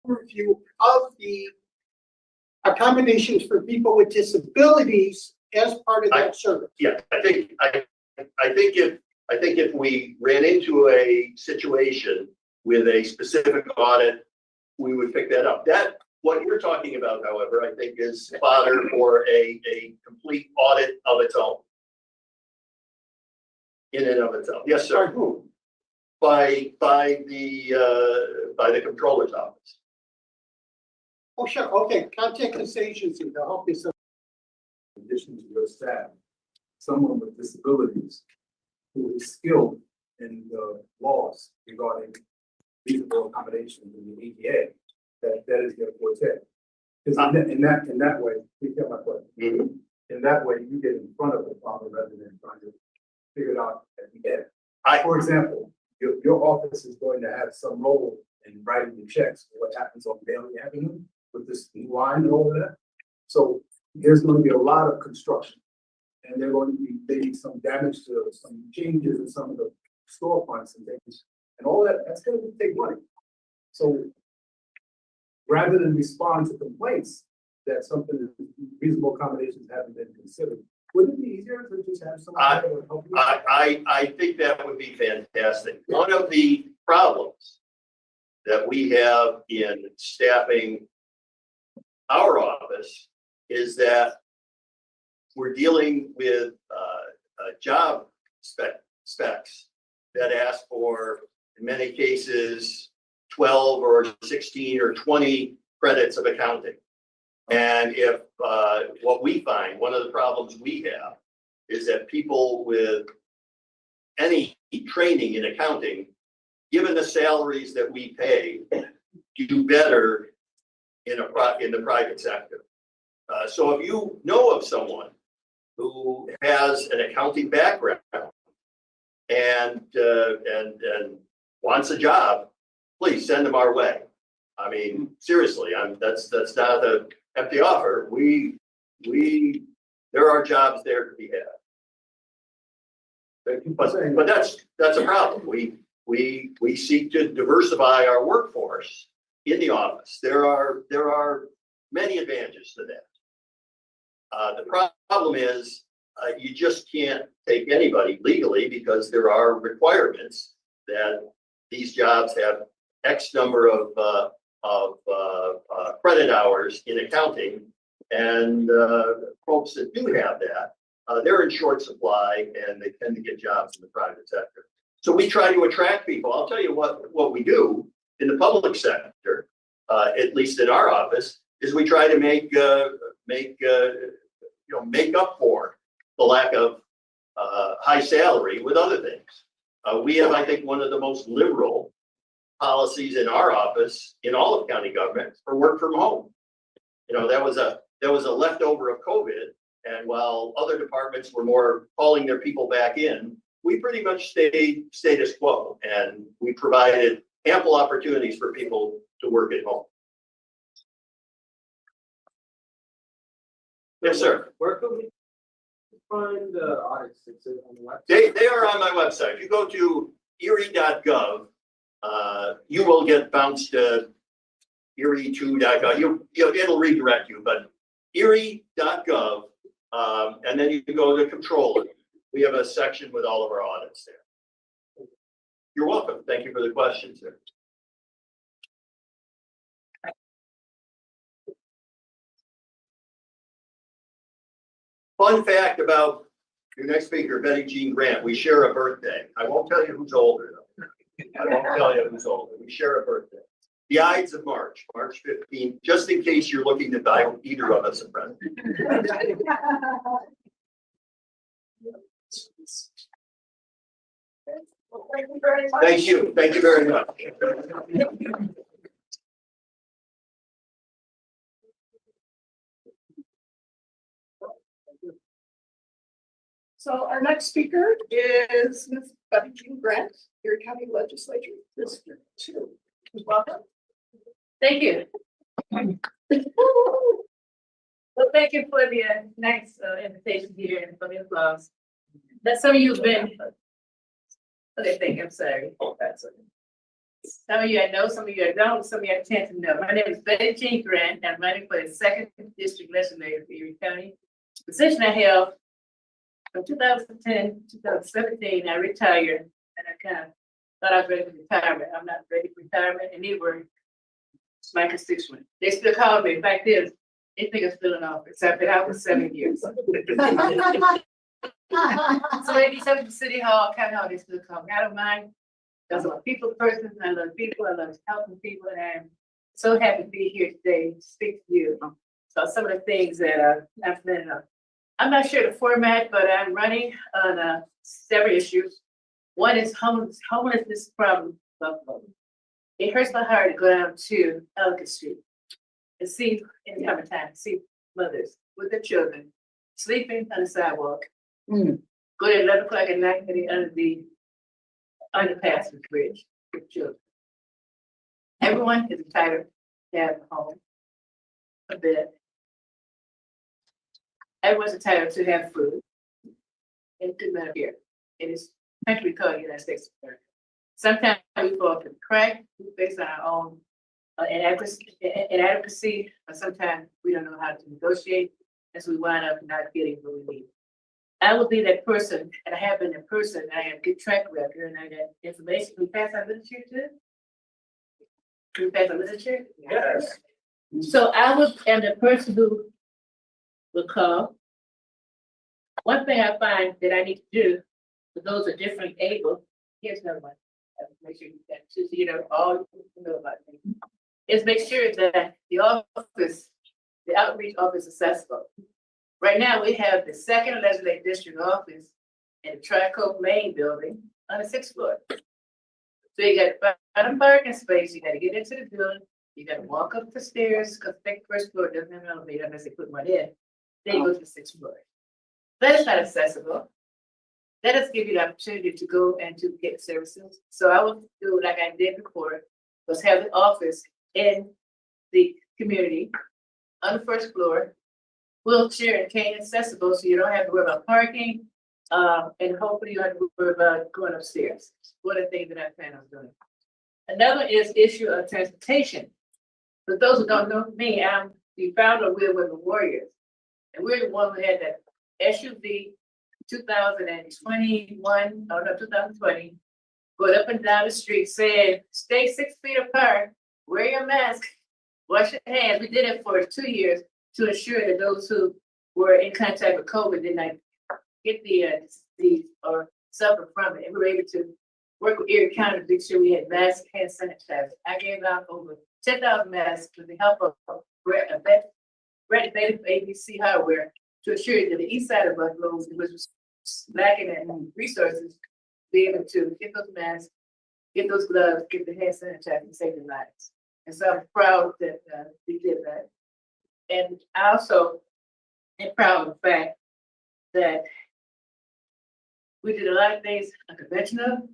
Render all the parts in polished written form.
overview of the accommodations for people with disabilities as part of that service. Yeah, I think if we ran into a situation with a specific audit, we would pick that up. That, what you're talking about, however, I think is fodder for a complete audit of its own. In and of itself. Yes, By sir. whom? By the controller's office. Oh, sure, okay, contact this agency to help you. In addition to your staff, someone with disabilities who is skilled in the laws regarding reasonable accommodations in the ADA, that is their forte. Because in that way, you get my question. Mhm. In that way, you get in front of the problem resident trying to figure it out at the end. For example, your office is going to have some role in writing the checks for what happens on Bailey Avenue with this new line and all of that. So there's going to be a lot of construction. And there are going to be maybe some damage to some changes in some of the storefronts and things. And all that's going to take money. So rather than respond to complaints that something is reasonable accommodations haven't been considered, wouldn't it be easier to just have someone there to help you? I think that would be fantastic. One of the problems that we have in staffing our office is that we're dealing with job specs that ask for, in many cases, 12 or 16 or 20 credits of accounting. And if what we find, one of the problems we have is that people with any training in accounting, given the salaries that we pay, do better in the private sector. So if you know of someone who has an accounting background and wants a job, please send them our way. I mean, seriously, that's not an empty offer. There are jobs there to be had. But that's a problem. We seek to diversify our workforce in the office. There are many advantages to that. The problem is you just can't take anybody legally because there are requirements that these jobs have X number of credit hours in accounting, and folks that do have that, they're in short supply and they tend to get jobs in the private sector. So we try to attract people. I'll tell you what we do in the public sector, at least in our office, is we try to make up for the lack of high salary with other things. We have, I think, one of the most liberal policies in our office in all of county government for work from home. That was a leftover of COVID, and while other departments were more calling their people back in, we pretty much stayed status quo, and we provided ample opportunities for people to work at home. Yes, sir. Where can we find the audits? Is it on the website? They are on my website. If you go to erie.gov, you will get bounced to erie2.gov. It'll redirect you, but erie.gov, and then you can go to controller. We have a section with all of our audits there. You're welcome. Thank you for the question, sir. Fun fact about your next speaker, Betty Jean Grant, we share a birthday. I won't tell you who's older though. I won't tell you who's older. We share a birthday. The Ides of March, March 15th, just in case you're looking to buy either of us a present. Thank you very much. Thank you. Thank you very much. So our next speaker is Ms. Betty Jean Grant, Erie County Legislature, District 2. Welcome. Thank you. Well, thank you for the nice invitation here and for the applause. That's some of you've been. Okay, thank you. I'm sorry. That's okay. Some of you I know, some of you I don't, some of you I tend to know. My name is Betty Jean Grant. I'm running for the second district legislator for Erie County. Position I held from 2010, 2017, I retired and I kind of thought I was ready for retirement. I'm not ready for retirement and neither my constituents. They still call me. In fact, they think I'm still in office. I've been out for 7 years. So maybe some of the city hall, county hall, they still call me. I don't mind. Because I'm a people person, I love people, I love helping people, and I'm so happy to be here today to speak to you. So some of the things that I've been, I'm not sure the format, but I'm running on several issues. One is homelessness problem. It hurts my heart to go down to Ellicott Street and see in the summertime, see mothers with their children sleeping on the sidewalk. Go to 11 o'clock at night under the underpass and bridge with children. Everyone is entitled to have a home, a bed. Everyone's entitled to have food and good medical care. It is country called the United States of America. Sometimes we fall for the crack based on our own inadequacy, but sometimes we don't know how to negotiate, and so we wind up not getting what we need. I will be that person, and I have been that person. I have good track record, and I got information. Can we pass our literature too? Can we pass our literature? Yes. So am the person who will call. One thing I find that I need to do for those who are different able, here's another one. Make sure you get to, so you know, all you know about me, is make sure that the office, the outreach office is accessible. Right now, we have the second legislative district office in the Tricoke Main building on the 6th floor. So you got a parking space, you gotta get into the building, you gotta walk up the stairs, because the first floor doesn't have an elevator unless they put one in. Then you go to the 6th floor. That is not accessible. Let us give you the opportunity to go and to get services. So I will do like I did before, was have the office in the community on the 1st floor, wheelchair and cane accessible, so you don't have to worry about parking, and hopefully you don't have to worry about going upstairs. One of the things that I plan on doing. Another is issue of transportation. For those who don't know me, I'm the founder of We're Women Warriors, and we're the one who had that SUV 2020, going up and down the street saying, stay 6 feet apart, wear your mask, wash your hands. We did it for 2 years to ensure that those who were in contact with COVID did not get the disease or suffer from it. And we were able to work with Erie County to make sure we had masks, hand sanitizer. I gave out over 10,000 masks with the help of Brett Bailey from ABC Hardware to ensure that the east side of Buffalo, which was lacking in resources, be able to get those masks, get those gloves, get the hand sanitizer, and save their lives. And so I'm proud that we did that. And I also am proud of the fact that we did a lot of things unconventional.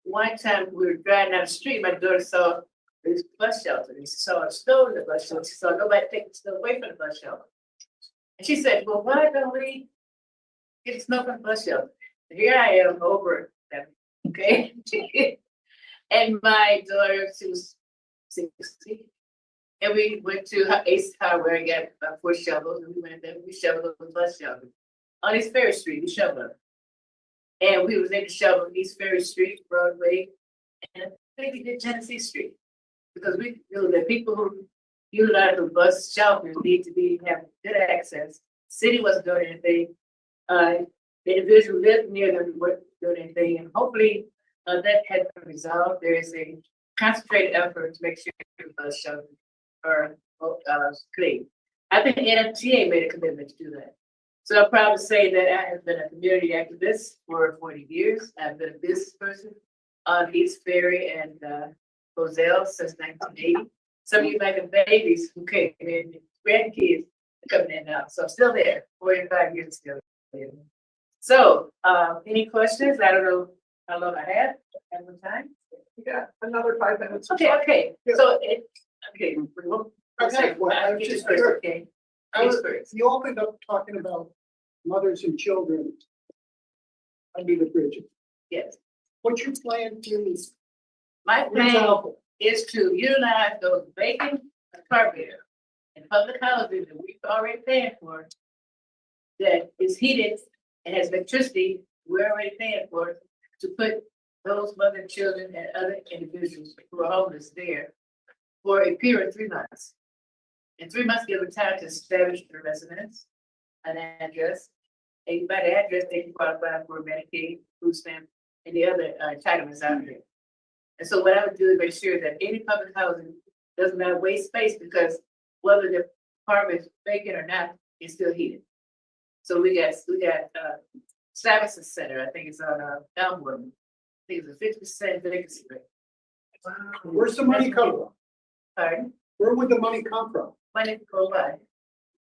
One time we were driving down the street, my daughter saw this bus shelter. And she saw a stove in the bus shelter. She saw nobody take the snow away from the bus shelter. And she said, well, why don't we get the snow from the bus shelter? And here I am over them, okay? And my daughter, she was 60. And we went to Ace Hardware and got about 4 shovels, and we went there, we shoveled the bus shelter. On East Ferry Street, we shoveled. And we was able to shovel East Ferry Street, Broadway, and maybe did Genesee Street. Because we knew that people who utilize the bus shelters need to have good access. City wasn't doing anything. The individual lived near them, weren't doing anything, and hopefully that had been resolved. There is a concentrated effort to make sure the bus shelters are clean. I think NFTA made a commitment to do that. So I'm proud to say that I have been a community activist for 40 years. I've been a business person on East Ferry and Roselle since 1980. Some of you might have babies who came in, grandkids coming in now. So I'm still there, 45 years still there. So any questions? I don't know how long I have at one time. You got another 5 minutes. Okay. So okay. Okay, well, I was just curious. Okay. You opened up talking about mothers and children under the bridge. Yes. What's your plan to My plan Example. is to utilize those vacant apartments in public housing that we've already paid for. That is heated and has electricity, we're already paying for, to put those mother, children, and other individuals who are homeless there for a period of 3 months. In 3 months, give them time to establish their residence, an address. And by the address, they can qualify for Medicaid, food stamp, and the other entitlements out there. And so what I would do is make sure that any public housing does not waste space, because whether the apartment is vacant or not, it's still heated. So we got Stuyvesant Center, I think it's on Elmwood. I think it's a 50% vacancy rate. Where's the money come from? Pardon? Where would the money come from Money go by.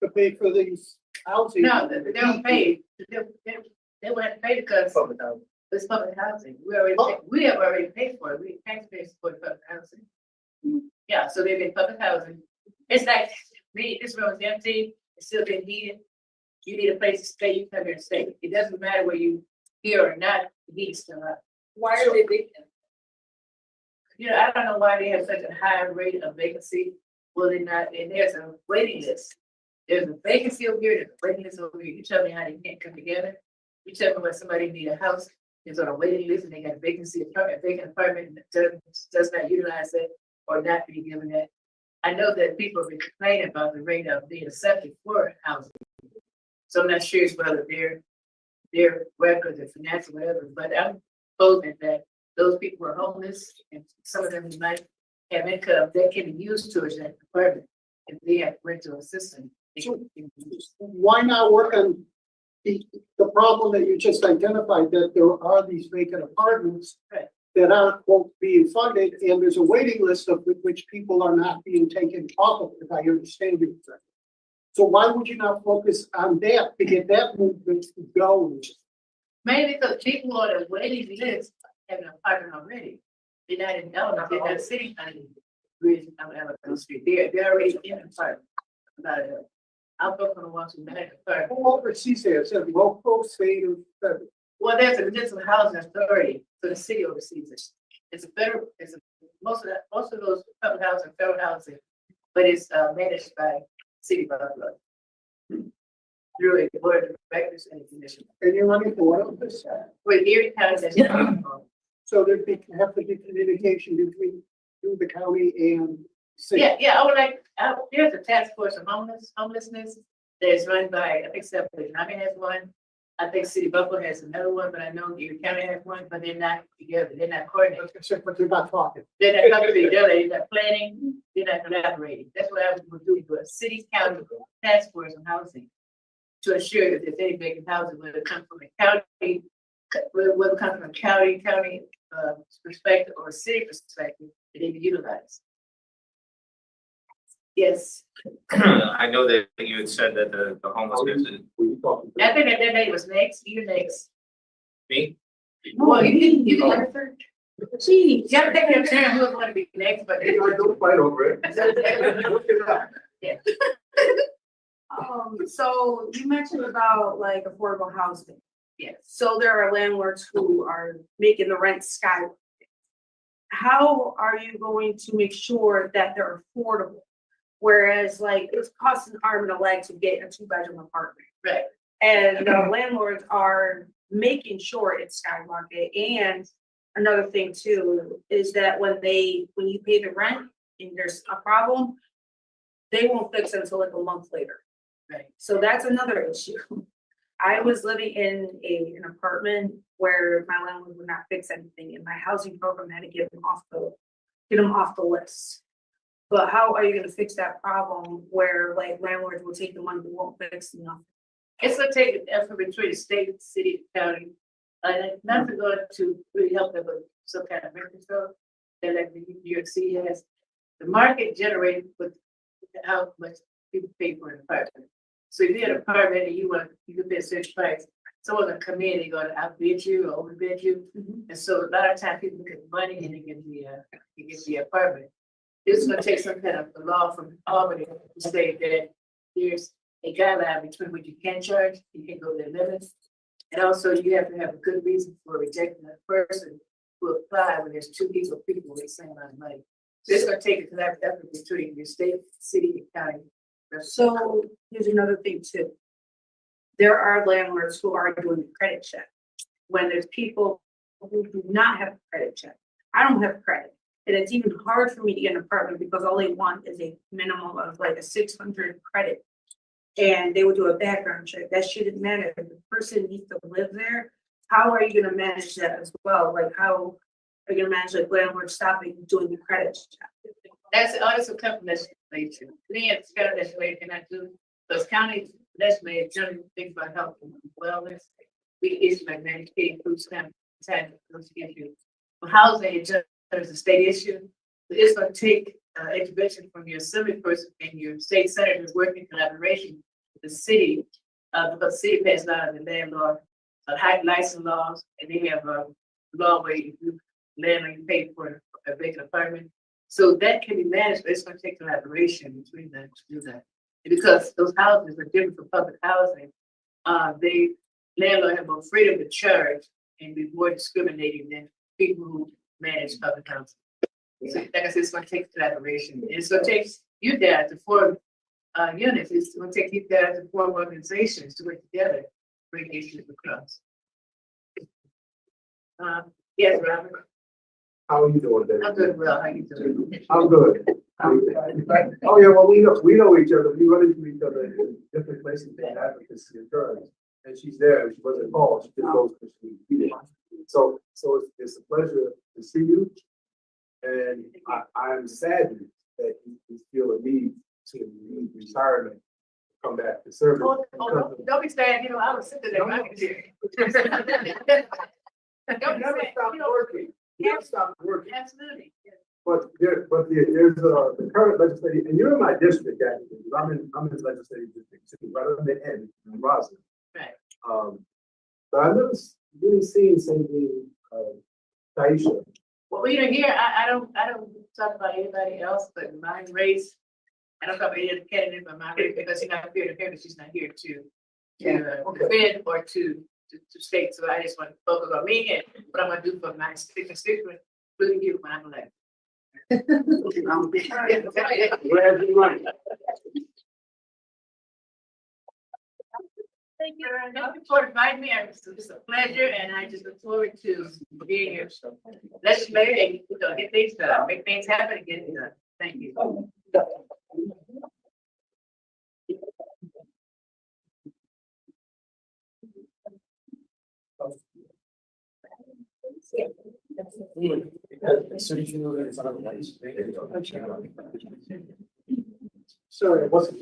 to pay for these housing? No, they don't pay. They wouldn't have to pay because it's public housing. We have already paid for it. We taxpayers support public housing. Yeah, so they've been public housing. It's like, this room is empty, it's still been heated. You need a place to stay, you come here and stay. It doesn't matter where you here or not, the heat's still up. Why are they vacant? You know, I don't know why they have such a high rate of vacancy. Well, they're not, and there's a waiting list. There's a vacancy over here, there's a waiting list over here. You tell me how they can't come together. You tell me when somebody need a house, is on a waiting list and they got a vacancy apartment, vacant apartment, and does not utilize it or not be given that. I know that people have been complaining about the rate of being accepted for housing. So I'm not sure whether their records or financial, whatever, but I'm hoping that those people are homeless and some of them might have income that can be used towards that apartment. If they have rental assistance. So why not work on the problem that you just identified, that there are these vacant apartments Right. that aren't, quote, being funded, and there's a waiting list of which people are not being taken off of, if I understand you correctly. So why would you not focus on that to get that movement going? Maybe because people on the waiting list have an apartment already. They're not in Elmwood, they're not sitting on the bridge on Elmwood Street. They're already in the apartment. About it. I'll go from the ones who manage the apartment. Who oversees that? Is it local, state, or federal? Well, there's a municipal housing authority, so the city oversees it. It's a federal, most of those public housing, federal housing, but it's managed by City of Buffalo. Through a board of directors and a commission. And you're running for what office? With Erie County, that's So have to be communication between you, the county, and city. yeah, I would like, there's a task force on homelessness that's run by, I think Separate Nami has one. I think City of Buffalo has another one, but I know Erie County has one, but they're not together, they're not coordinated. But they're not talking. They're not coming together, they're not planning, they're not collaborating. That's what I was doing, do a city county task force on housing. To ensure that there's any vacant housing, whether it comes from a county, whether it comes from a county perspective or a city perspective, that they be utilized. Yes, I know that you had said that the homelessness is I think that name was next, you next. me. Well, you didn't. Gee. You gotta take your turn, who's gonna be next, but. Don't fight over it. Look it up. So you mentioned about like affordable housing. Yes. So there are landlords who are making the rent skyrocket. How are you going to make sure that they're affordable? Whereas like it's costing an arm and a leg to get a 2-bedroom apartment. Right. And the landlords are making sure it's skyrocket. And another thing too, is that when you pay the rent and there's a problem, they won't fix it until like a month later. Right. So that's another issue. I was living in an apartment where my landlord would not fix anything, and my housing program had to get them off the list. But how are you gonna fix that problem where like landlords will take the money but won't fix nothing? It's gonna take an effort between the state, city, county, not to go to really help them with some kind of rent control. That like New York City has, the market generated with how much people pay for an apartment. So if you had an apartment and you could pay a certain price, someone gonna come in, they're gonna outbid you or overbid you. And so a lot of times people get money and they get the apartment. This is gonna take some kind of a law from Albany to say that there's a guideline between what you can charge, you can go to the limits. And also you have to have a good reason for rejecting a person to apply when there's two people with the same amount of money. So it's gonna take a collaborative effort between your state, city, and county. So here's another thing too. There are landlords who are doing the credit check. When there's people who do not have a credit check. I don't have credit. And it's even hard for me to get an apartment because all they want is a minimum of like a 600 credit. And they would do a background check. That shouldn't matter. If the person needs to live there, how are you gonna manage that as well? Like how are you gonna manage like landlord stopping doing the credit check? That's also come from legislation. Me and federal legislation cannot do, those county legislators generally think about health and wellness. We issue like Medicaid, food stamp, tax, those issues. For housing, it just, there's a state issue. It's gonna take intervention from your assembly person and your state senators working in collaboration with the city. Because the city pays a lot of the landlord, high license laws, and they have a law where you landlord you pay for a vacant apartment. So that can be managed, but it's gonna take collaboration between them to do that. And because those houses are different from public housing, they landlord have more freedom to charge and be more discriminating than people who manage public housing. So like I said, it's gonna take collaboration. It's gonna take you guys to form units. It's gonna take you guys to form organizations to work together, bring issues across. Yes, Robert. How are you doing, David? I'm doing well. How you doing? I'm good. Oh, yeah, well, we know each other. We run into each other in different places in advocacy and terms. And she's there, she wasn't called, she just goes because she did. So it's a pleasure to see you. And I'm saddened that you feel a need to leave retirement, come back to service. Don't be sad, you know, I was sitting there. I can hear You never stop working. You never stop working. Absolutely. But there's the current legislative, and you're in my district actually, because I'm in the legislative district too, right on the end, in Roslyn. Right. But I've never really seen something, Taisha. Well, we don't hear, I don't talk about anybody else but my race. I don't talk about any other candidate but my race because she's not here to hear, but she's not here to defend or to state. So I just want to focus on me and what I'm gonna do for my constituents, including you when I'm elected. Where's the money? Thank you. Thank you for inviting me. It's a pleasure, and I just look forward to being here. Legislator, and get things done, make things happen, and get it done. Thank you. Sorry, what's?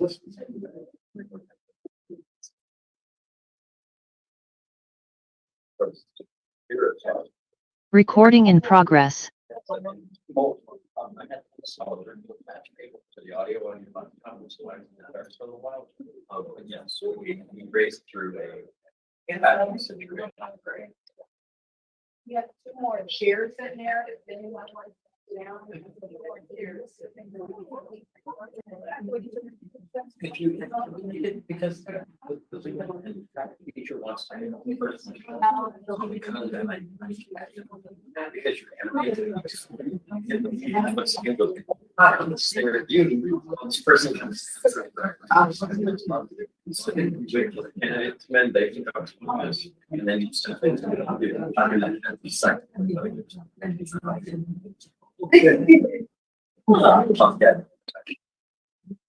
Recording in progress. The audio on your comments. Yes, we raced through a situation. You have two more chairs in there, if anyone wants to sit down. If you, because the teacher wants to know first. Because you're animated. This person comes. And then they can talk to us, and then you step into the second.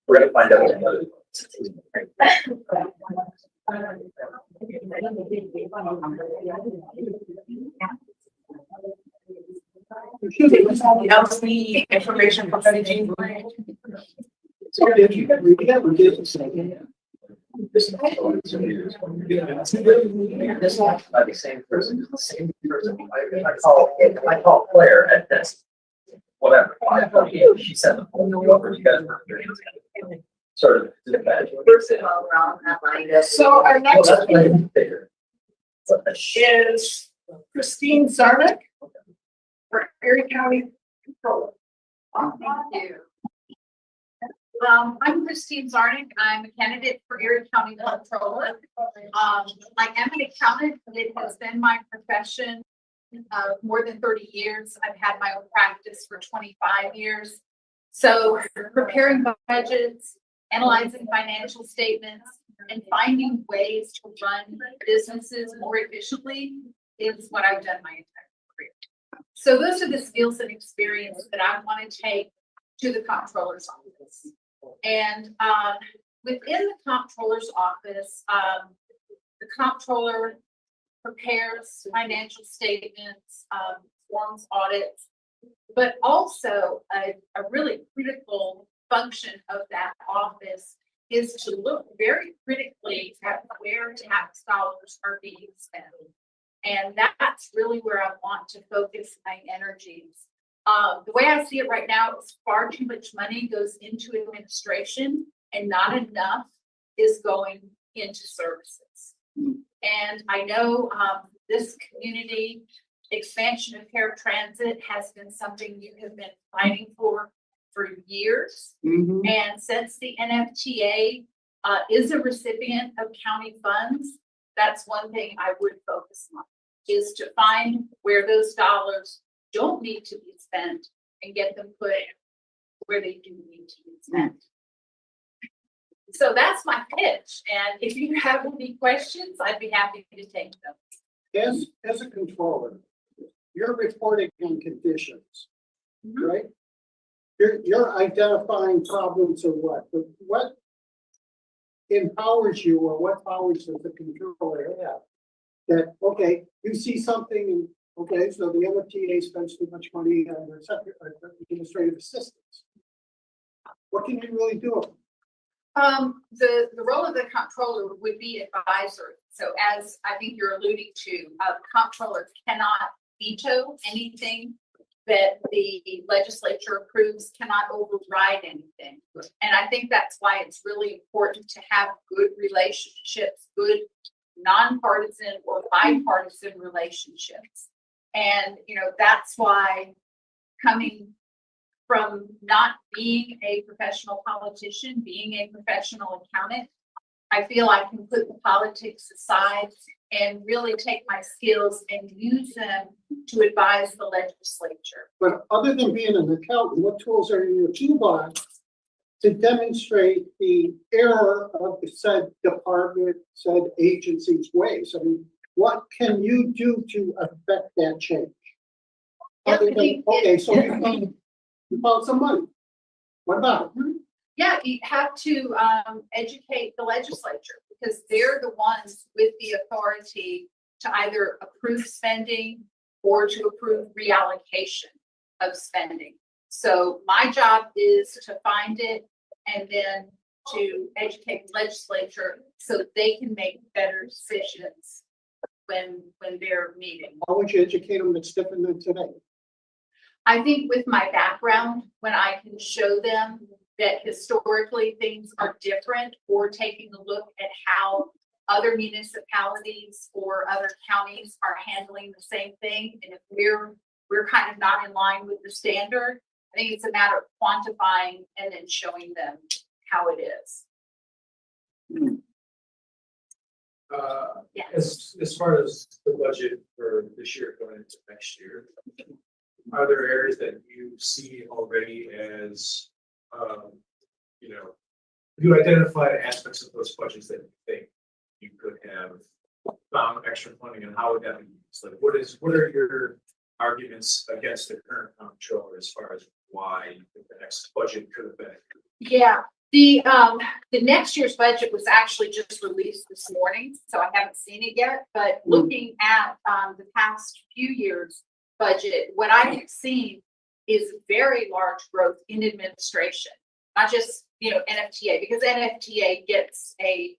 We're gonna find out another. Else need information from Betty Jean Bryant. So if you can read that, we get it. This one by the same person, I call Claire at this. Whatever, she said, you guys were sort of. So our next is Christine Zarnick for Erie County Controller. Thank you. I'm Christine Zarnick. I'm a candidate for Erie County Controller. I am an accountant. It has been my profession more than 30 years. I've had my own practice for 25 years. So preparing budgets, analyzing financial statements, and finding ways to run businesses more efficiently is what I've done my entire career. So those are the skills and experience that I want to take to the comptroller's office. And within the comptroller's office, the comptroller prepares financial statements, forms audits, but also a really critical function of that office is to look very critically at where tax dollars are being spent. And that's really where I want to focus my energies. The way I see it right now is far too much money goes into administration and not enough is going into services. And I know this community expansion of paratransit has been something you have been fighting for years. And since the NFTA is a recipient of county funds, that's one thing I would focus on, is to find where those dollars don't need to be spent and get them put where they do need to be spent. So that's my pitch. And if you have any questions, I'd be happy to take them. As a controller, you're reporting on conditions, right? You're identifying problems or what, but what empowers you, or what powers does the controller have? That, okay, you see something and, okay, so the MFTA spends too much money on their administrative assistants. What can you really do? The role of the comptroller would be advisory. So as I think you're alluding to, comptroller cannot veto anything that the legislature approves, cannot override anything. And I think that's why it's really important to have good relationships, good nonpartisan or bipartisan relationships. And, you know, that's why coming from not being a professional politician, being a professional accountant, I feel I can put the politics aside and really take my skills and use them to advise the legislature. But other than being an accountant, what tools are in your toolbox to demonstrate the error of the said department, said agency's ways? I mean, what can you do to affect that change? Other than, okay, so you found some money. What about it? Yeah, you have to educate the legislature because they're the ones with the authority to either approve spending or to approve reallocation of spending. So my job is to find it and then to educate the legislature so they can make better decisions when they're meeting. How would you educate them that's different than today? I think with my background, when I can show them that historically things are different, or taking a look at how other municipalities or other counties are handling the same thing, and if we're kind of not in line with the standard, I think it's a matter of quantifying and then showing them how it is. As far as the budget for this year going into next year, are there areas that you see already as, you know, you identify aspects of those budgets that you think you could have found extra funding, and how would that be used? Like, what are your arguments against the current comptroller as far as why the next budget could have been? Yeah, the next year's budget was actually just released this morning, so I haven't seen it yet. But looking at the past few years' budget, what I have seen is very large growth in administration, not just, you know, NFTA, because NFTA gets a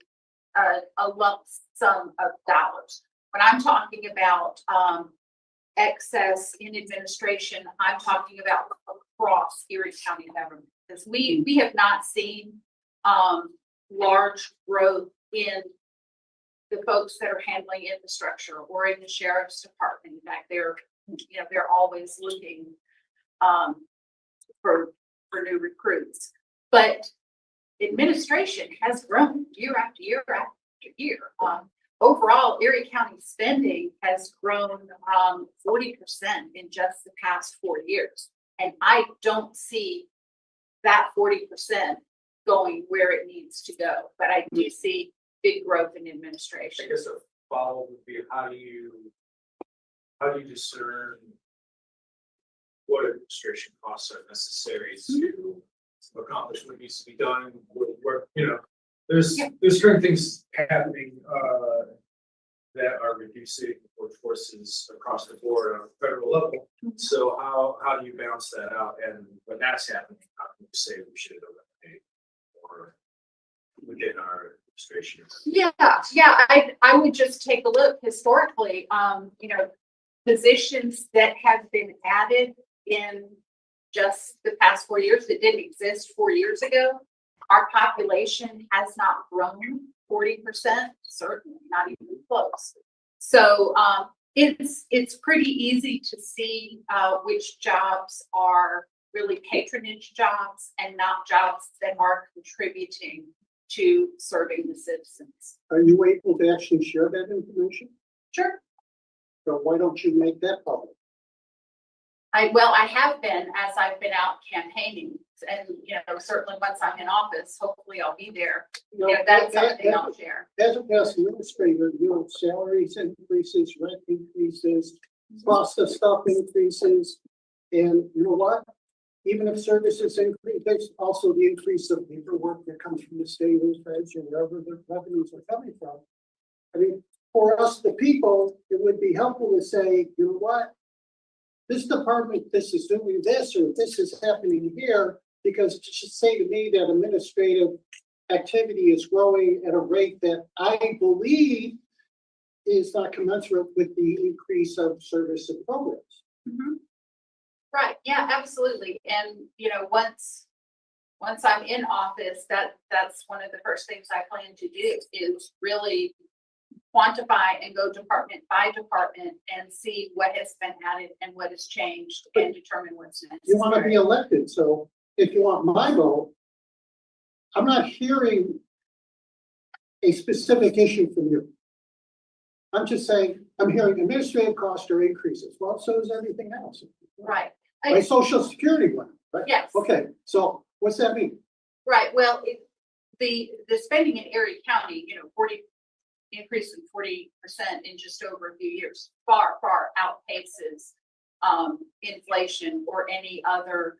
lump sum of dollars. When I'm talking about excess in administration, I'm talking about across Erie County government, because we have not seen large growth in the folks that are handling infrastructure or in the sheriff's department. In fact, they're always looking for new recruits. But administration has grown year after year after year. overall Erie County spending has grown 40% in just the past 4 years. And I don't see that 40% going where it needs to go, but I do see big growth in administration. I guess a follow would be, how do you discern what administration costs are necessary to accomplish what needs to be done, where, you know, there's certain things happening, that are reducing workforces across the board on a federal level. So how do you balance that out? And when that's happening, how can you say we should eliminate or within our administration? Yeah, I would just take a look historically, you know, positions that have been added in just the past 4 years that didn't exist 4 years ago. Our population has not grown 40%, certainly not even close. So it's pretty easy to see which jobs are really patronage jobs and not jobs that are contributing to serving the citizens. Are you able to actually share that information? Sure. So why don't you make that public? I have been, as I've been out campaigning, and, you know, certainly once I'm in office, hopefully I'll be there. You know, that's something I'll share. As a past administrator, you know, salaries increases, rent increases, cost of stuff increases. And you know what? Even if services increase, there's also the increase of paperwork that comes from the state or feds or wherever the revenues are coming from. I mean, for us, the people, it would be helpful to say, you know what? This department, this is doing this, or this is happening here, because to just say to me that administrative activity is growing at a rate that I believe is not commensurate with the increase of service and programs. Mhm. Right, yeah, absolutely. And, you know, once I'm in office, that's one of the first things I plan to do is really quantify and go department by department and see what has been added and what has changed and determine what's necessary. You want to be elected, so if you want my vote, I'm not hearing a specific issue from you. I'm just saying, I'm hearing administrative costs are increases. Well, so is everything else. Right. My social security went, right? Yes. Okay, so what's that mean? Right, well, the spending in Erie County, you know, increase in 40% in just over a few years, far outpaces inflation or any other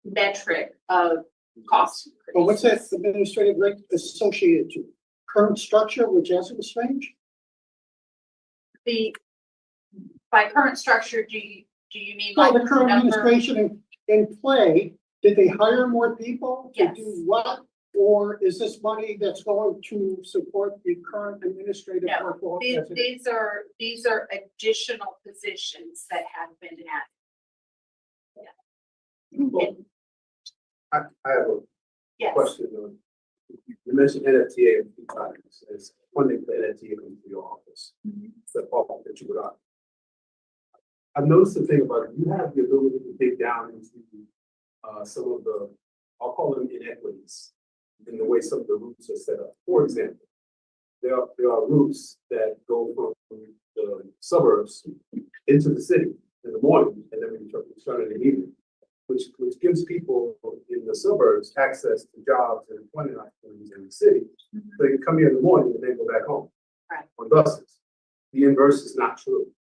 metric of cost increase. Well, what's that administrative rate associated to? Current structure, which hasn't changed? By current structure, do you mean Well, like the current number? administration in play, did they hire more people to Yes. do what? Or is this money that's going to support the current administrative No, workforce? These are additional positions that have been added. Well, I have a Yes, question. You mentioned NFTA a few times as funding for NFTA comes to your office. It's the part that you would on. I've noticed the thing about it, you have the ability to dig down into some of the, I'll call them inequities in the way some of the routes are set up. For example, there are routes that go from the suburbs into the city in the morning and then return in the evening, which gives people in the suburbs access to jobs and employment opportunities in the city. They can come here in the morning and then go back home Right. on buses. The inverse is not true.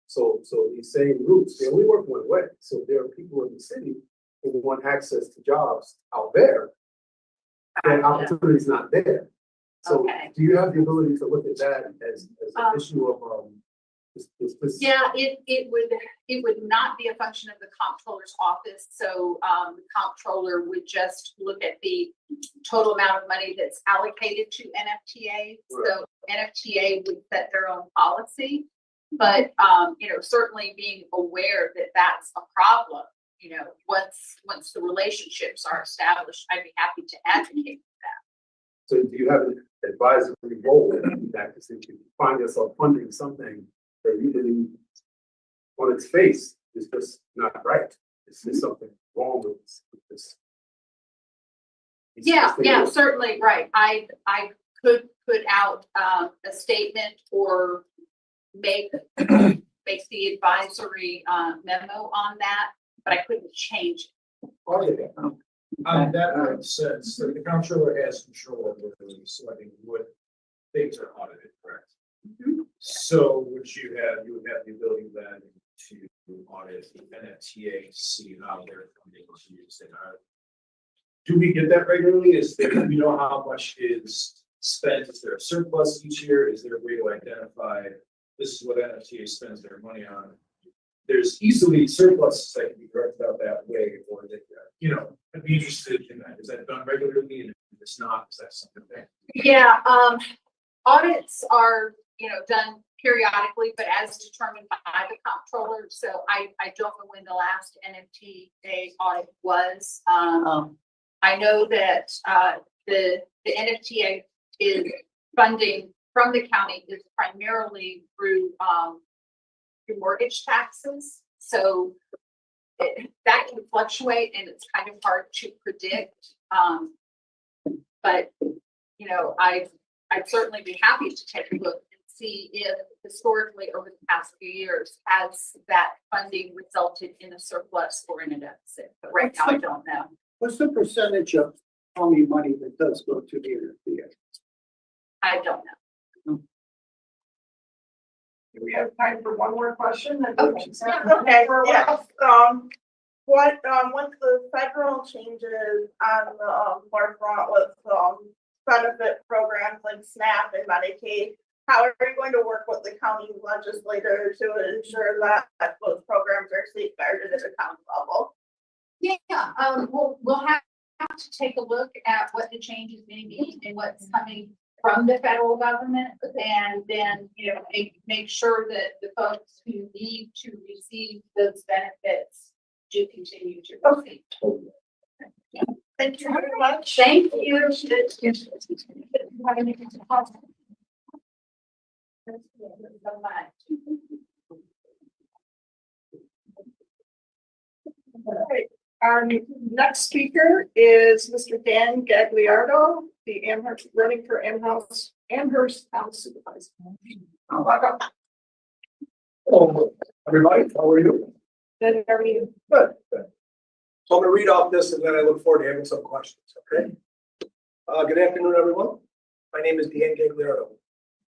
So these same routes, they only work one way. So there are people in the city who want access to jobs out there, and opportunity is not there. So Okay. do you have the ability to look at that as an issue of this? yeah, it would not be a function of the comptroller's office. So the comptroller would just look at the total amount of money that's allocated to NFTA. So NFTA would set their own policy. But you know, certainly being aware that that's a problem, you know, once the relationships are established, I'd be happy to advocate for that. So do you have an advisory role in that? Because if you find yourself funding something that you didn't, on its face, is just not right. It's just something wrong with this. Yeah, certainly, right. I could put out, a statement or make the advisory, memo on that, but I couldn't change it. That makes sense, so the comptroller has control over selecting what things are audited, correct? So would you would have the ability then to audit the NFTA, see how their funding is used and do we get that regularly? Do we know how much is spent? Is there a surplus each year? Is there a way to identify this is what NFTA spends their money on? There's easily surpluses that can be directed out that way, or that, I'd be interested in that. Is that done regularly? And if it's not, is that something that? Yeah, audits are, done periodically, but as determined by the comptroller. So I don't know when the last NFTA audit was. I know that, the NFTA is funding from the county is primarily through mortgage taxes. So that can fluctuate and it's kind of hard to predict. But, I'd certainly be happy to take a look and see if historically over the past few years, has that funding resulted in a surplus or in a deficit? But right now, I don't know. What's the percentage of county money that does go to the NFTA? I don't know. Do we have time for one more question? Okay. Okay, yes, with the federal changes on the forefront with, benefit programs like SNAP and Medicaid, how are you going to work with the county legislator to ensure that those programs are safeguarded at the county level? Yeah, we'll have to take a look at what the changes may be and what's coming from the federal government, and then, make sure that the folks who need to receive those benefits do continue to receive. Thank you very much. Thank you. Have anything to add? Okay, our next speaker is Mr. Dan Gagliardo, the Amherst, running for Amherst Town Supervisor. Hello, everybody, how are you? Then are you? Good, good. So I'm gonna read off this and then I look forward to having some questions, okay? Good afternoon, everyone. My name is Dan Gagliardo,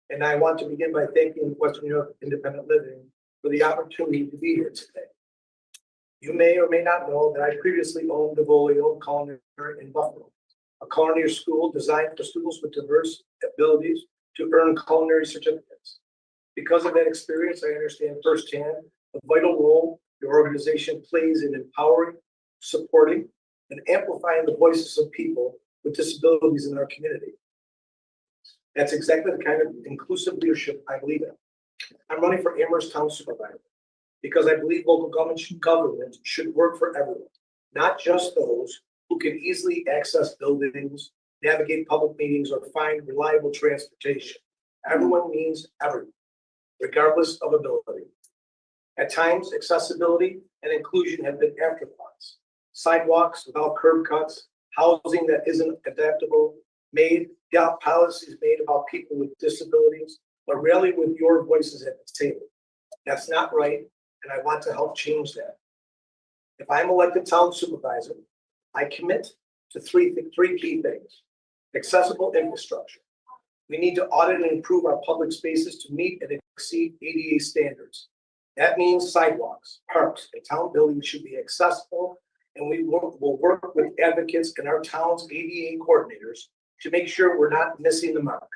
and I want to begin by thanking Western New York Independent Living for the opportunity to be here today. You may or may not know that I previously owned Devolio Culinary in Buffalo, a culinary school designed for students with diverse abilities to earn culinary certificates. Because of that experience, I understand firsthand the vital role your organization plays in empowering, supporting, and amplifying the voices of people with disabilities in our community. That's exactly the kind of inclusive leadership I believe in. I'm running for Amherst Town Supervisor because I believe local government should work for everyone, not just those who can easily access buildings, navigate public meetings, or find reliable transportation. Everyone means everyone, regardless of ability. At times, accessibility and inclusion have been afterthoughts. Sidewalks without curb cuts, housing that isn't adaptable, policies made about people with disabilities, but rarely with your voices at the table. That's not right, and I want to help change that. If I'm elected town supervisor, I commit to three key things. Accessible infrastructure. We need to audit and improve our public spaces to meet and exceed ADA standards. That means sidewalks, parks, and town buildings should be accessible, and we will work with advocates and our town's ADA coordinators to make sure we're not missing the mark.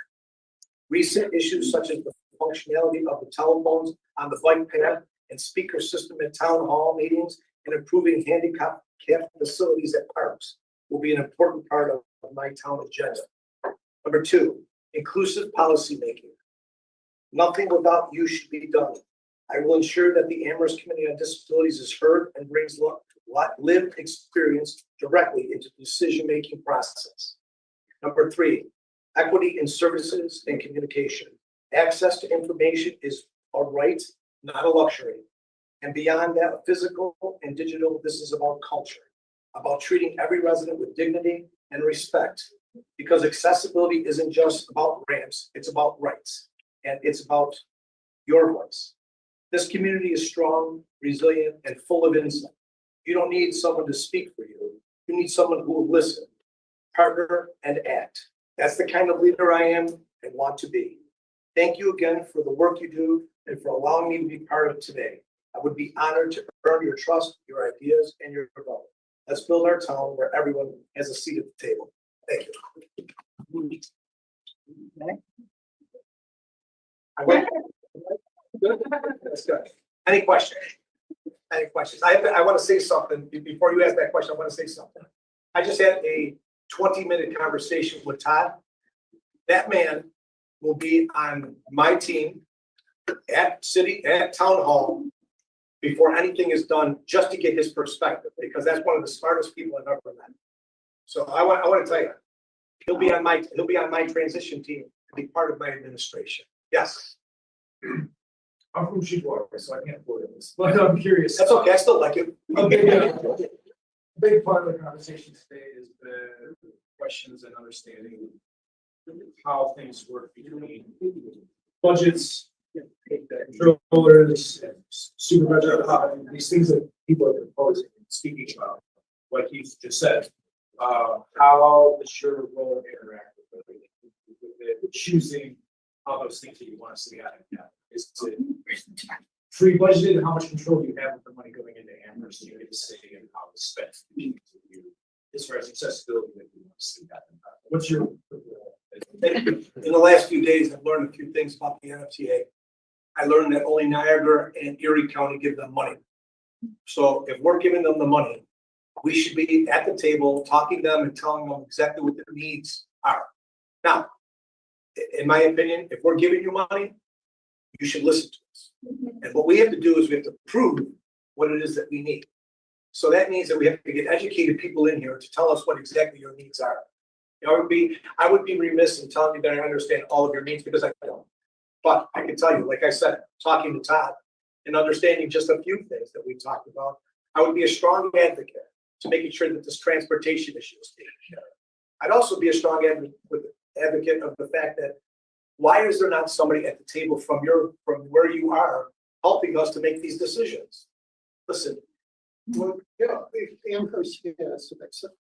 Recent issues such as the functionality of the telephones on the bike path and speaker system at town hall meetings and improving handicap facilities at parks will be an important part of my town agenda. Number two, inclusive policy making. Nothing without you should be done. I will ensure that the Amherst Committee on Disabilities is heard and brings lived experience directly into the decision-making process. Number three, equity in services and communication. Access to information is a right, not a luxury. And beyond that, physical and digital, this is about culture, about treating every resident with dignity, and respect. Because accessibility isn't just about ramps, it's about rights, and it's about your voice. This community is strong, resilient, and full of insight. You don't need someone to speak for you. You need someone who will listen, partner, and act. That's the kind of leader I am and want to be. Thank you again for the work you do and for allowing me to be part of today. I would be honored to earn your trust, your ideas, and your vote. Let's build our town where everyone has a seat at the table. Thank you. That's good. Any questions? Any questions? I want to say something. Before you ask that question, I want to say something. I just had a 20-minute conversation with Todd. That man will be on my team at town hall before anything is done, just to get his perspective, because that's one of the smartest people I've ever met. So I want to tell you, he'll be on my transition team to be part of my administration. Yes. I'm from Chihuahua, so I can't vote in this, but I'm curious. That's okay. I still like it. Okay. Big part of the conversation today is the questions and understanding how things work between budgets, controllers, supervisor, these things that people are proposing, speaking about, like you just said, how does your role interact with choosing how those things that you want to see happen? Is it pre-budgeted? How much control do you have with the money going into Amherst? You get to say and how it's spent. As far as accessibility that you want to see happen. What's your role? In the last few days, I've learned a few things about the NFTA. I learned that only Niagara and Erie County give them money. So if we're giving them the money, we should be at the table talking to them and telling them exactly what their needs are. Now, in my opinion, if we're giving you money, you should listen to us. And what we have to do is we have to prove what it is that we need. So that means that we have to get educated people in here to tell us what exactly your needs are. You know, I would be remiss in telling you that I understand all of your needs, because I don't. But I can tell you, like I said, talking to Todd and understanding just a few things that we talked about, I would be a strong advocate to making sure that this transportation issue is taken care of. I'd also be a strong advocate of the fact that why is there not somebody at the table from where you are helping us to make these decisions? Listen. Well, yeah, Amherst has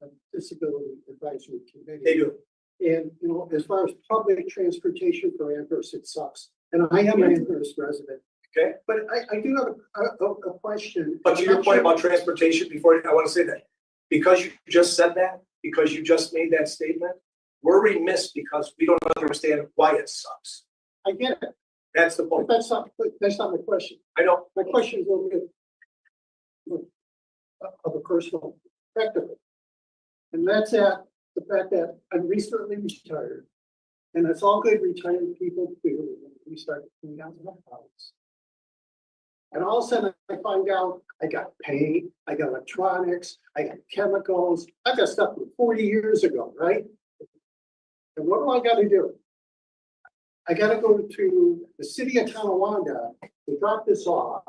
a disability advisory committee. They do. And, you know, as far as public transportation for Amherst, it sucks. And I am an Amherst resident. Okay. But I do have a question. But to your point about transportation, before I want to say that, because you just said that, because you just made that statement, we're remiss because we don't understand why it sucks. I get it. That's the point. That's not my question. I know. My question is a little bit of a personal perspective. And that's at the fact that I'm recently retired. And it's all good retired people do when we start cleaning out the house. And all of a sudden I find out I got paint, I got electronics, I got chemicals, I got stuff from 40 years ago, right? And what do I gotta do? I gotta go to the city of Tonawanda to drop this off.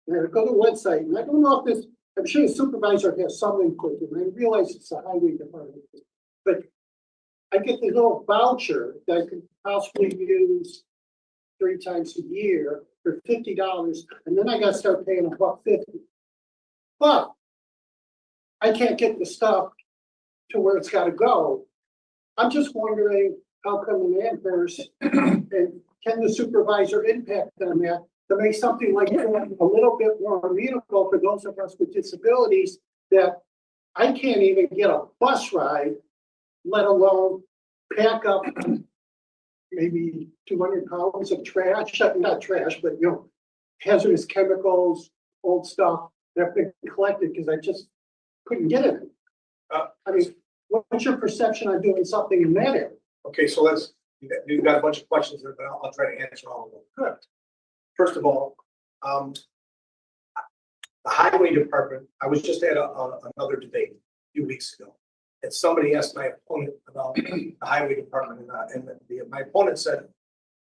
And I go to the website, and I don't know if this, I'm sure the supervisor has some input, and I realize it's the highway department. But I get this little voucher that I could possibly use 3 times a year for $50, and then I gotta start paying $1.50. But I can't get the stuff to where it's gotta go. I'm just wondering how come in Amherst, and can the supervisor impact on that to make something like that a little bit more amenable for those of us with disabilities, that I can't even get a bus ride, let alone pack up maybe 200 pounds of trash, not trash, but you know, hazardous chemicals, old stuff that have been collected because I just couldn't get it. I mean, what's your perception on doing something in that area? Okay, so you've got a bunch of questions there, but I'll try to answer all of them. Good. First of all, the highway department, I was just at another debate a few weeks ago. And somebody asked my opponent about the highway department, and my opponent said,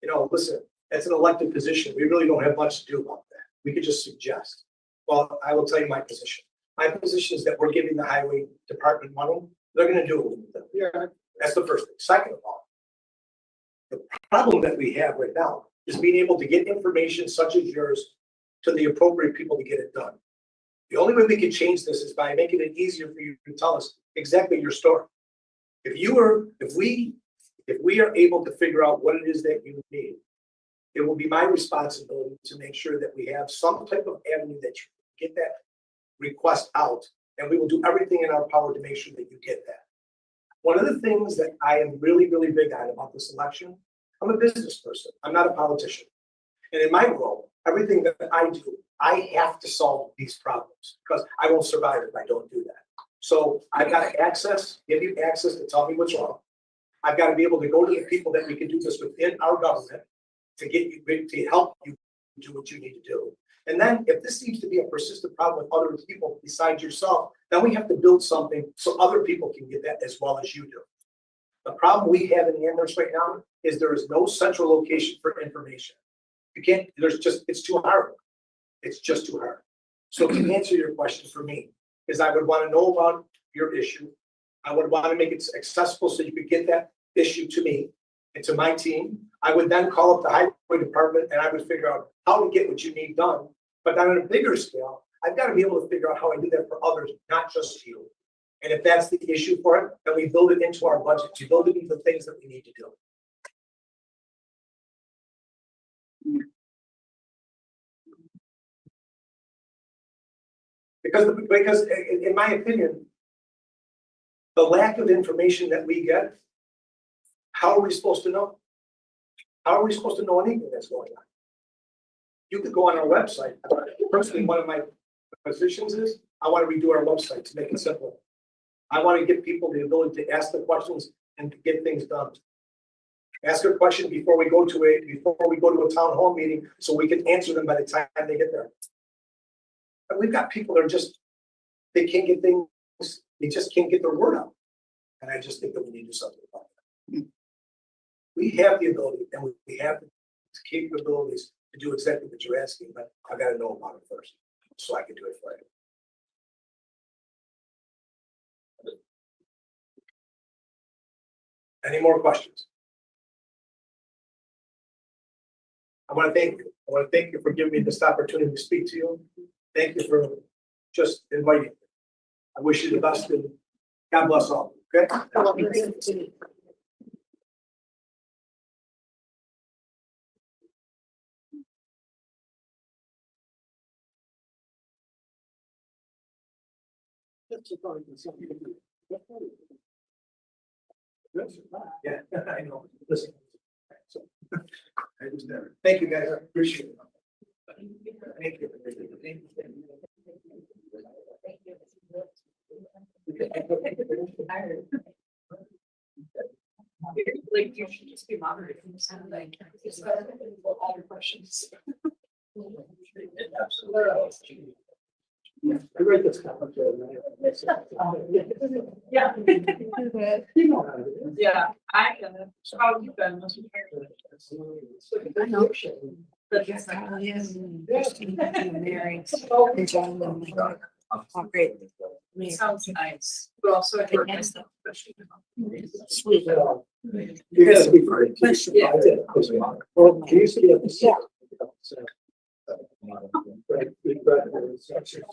you know, listen, that's an elected position. We really don't have much to do about that. We could just suggest. Well, I will tell you my position. My position is that we're giving the highway department money they're gonna do it with them. Yeah, That's the first thing. Second of all, the problem that we have right now is being able to get information such as yours to the appropriate people to get it done. The only way we can change this is by making it easier for you to tell us exactly your story. If we are able to figure out what it is that you need, it will be my responsibility to make sure that we have some type of avenue that you get that request out, and we will do everything in our power to make sure that you get that. One of the things that I am really, really big on about this election, I'm a business person. I'm not a politician. And in my role, everything that I do, I have to solve these problems because I won't survive if I don't do that. So I've got to give you access to tell me what's wrong. I've got to be able to go to the people that we can do this within our government to get you, to help you do what you need to do. And then if this seems to be a persistent problem with other people besides yourself, then we have to build something so other people can get that as well as you do. The problem we have in Amherst right now is there is no central location for information. You can't, it's too hard. It's just too hard. So to answer your question for me, is I would want to know about your issue. I would want to make it accessible so you could get that issue to me and to my team. I would then call up the highway department and I would figure out how to get what you need done. But then on a bigger scale, I've got to be able to figure out how I do that for others, not just you. And if that's the issue for it, then we build it into our budget. We build it into the things that we need to do. Because in my opinion, the lack of information that we get, how are we supposed to know? How are we supposed to know anything that's going on? You could go on our website. Personally, one of my positions is I want to redo our website to make it simple. I want to give people the ability to ask the questions and to get things done. Ask a question before we go to a town hall meeting so we can answer them by the time they get there. And we've got people that are they can't get things, they just can't get their word out. And I just think that we need to do something about that. We have the ability and we have the capabilities to do exactly what you're asking, but I got to know about it first so I can do it for you. Any more questions? I want to thank you. I want to thank you for giving me this opportunity to speak to you. Thank you for just inviting me. I wish you the best and God bless all. Okay? Yeah, I know. Listen. So, I was there. Thank you, guys. I appreciate it. Thank you. Like, you should just be moderating, like, all your questions. I read this stuff. Yeah. You know how to do it. Yeah, I can. So how have you been? I know. But yes, Great. sounds nice, but also I heard myself. Sweet. You gotta be very patient. Yeah. Well, can you see it? Yeah.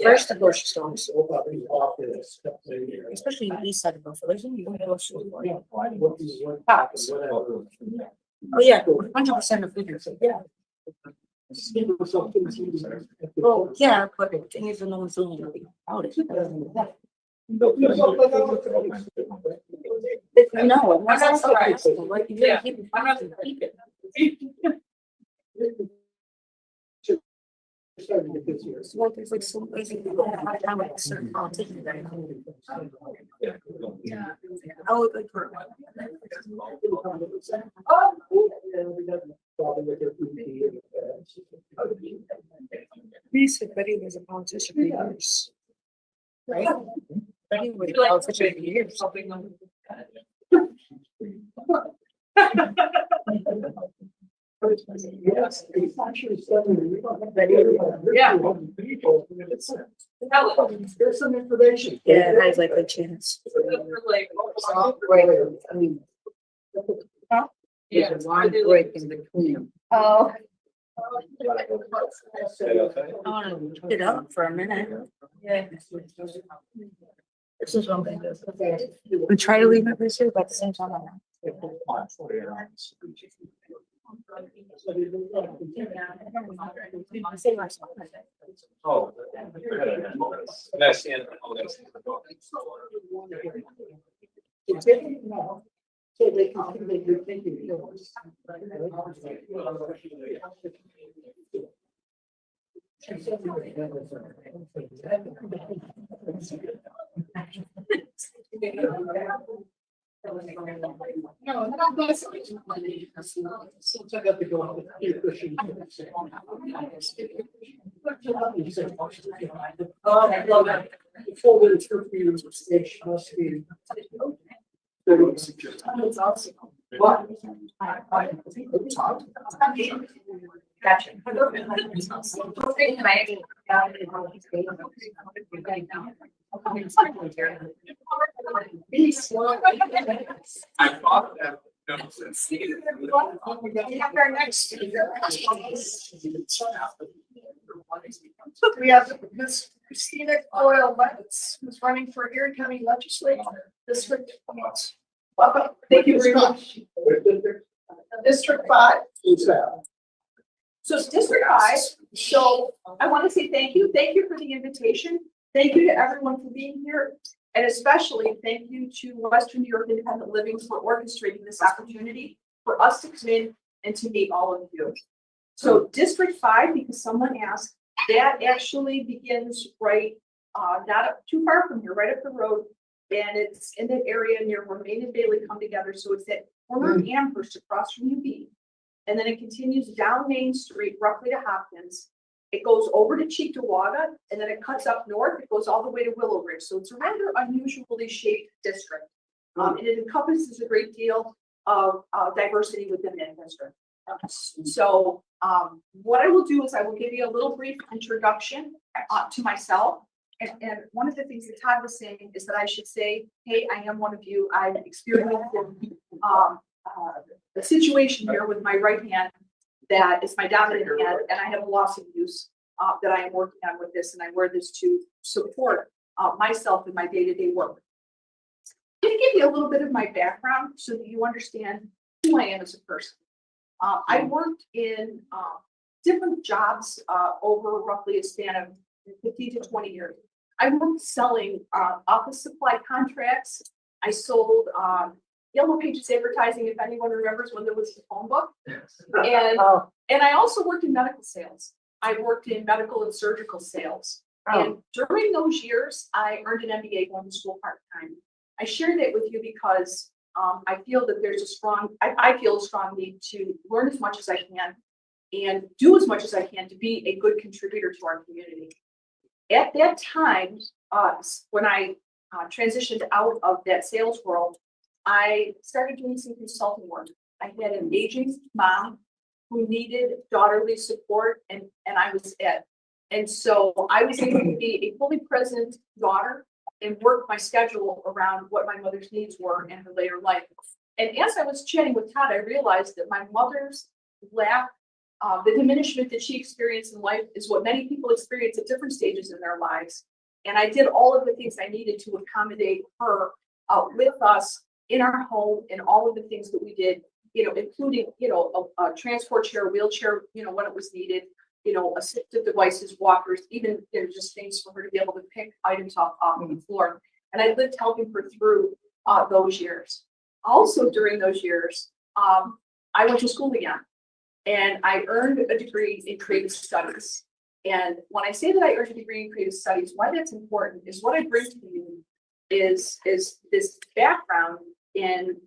First the grocery stores, especially the east side of Buffalo. There's only one grocery store. Tops. Oh, yeah, 100% of food. Yeah. Well, yeah, but the thing is, no one's doing anything about it. No, I'm not surprised. Like, you gotta keep it. I'm not Keep it. Well, there's like some crazy people that have time with a certain politician that Yeah. I would like for. We said Betty was a politician for years. Right? Betty was a politician for years. Yes, it's actually something we don't have that area. Yeah. People. There's some information. Yeah, it has like a chance. I mean. Yeah. There's a line break in between them. Oh. I wanna look it up for a minute. Yeah. This is one thing. We try to leave it this year, but at the same time, I'm not. Oh. That's in, oh, that's. So they can see that you're thinking. No, not this. Since I got to go out with you, pushing. I love that. Before we took you to stage must be. That's awesome. What? Gotcha. I thought that. We have our next speaker. We have Ms. Christina Coyle Lentz, who's running for Erie County Legislature District. Welcome. Thank you very much. District 5. So it's District 5. So I want to say thank you. Thank you for the invitation. Thank you to everyone for being here. And especially thank you to Western New York Independent Living for orchestrating this opportunity for us to come in and to meet all of you. So District 5, because someone asked, that actually begins right, not up too far from here, right up the road. And it's in that area near where Main and Bailey come together. So it's that corner of Amherst across from UB. And then it continues down Main Street roughly to Hopkins. It goes over to Cheektowaga, and then it cuts up north. It goes all the way to Willow Ridge. So it's a rather unusually shaped district. And it encompasses a great deal of diversity within that district. So what I will do is I will give you a little brief introduction to myself. And one of the things that Todd was saying is that I should say, hey, I am one of you. I've experienced a situation here with my right hand that is my dominant hand, and I have a loss of use that I am working on with this, and I wear this to support myself in my day-to-day work. I'm going to give you a little bit of my background so that you understand who I am as a person. I worked in different jobs over roughly a span of 15 to 20 years. I worked selling office supply contracts. I sold Yellow Pages advertising, if anyone remembers when there was the phone book. And I also worked in medical sales. I worked in medical and surgical sales. And during those years, I earned an MBA going to school part-time. I share that with you because I feel that there's a strong, I feel a strong need to learn as much as I can and do as much as I can to be a good contributor to our community. At that time, when I transitioned out of that sales world, I started doing some consulting work. I had an aging mom who needed daughterly support, and I was it. And so I was able to be a fully present daughter and work my schedule around what my mother's needs were in her later life. And as I was chatting with Todd, I realized that my mother's lack, the diminishment that she experienced in life is what many people experience at different stages in their lives. And I did all of the things I needed to accommodate her with us in our home and all of the things that we did, including, a transport chair, wheelchair, when it was needed, assistive devices, walkers, even, just things for her to be able to pick items off the floor. And I lived helping her through those years. Also during those years, I went to school again and I earned a degree in creative studies. And when I say that I earned a degree in creative studies, why that's important is what I bring to you is this background in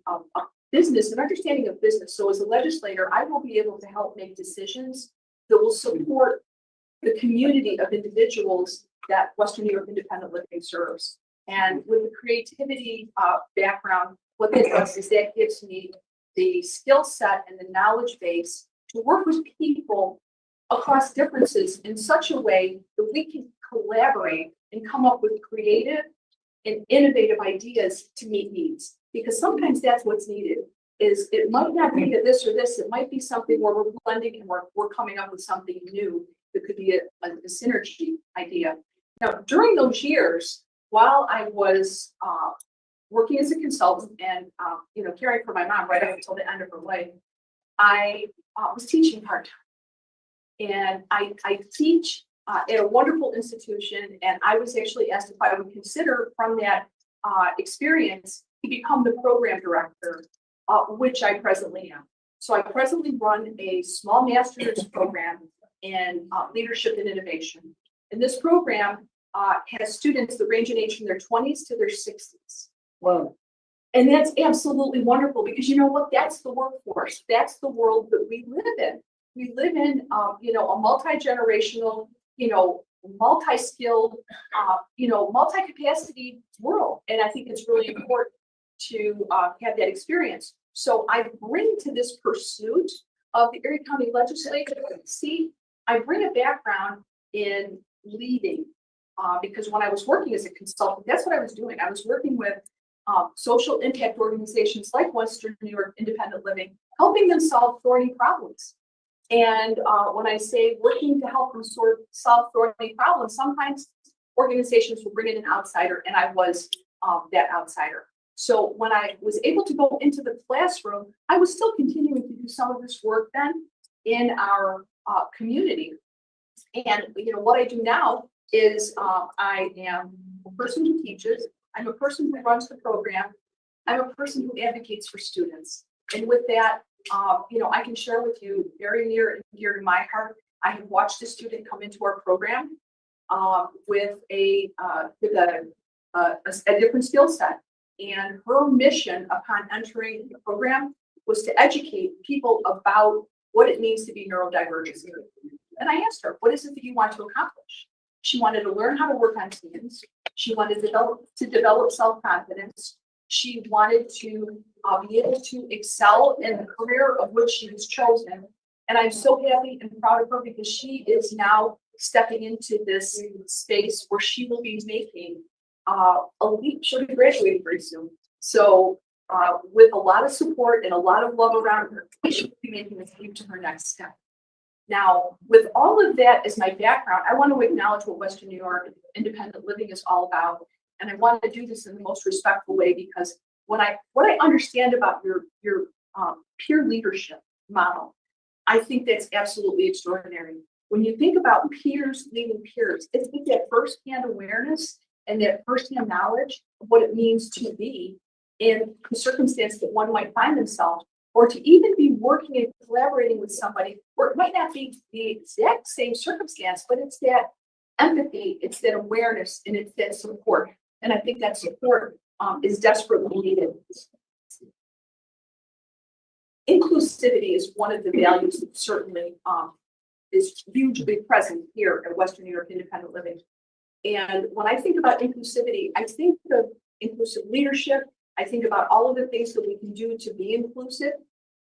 business and understanding of business. So as a legislator, I will be able to help make decisions that will support the community of individuals that Western New York Independent Living serves. And with the creativity background, what that does is that gives me the skill set and the knowledge base to work with people across differences in such a way that we can collaborate and come up with creative and innovative ideas to meet needs. Because sometimes that's what's needed, is it might not be a this or this, it might be something where we're blending and we're coming up with something new that could be a synergy idea. Now, during those years, while I was working as a consultant and caring for my mom right up until the end of her life, I was teaching part-time. And I teach at a wonderful institution, and I was actually asked if I would consider from that experience to become the program director, which I presently am. So I presently run a small master's program in leadership and innovation. And this program has students that range in age from their 20s to their 60s. Wow. And that's absolutely wonderful, because you know what? That's the workforce. That's the world that we live in. We live in, a multi-generational, multi-skilled, multi-capacity world. And I think it's really important to have that experience. So I bring to this pursuit of the Erie County Legislature seat, I bring a background in leading, because when I was working as a consultant, that's what I was doing. I was working with social impact organizations like Western New York Independent Living, helping them solve thorny problems. And when I say working to help them solve thorny problems, sometimes organizations will bring in an outsider, and I was that outsider. So when I was able to go into the classroom, I was still continuing to do some of this work then in our community. And what I do now is I am a person who teaches, I'm a person who runs the program, I'm a person who advocates for students. And with that, I can share with you very near and dear to my heart, I have watched a student come into our program with a different skill set. And her mission upon entering the program was to educate people about what it means to be neurodivergent. And I asked her, what is it that you want to accomplish? She wanted to learn how to work on teams. She wanted to develop self-confidence. She wanted to be able to excel in the career of which she was chosen. And I'm so happy and proud of her, because she is now stepping into this space where she will be making a leap. She'll be graduating pretty soon. So with a lot of support and a lot of love around her, she'll be making this leap to her next step. Now, with all of that as my background, I want to acknowledge what Western New York Independent Living is all about. And I want to do this in the most respectful way, because what I understand about your peer leadership model, I think that's absolutely extraordinary. When you think about peers leading peers, it's with that firsthand awareness and that firsthand knowledge of what it means to be in the circumstance that one might find themselves, or to even be working and collaborating with somebody where it might not be the exact same circumstance, but it's that empathy, it's that awareness, and it's that support. And I think that support is desperately needed. Inclusivity is one of the values that certainly is hugely present here at Western New York Independent Living. And when I think about inclusivity, I think of inclusive leadership. I think about all of the things that we can do to be inclusive.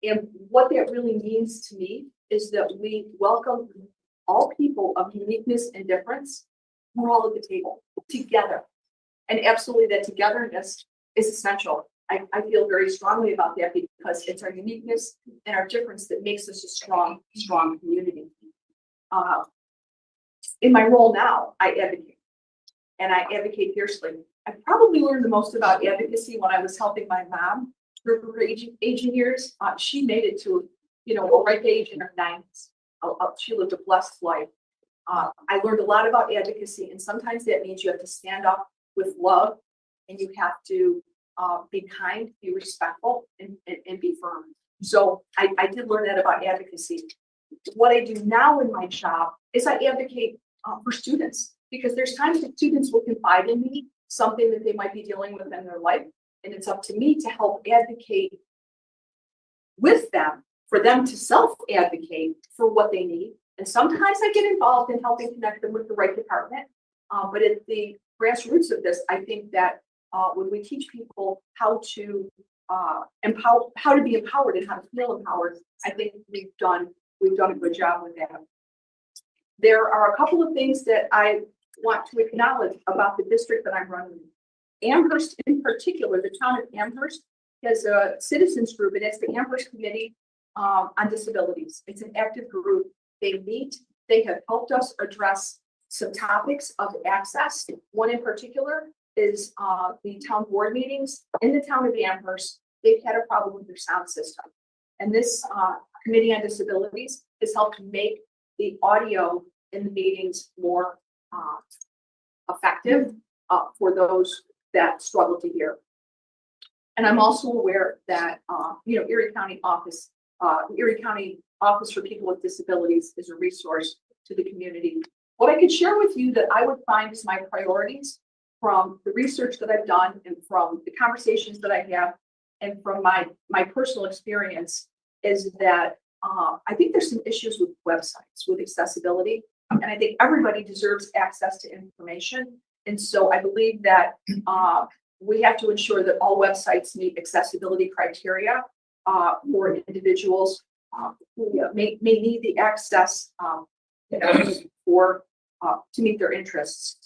And what that really means to me is that we welcome all people of uniqueness and difference. We're all at the table together. And absolutely that togetherness is essential. I feel very strongly about that, because it's our uniqueness and our difference that makes us a strong community. In my role now, I advocate, and I advocate fiercely. I probably learned the most about advocacy when I was helping my mom through her aging years. She made it to, a ripe age in her 90s. She lived a blessed life. I learned a lot about advocacy, and sometimes that means you have to stand up with love, and you have to be kind, be respectful, and be firm. So I did learn that about advocacy. What I do now in my job is I advocate for students, because there's times that students will confide in me something that they might be dealing with in their life, and it's up to me to help advocate with them, for them to self-advocate for what they need. And sometimes I get involved in helping connect them with the right department. But at the grassroots of this, I think that when we teach people how to how to be empowered and how to feel empowered, I think we've done a good job with that. There are a couple of things that I want to acknowledge about the district that I'm running. Amherst in particular, the town of Amherst has a citizens group, and it's the Amherst Committee on Disabilities. It's an active group. They meet, they have helped us address some topics of access. One in particular is the town board meetings in the town of Amherst. They've had a problem with their sound system. And this Committee on Disabilities has helped make the audio in the meetings more effective for those that struggle to hear. And I'm also aware that, Erie County Office for People with Disabilities is a resource to the community. What I could share with you that I would find is my priorities from the research that I've done and from the conversations that I have and from my personal experience is that I think there's some issues with websites, with accessibility, and I think everybody deserves access to information. And so I believe that we have to ensure that all websites meet accessibility criteria for individuals who may need the access to meet their interests.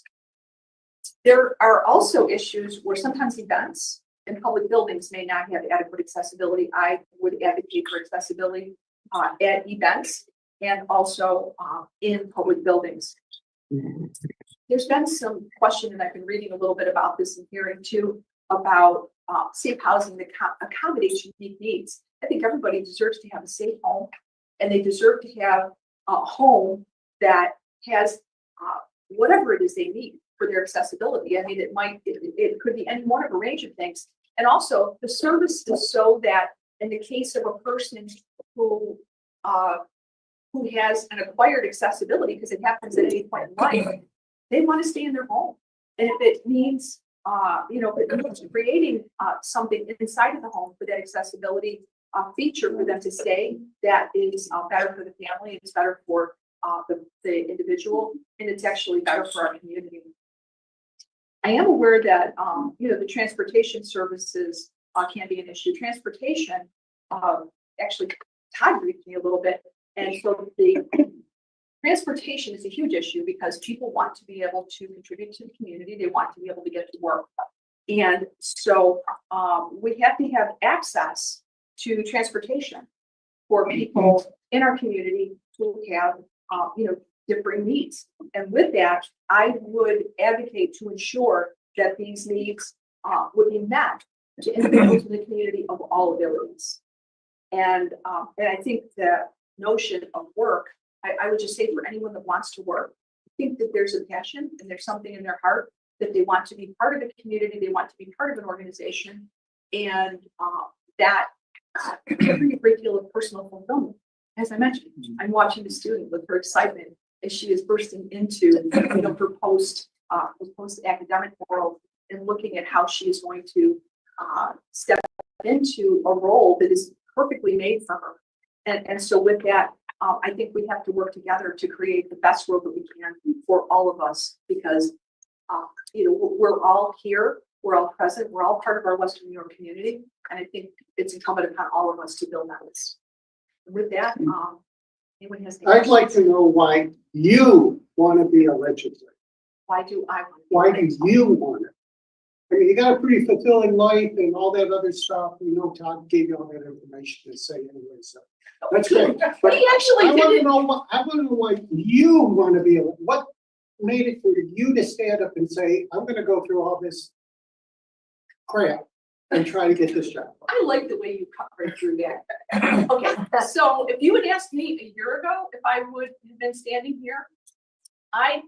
There are also issues where sometimes events and public buildings may not have adequate accessibility. I would advocate for accessibility at events and also in public buildings. There's been some question, and I've been reading a little bit about this and hearing too, about safe housing that accommodates unique needs. I think everybody deserves to have a safe home, and they deserve to have a home that has whatever it is they need for their accessibility. I mean, it could be any one of a range of things. And also the service is so that in the case of a person who has an acquired accessibility, because it happens at any point in life, they want to stay in their home. And if it means, if it means creating something inside of the home for that accessibility feature for them to stay, that is better for the family, it's better for the individual, and it's actually better for our community. I am aware that, the transportation services can be an issue. Transportation, actually, Todd briefed me a little bit. And so the transportation is a huge issue because people want to be able to contribute to the community. They want to be able to get to work. And so we have to have access to transportation for people in our community who have, differing needs. And with that, I would advocate to ensure that these needs would be met to individuals in the community of all abilities. And I think the notion of work, I would just say for anyone that wants to work, I think that there's a passion and there's something in their heart that they want to be part of a community, they want to be part of an organization, and that can bring a great deal of personal fulfillment. As I mentioned, I'm watching the student with her excitement as she is bursting into her post academic world and looking at how she is going to step into a role that is perfectly made for her. And so with that, I think we have to work together to create the best world that we can for all of us, because we're all here, we're all present, we're all part of our Western New York community, and I think it's incumbent upon all of us to build on this. With that, anyone has any I'd like questions? to know why you want to be a legislator. Why do I want to be Why do elected? you want it? I mean, you got a pretty fulfilling life and all that other stuff. Todd gave you all that information to say anyway, so that's great. But He actually I want to didn't. know why you want to be what made it for you to stand up and say, I'm going to go through all this crap and try to get this job. I like the way you cut right through that. Okay, so if you had asked me a year ago if I would have been standing here, I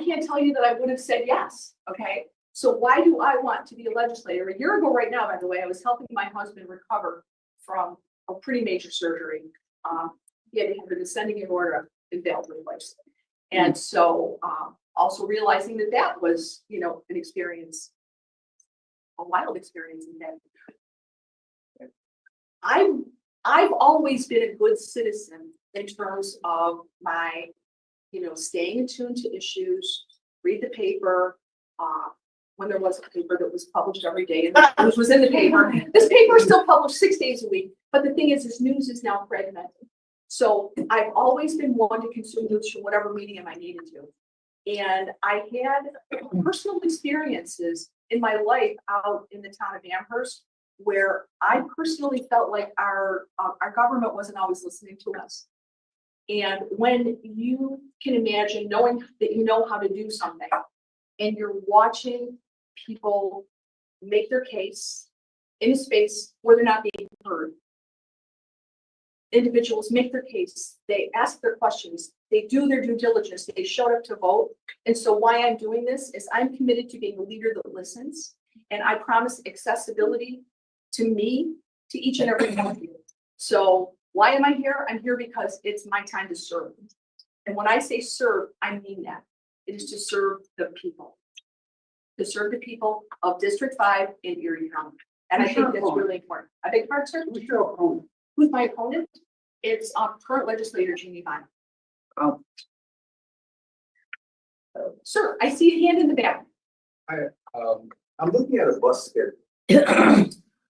can't tell you that I would have said yes, okay? So why do I want to be a legislator? A year ago right now, by the way, I was helping my husband recover from a pretty major surgery. He had to have a descending aorta and valve replaced. And so also realizing that was, an experience, a wild experience in that. I've always been a good citizen in terms of my, staying attuned to issues, read the paper. when there was a paper that was published every day and the news was in the paper. This paper is still published 6 days a week, but the thing is news is now fragmented. So I've always been one to consume news from whatever medium I needed to. And I had personal experiences in my life out in the town of Amherst where I personally felt like our government wasn't always listening to us. And when you can imagine knowing that you know how to do something and you're watching people make their case in a space where they're not being heard, individuals make their case, they ask their questions, they do their due diligence, they showed up to vote. And so why I'm doing this is I'm committed to being a leader that listens. And I promise accessibility to me, to each and every one of you. So why am I here? I'm here because it's my time to serve. And when I say serve, I mean that. It is to serve the people. To serve the people of District 5 in Erie County. And I think that's really important. I beg your pardon, sir? Who's your opponent? Who's my opponent? It's current legislator Jeannie Vine. Oh. Sir, I see a hand in the back. I'm looking at a bus schedule,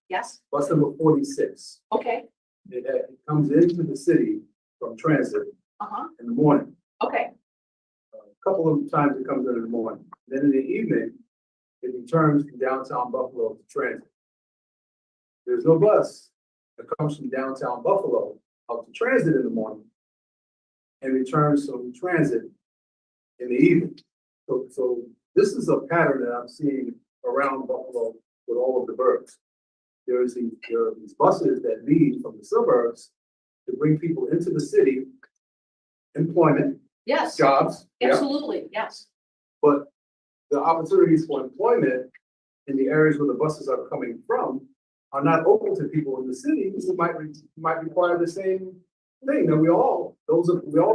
Yes, bus number 46. okay, It comes into the city from transit uh-huh, in the morning. okay, A couple of times it comes in the morning. Then in the evening, it returns from downtown Buffalo to transit. There's no bus that comes from downtown Buffalo up to transit in the morning and returns from transit in the evening. So this is a pattern that I'm seeing around Buffalo with all of the burbs. There are these buses that leave from the suburbs to bring people into the city, employment, yes, jobs. Yeah. absolutely, yes, But the opportunities for employment in the areas where the buses are coming from are not open to people in the city who might require the same thing. That we're all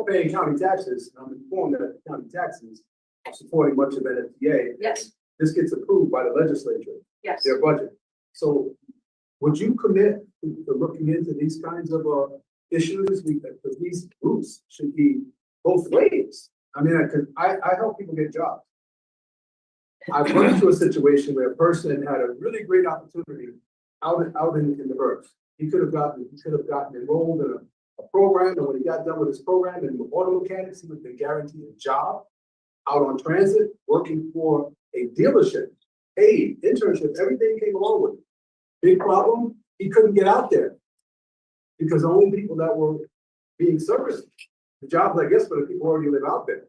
paying county taxes. And I'm informed that county taxes are supporting much of NFTA. yes, This gets approved by the legislature, yes. their budget. So would you commit to looking into these kinds of issues? Because these groups should be both ways. I mean, I help people get jobs. I've run into a situation where a person had a really great opportunity out in the burbs. He could have gotten enrolled in a program, and when he got done with his program in auto mechanics, he would be guaranteed a job out on transit, working for a dealership, paid internship, everything came along with it. Big problem, he couldn't get out there because only people that were being serviced, the jobs, I guess, for the people who already live out there.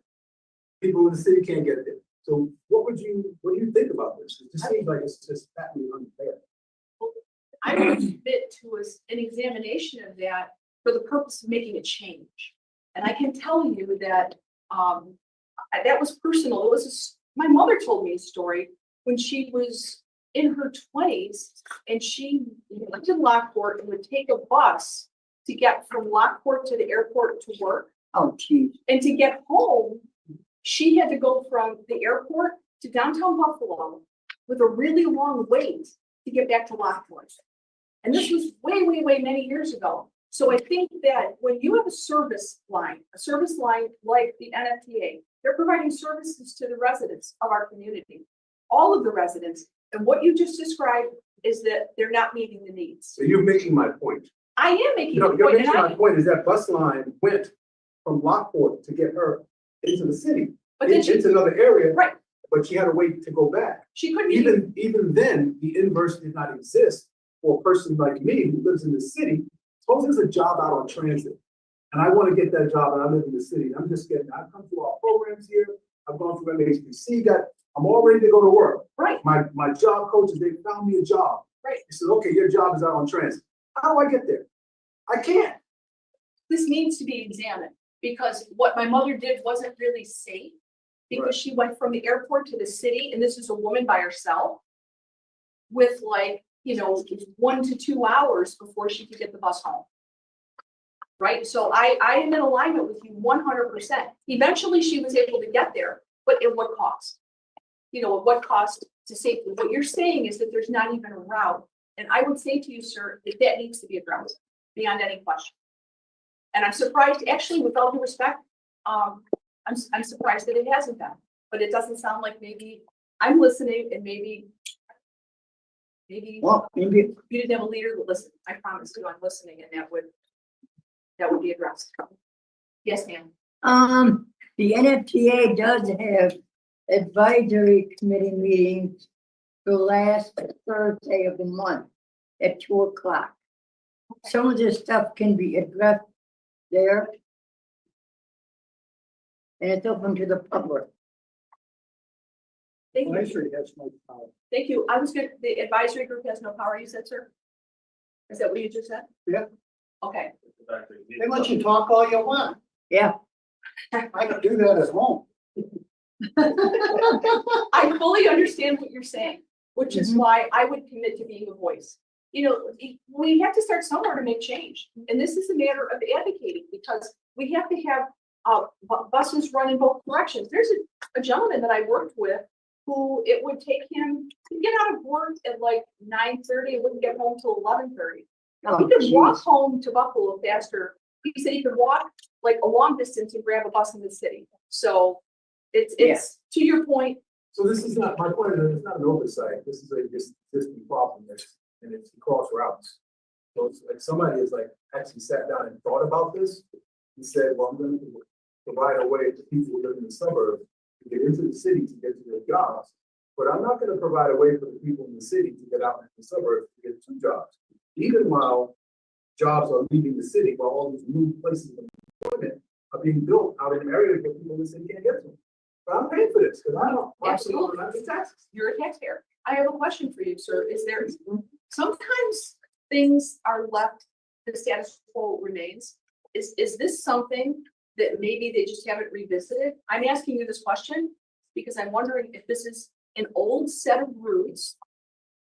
People in the city can't get there. So what do you think about this? It just seems like it's just patently unfair. I would submit to us an examination of that for the purpose of making a change. And I can tell you that that was personal. It was my mother told me a story when she was in her 20s and she lived in Lockport and would take a bus to get from Lockport to the airport to work. Oh, geez. And to get home, she had to go from the airport to downtown Buffalo with a really long wait to get back to Lockport. And this was way, way, way many years ago. So I think that when you have a service line like the NFTA, they're providing services to the residents of our community, all of the residents. And what you just described is that they're not meeting the needs. So you're making my point. I am making a No, point. you're and making I- my point is that bus line went from Lockport to get her into the city, But then into another area. Right. But she had to wait to go back. she couldn't even, Even then, the inverse did not exist for a person like me who lives in the city. Suppose there's a job out on transit and I want to get that job and I live in the city. And I've come through our programs here. I've gone through MHBC, I'm all ready to go to work. right, My job coaches, they found me a job. Right. He said, okay, your job is out on transit. How do I get there? I can't. this needs to be examined because what my mother did wasn't really safe. Because Right. she went from the airport to the city and this is a woman by herself with 1 to 2 hours before she could get the bus home. Right? So I am in alignment with you 100%. Eventually she was able to get there, but at what cost? At what cost to safety? What you're saying is that there's not even a route. And I would say to you, sir, that needs to be addressed beyond any question. And I'm surprised, actually, with all due respect, I'm surprised that it hasn't been, but it doesn't sound like maybe I'm listening and maybe Well, maybe, you didn't have a leader that listened. I promise you, I'm listening and that would be addressed. Yes, ma'am. the NFTA does have advisory committee meetings the last Thursday of the month at 2:00. Some of this stuff can be addressed there. And it's open to the public. Thank you. Advisory has no power. Thank you. I was good. The advisory group has no power, you said, sir? Is that what you just said? Yeah. Okay. They let you talk all you want. Yeah, I can do that at home. I fully understand what you're saying, which is why I would commit to being a voice. You know, we have to start somewhere to make change. And this is a matter of advocating because we have to have buses run in both directions. There's a gentleman that I worked with who it would take him to get out of work at like 9:30 and wouldn't get home till 11:30. Oh, He could walk geez. home to Buffalo faster. He said he could walk like a long distance and grab a bus in the city. So it's to your point. So this is not, my point is, it's not an oversight, this is a existing problem, and it's cross routes. So it's like somebody is like actually sat down and thought about this, and said, well, I'm gonna provide a way for people who live in the suburbs to get into the city to get to their jobs. But I'm not gonna provide a way for the people in the city to get out in the suburbs to get to jobs. Even while jobs are leaving the city, while all these new places of employment are being built out in areas where people in the city can't get to. But I'm paying for this, because I don't. Absolutely. I pay taxes. You're a taxpayer. I have a question for you, sir. Is there, sometimes things are left, the status quo remains. Is this something that maybe they just haven't revisited? I'm asking you this question because I'm wondering if this is an old set of roots.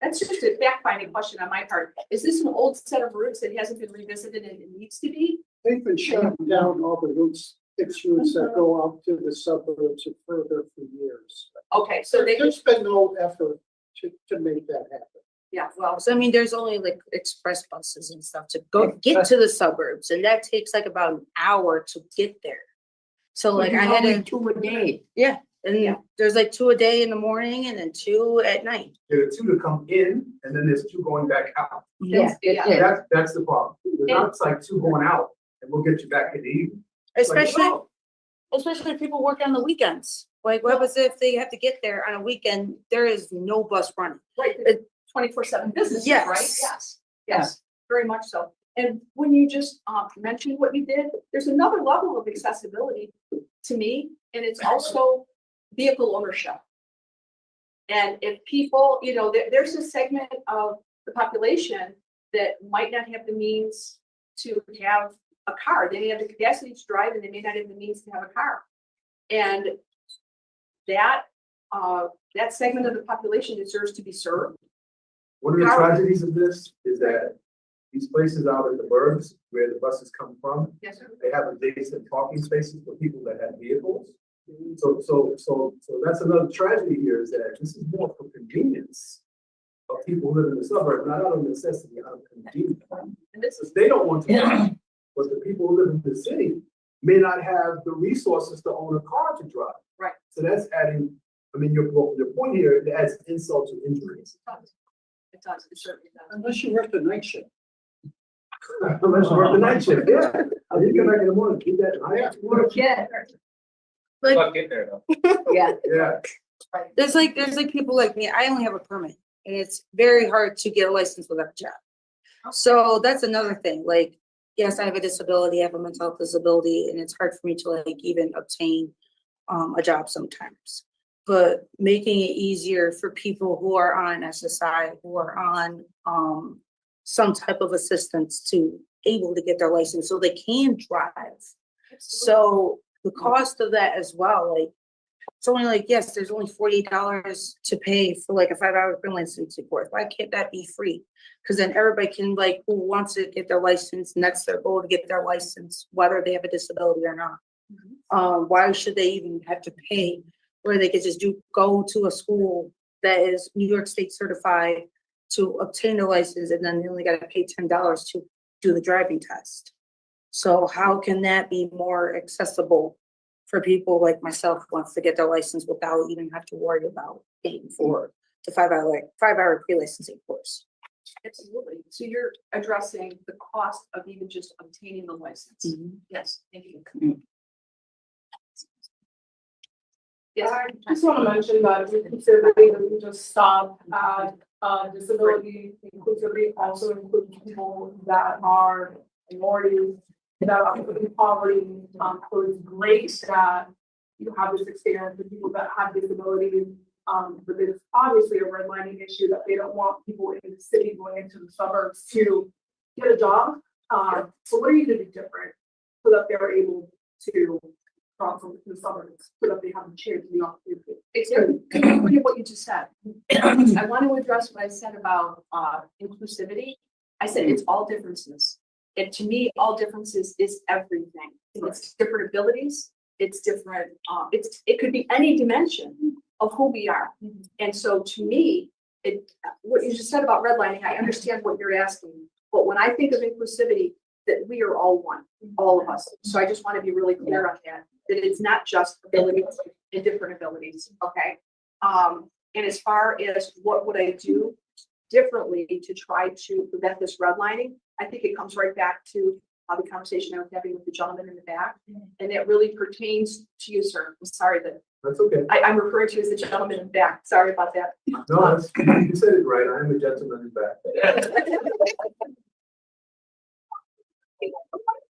That's just a fact-finding question on my part. Is this an old set of roots that hasn't been revisited and it needs to be? They've been shutting down all the routes, fixed routes that go out to the suburbs and further for years. Okay, so they, There's been no effort to make that happen. yeah, well, So I mean, there's only like express buses and stuff to go get to the suburbs, and that takes like about an hour to get there. So like I had Only to, 2 a day. yeah, and Yeah. there's like 2 a day in the morning and then 2 at night. There are two to come in, and then there's two going back out. Yeah, yeah. that's it. That's the problem. There's not, it's like two going out, and we'll get you back in the evening. It's like, Especially, no. especially if people work on the weekends. Like what was if they have to get there on a weekend, there is no bus running. Right, 24/7 businesses, Yes. right? Yes, very much so. And when you just mentioned what you did, there's another level of accessibility to me, and it's also vehicle ownership. And if people, you know, there's a segment of the population that might not have the means to have a car. They may have the capacity to drive and they may not have the means to have a car. And that segment of the population deserves to be served. One of the How- tragedies of this is that these places out in the burbs where the buses come from, Yes, sir. they have adjacent parking spaces for people that have vehicles. So that's another tragedy here, is that this is more for convenience of people who live in the suburbs, not out of necessity, out of convenience. And this is, Because they don't want to drive, but the people who live in the city may not have the resources to own a car to drive. Right. So that's adding, I mean, your point here, it adds insult to injuries. it does, it certainly does. Unless you work the night shift. Unless you work the night shift, yeah. You come back in the morning, keep that, I have to work. Yeah, Like, Fuck, get there though. yeah. Yeah. there's like people like me, I only have a permit and it's very hard to get a license without a job. So that's another thing, like, yes, I have a disability, I have a mental health disability, and it's hard for me to like even obtain a job sometimes. But making it easier for people who are on SSI, who are on some type of assistance to able to get their license so they can drive. So the cost of that as well, like, it's only like, yes, there's only $48 to pay for like a 5-hour license report. Why can't that be free? Because then everybody can like, who wants to get their license, and that's their goal, to get their license, whether they have a disability or not. Why should they even have to pay, where they could just go to a school that is New York State certified to obtain a license, and then they only gotta pay $10 to do the driving test. So how can that be more accessible for people like myself who wants to get their license without even have to worry about paying for the 5-hour pre-licensing course. Absolutely. So you're addressing the cost of even just obtaining the license. Yes, thank you. Yes. I just want to mention that inclusivity doesn't just stop at disability. Inclusivity also includes people that are minorities, that are in poverty. So it's great that you have this experience with people that have disabilities. But there's obviously a redlining issue that they don't want people in the city going into the suburbs to get a job. So what are you going to do different so that they're able to from the suburbs so that they have a chance to be opportunity? Exactly what you just said. I want to address what I said about inclusivity. I said it's all differences. And to me, all differences is everything. It's different abilities. It's different. It could be any dimension of who we are. And so to me, what you just said about redlining, I understand what you're asking. But when I think of inclusivity, that we are all one, all of us. So I just want to be really clear on that it's not just abilities and different abilities, okay? And as far as what would I do differently to try to prevent this redlining, I think it comes right back to the conversation I was having with the gentleman in the back. And it really pertains to you, sir. I'm sorry that That's okay. I'm referring to you as the gentleman in the back. Sorry about that. No, that's, you said it right. I am a gentleman in back.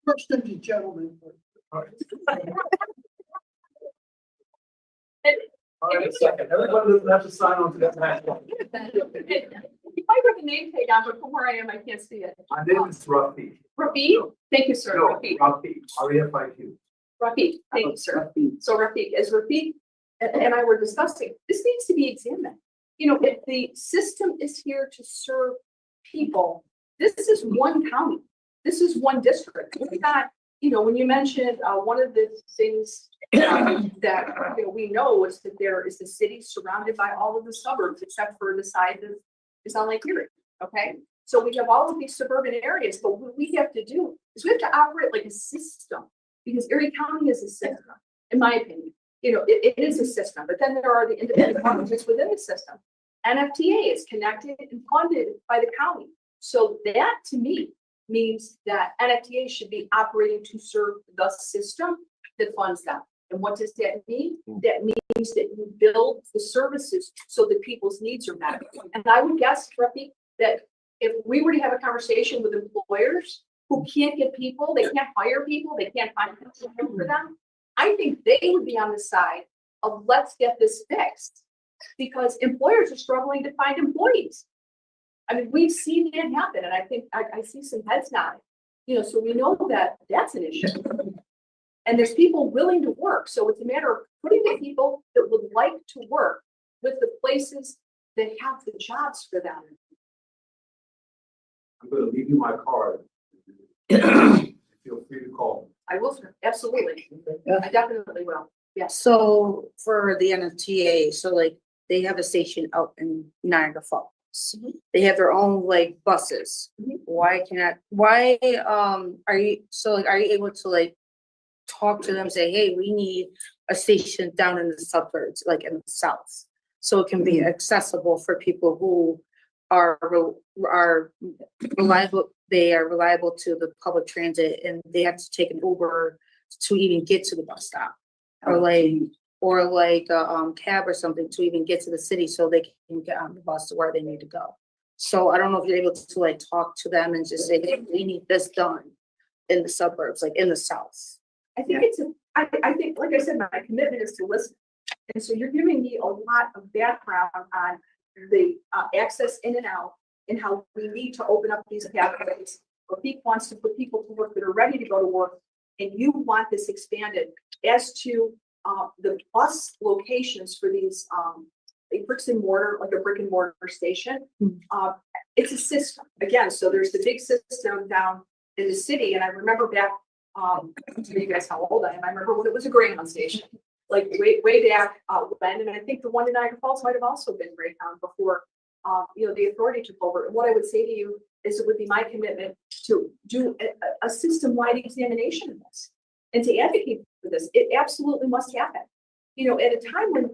First thing, gentlemen. All right, second. Everybody doesn't have to sign on to that last one. You might have the name tag on, but from where I am, I can't see it. My name is Rafi. Rafiq, thank you, sir. No, Rafiq. Rafi, R-E-F-I-Q. Rafiq, thank you, sir. So Rafiq, as Rafiq and I were discussing, this needs to be examined. You know, if the system is here to serve people, this is one county. This is one district. We're not, you know, when you mentioned one of the things that we know is that there is the city surrounded by all of the suburbs except for the side that is on Lake Erie. Okay, so we have all of these suburban areas, but what we have to do is we have to operate like a system because Erie County is a system, in my opinion. You know, it is a system, but then there are the independent governments within the system. NFTA is connected and funded by the county. So that to me means that NFTA should be operating to serve the system that funds them. And what does that mean? That means that you build the services so that people's needs are met. And I would guess, Rafi, that if we were to have a conversation with employers who can't get people, they can't hire people, they can't find people for them, I think they would be on the side of let's get this fixed because employers are struggling to find employees. I mean, we've seen that happen, and I think I see some heads nodding. You know, so we know that that's an issue. And there's people willing to work. So it's a matter of putting the people that would like to work with the places that have the jobs for them. I'm gonna leave you my card. Feel free to call. I will, sir. Absolutely. I definitely will. Yes. So for the NFTA, so like they have a station out in Niagara Falls. They have their own like buses. Why are you able to like talk to them, say, hey, we need a station down in the suburbs, like in the south, so it can be accessible for people who are reliable. They are reliable to the public transit, and they have to take an Uber to even get to the bus stop, or like a cab or something to even get to the city, so they can get on the bus to where they need to go. So I don't know if you're able to like talk to them and just say, hey, we need this done in the suburbs, like in the south. I think I think, like I said, my commitment is to listen. And so you're giving me a lot of background on the access in and out and how we need to open up these pathways. Rafiq wants to put people to work that are ready to go to work, and you want this expanded. As to the bus locations for these bricks and mortar, like a brick and mortar station, it's a system. Again, so there's the big system down in the city, and I remember back, to tell you guys how old I am, I remember when it was a Greyhound station, like way back when, and I think the one in Niagara Falls might have also been Greyhound before, the authority took over. And what I would say to you is it would be my commitment to do a system-wide examination of this and to advocate for this. It absolutely must happen. You know, at a time when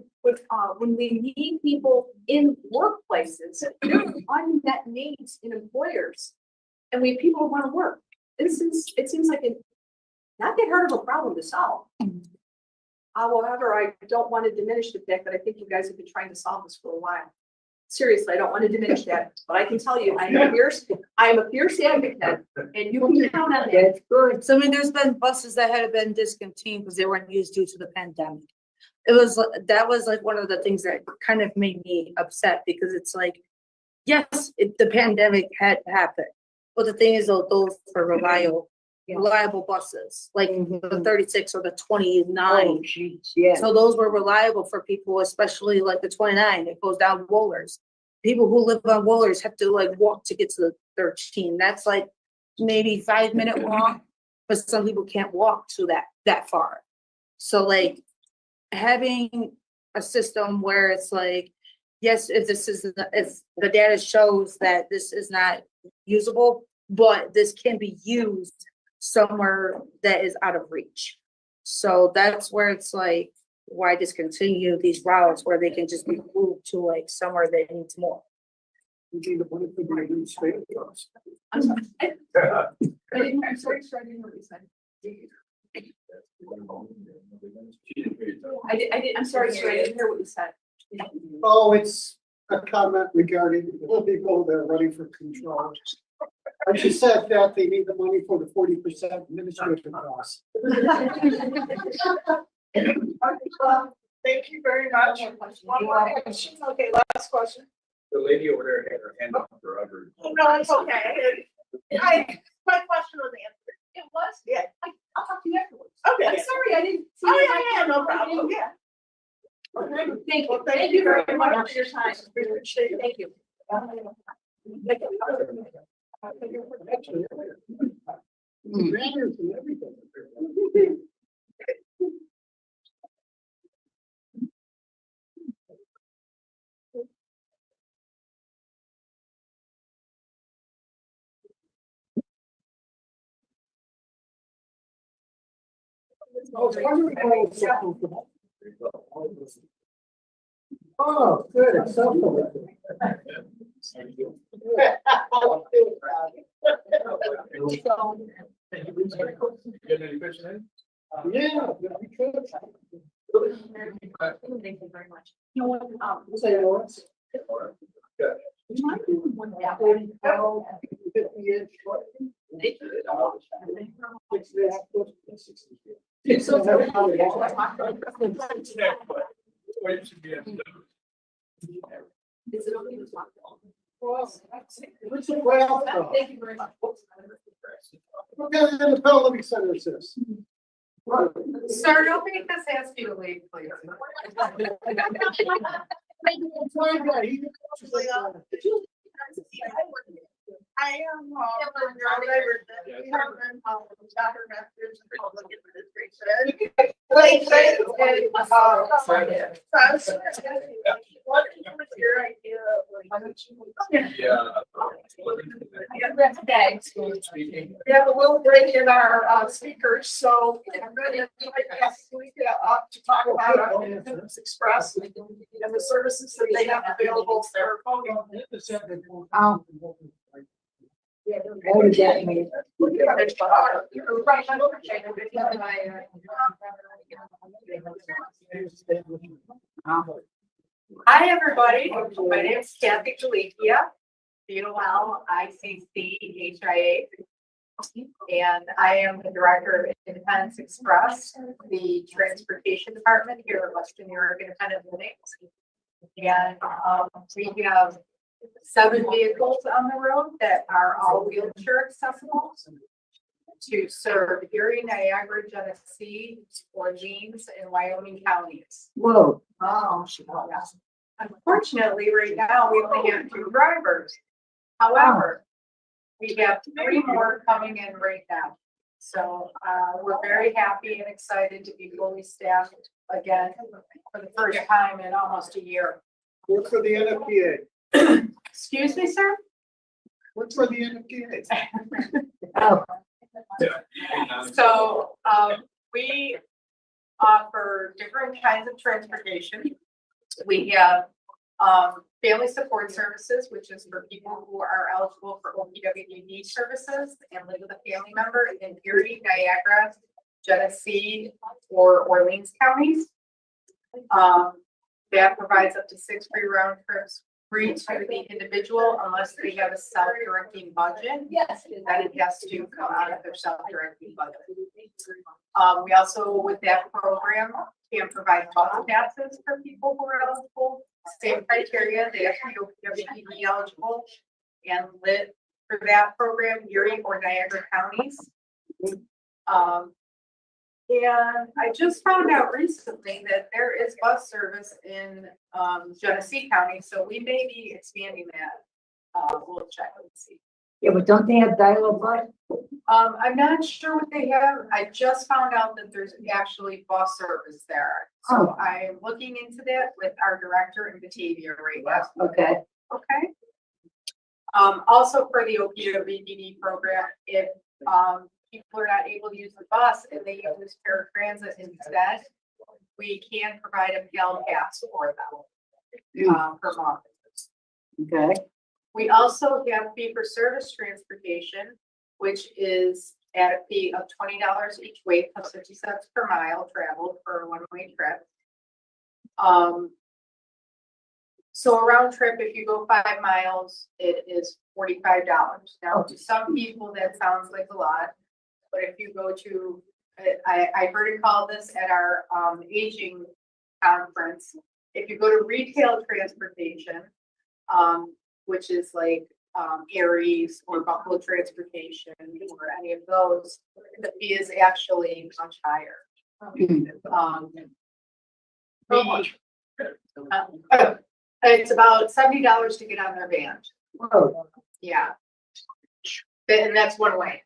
we need people in workplaces, there are unmet needs in employers. And we have people who want to work. It seems like not that hard of a problem to solve. However, I don't want to diminish the fact that I think you guys have been trying to solve this for a while. Seriously, I don't want to diminish that, but I can tell you, I am a fierce advocate, and you can count on that. That's good. So I mean, there's been buses that had been discontinued because they weren't used due to the pandemic. That was like one of the things that kind of made me upset because it's like, yes, the pandemic had happened. But the thing is, those are reliable buses, like the 36 or the 29. Oh, jeez, yeah. So those were reliable for people, especially like the 29, it goes down Wohlers. People who live on Wohlers have to like walk to get to the 13. That's like maybe 5-minute walk, but some people can't walk to that far. So like having a system where it's like, yes, if the data shows that this is not usable, but this can be used somewhere that is out of reach. So that's where it's like, why discontinue these routes where they can just be moved to like somewhere that needs more? You need the money for the administrative costs. I'm sorry. I'm sorry, I didn't know what you said. I'm sorry, I didn't hear what you said. Oh, it's a comment regarding the people that are running for control. I just said that they need the money for the 40% administrative costs. Thank you very much. One more question. Okay, last question. The lady over there had her hand up for other. Oh, no, it's okay. My question was answered. It was? Yeah. I'll talk to you afterwards. Okay. I'm sorry, I didn't. see Oh, you. yeah, no problem. Yeah. Thank Well, you. Thank you very much for your time. Thank you. Banners and everything. Oh, good, it's so. Yeah. we could. Thank you very much. You know what, Say what? would you mind doing one that way? 50-inch. So- Is it okay to talk? What's the well? Thank you very much. What kind of development center is this? Sir, nobody has asked you to leave, please. I am, we have been, Dr. Masters in Public Administration. Like, what was your idea of like? We have a little break in our speakers, so I'm going to ask Lucia to talk about our Independence Express and the services that they have available for voting. What does that mean? Hi, everybody. My name is Kathy Jalikia, DOL ICC HIA. And I am the director of Independence Express, the transportation department here at Western New York Independent Living. And we have 7 vehicles on the road that are all wheelchair accessible to serve Erie, Niagara, Genesee, Orleans, and Wyoming counties. Whoa. Unfortunately, right now, we only have 2 drivers. However, we have 3 more coming in right now. So we're very happy and excited to be fully staffed again for the first time in almost a year. Work for the NFPA. Excuse me, sir? Work for the NFPA. Oh, So we offer different kinds of transportation. We have, family support services, which is for people who are eligible for OPWDD services and live with a family member in Erie, Niagara, Genesee, or Orleans counties. That provides up to 6 free round trips free to the individual unless they have a self-directing budget. Yes. That it has to come out of their self-directing budget. We also, with that program, can provide bus passes for people who are eligible. Same criteria, they have to be OPWDD eligible and live for that program, Erie or Niagara counties. And I just found out recently that there is bus service in Genesee County, so we may be expanding that. We'll check and see. Yeah, but don't they have dial-up bus? I'm not sure what they have. I just found out that there's actually bus service there. So I'm looking into that with our director in Batavia right now. Okay. Okay. Also for the OPWDD program, if people are not able to use the bus and they use paratransit instead, we can provide a Pell pass for them per month. Okay. We also have fee for service transportation, which is at a fee of $20 each way plus 50 cents per mile traveled for a one-way trip. So a round trip, if you go 5 miles, it is $45. Now, to some people, that sounds like a lot, but if you go to, I heard it called this at our aging conference. If you go to retail transportation, which is like Aries or Buffalo Transportation or any of those, the fee is actually much higher. It's about $70 to get on their van. Whoa. Yeah. And that's one way.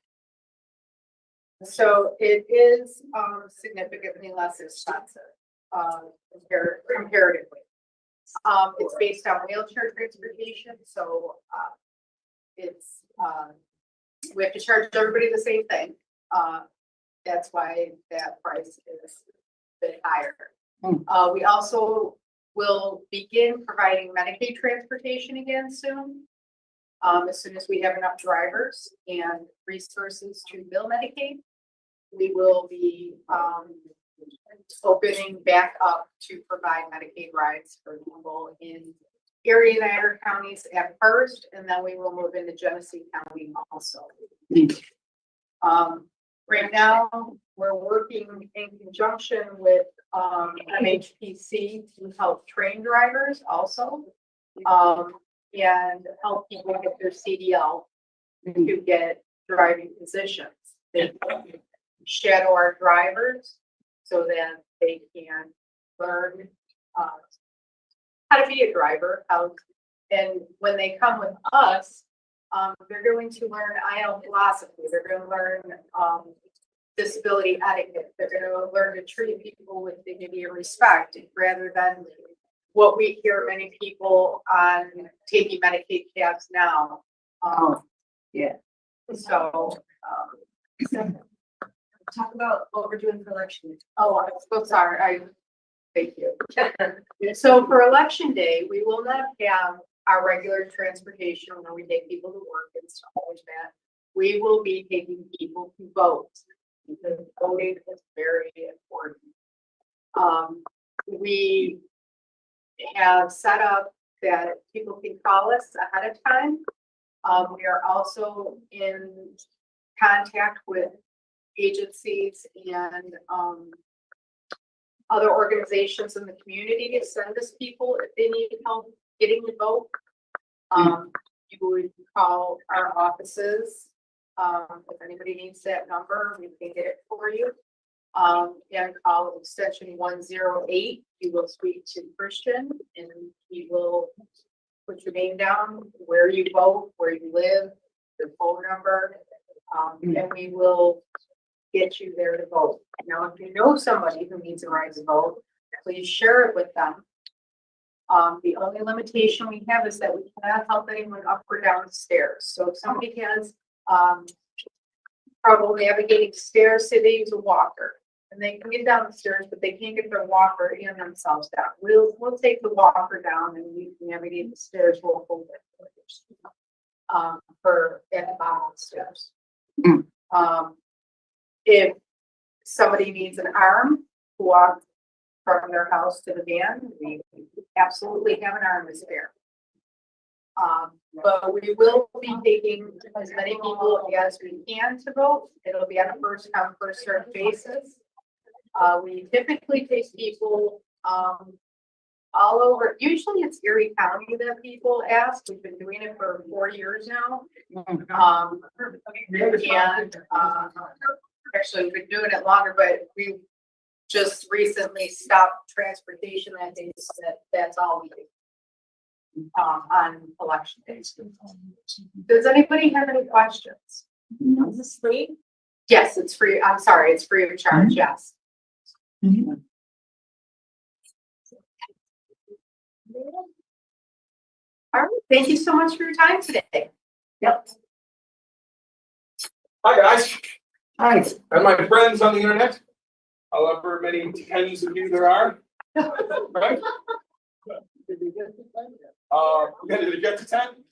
So it is significantly less expensive comparatively. It's based on wheelchair transportation, so it's we have to charge everybody the same thing. That's why that price is a bit higher. We also will begin providing Medicaid transportation again soon. As soon as we have enough drivers and resources to bill Medicaid, we will be opening back up to provide Medicaid rides for people in Erie and Niagara counties at first, and then we will move into Genesee County also. Right now, we're working in conjunction with MHPC to help train drivers also, and help people get their CDL to get driving positions. They shadow our drivers so that they can learn how to be a driver. And when they come with us, they're going to learn IL philosophy. They're going to learn disability etiquette. They're going to learn to treat people with dignity and respect rather than what we hear many people on taking Medicaid cabs now. Yeah. So, Talk about what we're doing for election. oh, I'm so sorry. Thank you. So for election day, we will not have our regular transportation where we take people to work and stuff like that. We will be taking people to vote because voting is very important. We have set up that people can call us ahead of time. We are also in contact with agencies and other organizations in the community to send us people if they need help getting the vote. You would call our offices. If anybody needs that number, we can get it for you. And call extension 108. You will speak to Christian and he will put your name down, where you vote, where you live, your phone number, and we will get you there to vote. Now, if you know somebody who needs a right to vote, please share it with them. The only limitation we have is that we cannot help anyone up or down stairs. So if somebody has trouble navigating stairs, say they use a walker, and they can get down the stairs, but they can't get their walker and themselves down. We'll take the walker down and we can navigate the stairs, we'll hold it. For at the bottom of the stairs. If somebody needs an arm to walk from their house to the van, we absolutely have an arm to spare. But we will be taking as many people as we can to vote. It'll be on a first come, first served basis. We typically take people, all over. Usually it's Erie County that people ask. We've been doing it for 4 years now. Actually, we've been doing it longer, but we just recently stopped transportation that day, so that's all we do. On election days. Does anybody have any questions? Is this free? Yes, it's free. I'm sorry, it's free of charge, yes. All right, thank you so much for your time today. Yep. Hi, guys, Hi. and my friends on the internet, however many tens of you there are, right? Did you get to 10?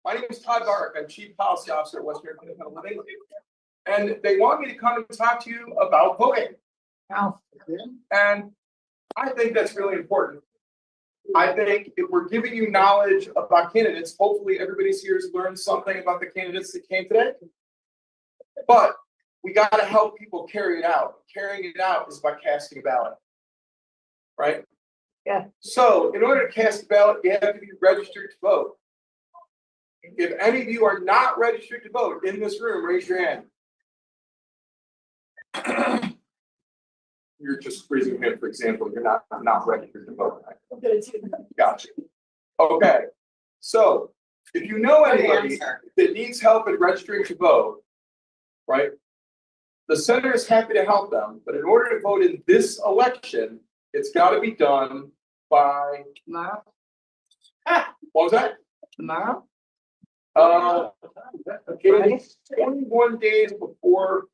My name is Todd Bark. I'm Chief Policy Officer at West American Independent Living. And they want me to come and talk to you about voting. Oh. And I think that's really important. I think if we're giving you knowledge about candidates, hopefully everybody's here has learned something about the candidates that came today. But we got to help people carry it out. Carrying it out is by casting a ballot. Right? Yeah. So in order to cast a ballot, you have to be registered to vote. If any of you are not registered to vote in this room, raise your hand. You're just raising your hand, for example, you're not registered to vote. Gotcha. Okay. So if you know anybody that needs help in registering to vote, right? The senator is happy to help them, but in order to vote in this election, it's got to be done by Tomorrow? What was that? Tomorrow? It's 21 days before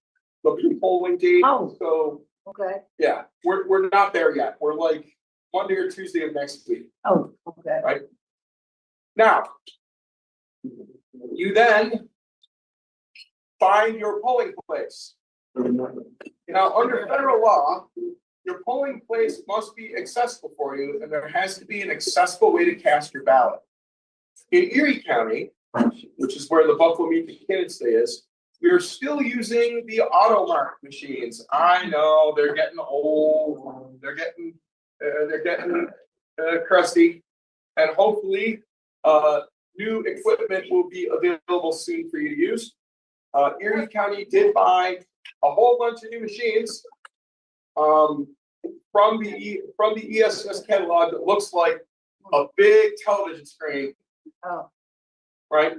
the polling date. Oh. So Okay. yeah, we're not there yet. We're like Monday or Tuesday of next week. Oh, okay. Right. Now, you then find your polling place. Now, under federal law, your polling place must be accessible for you, and there has to be an accessible way to cast your ballot. In Erie County, which is where the Buffalo Meet the Candidates Day is, we are still using the AutoMark machines. I know they're getting old, they're getting crusty, and hopefully, new equipment will be available soon for you to use. Erie County did buy a whole bunch of new machines from the ESS catalog that looks like a big television screen. Oh. Right?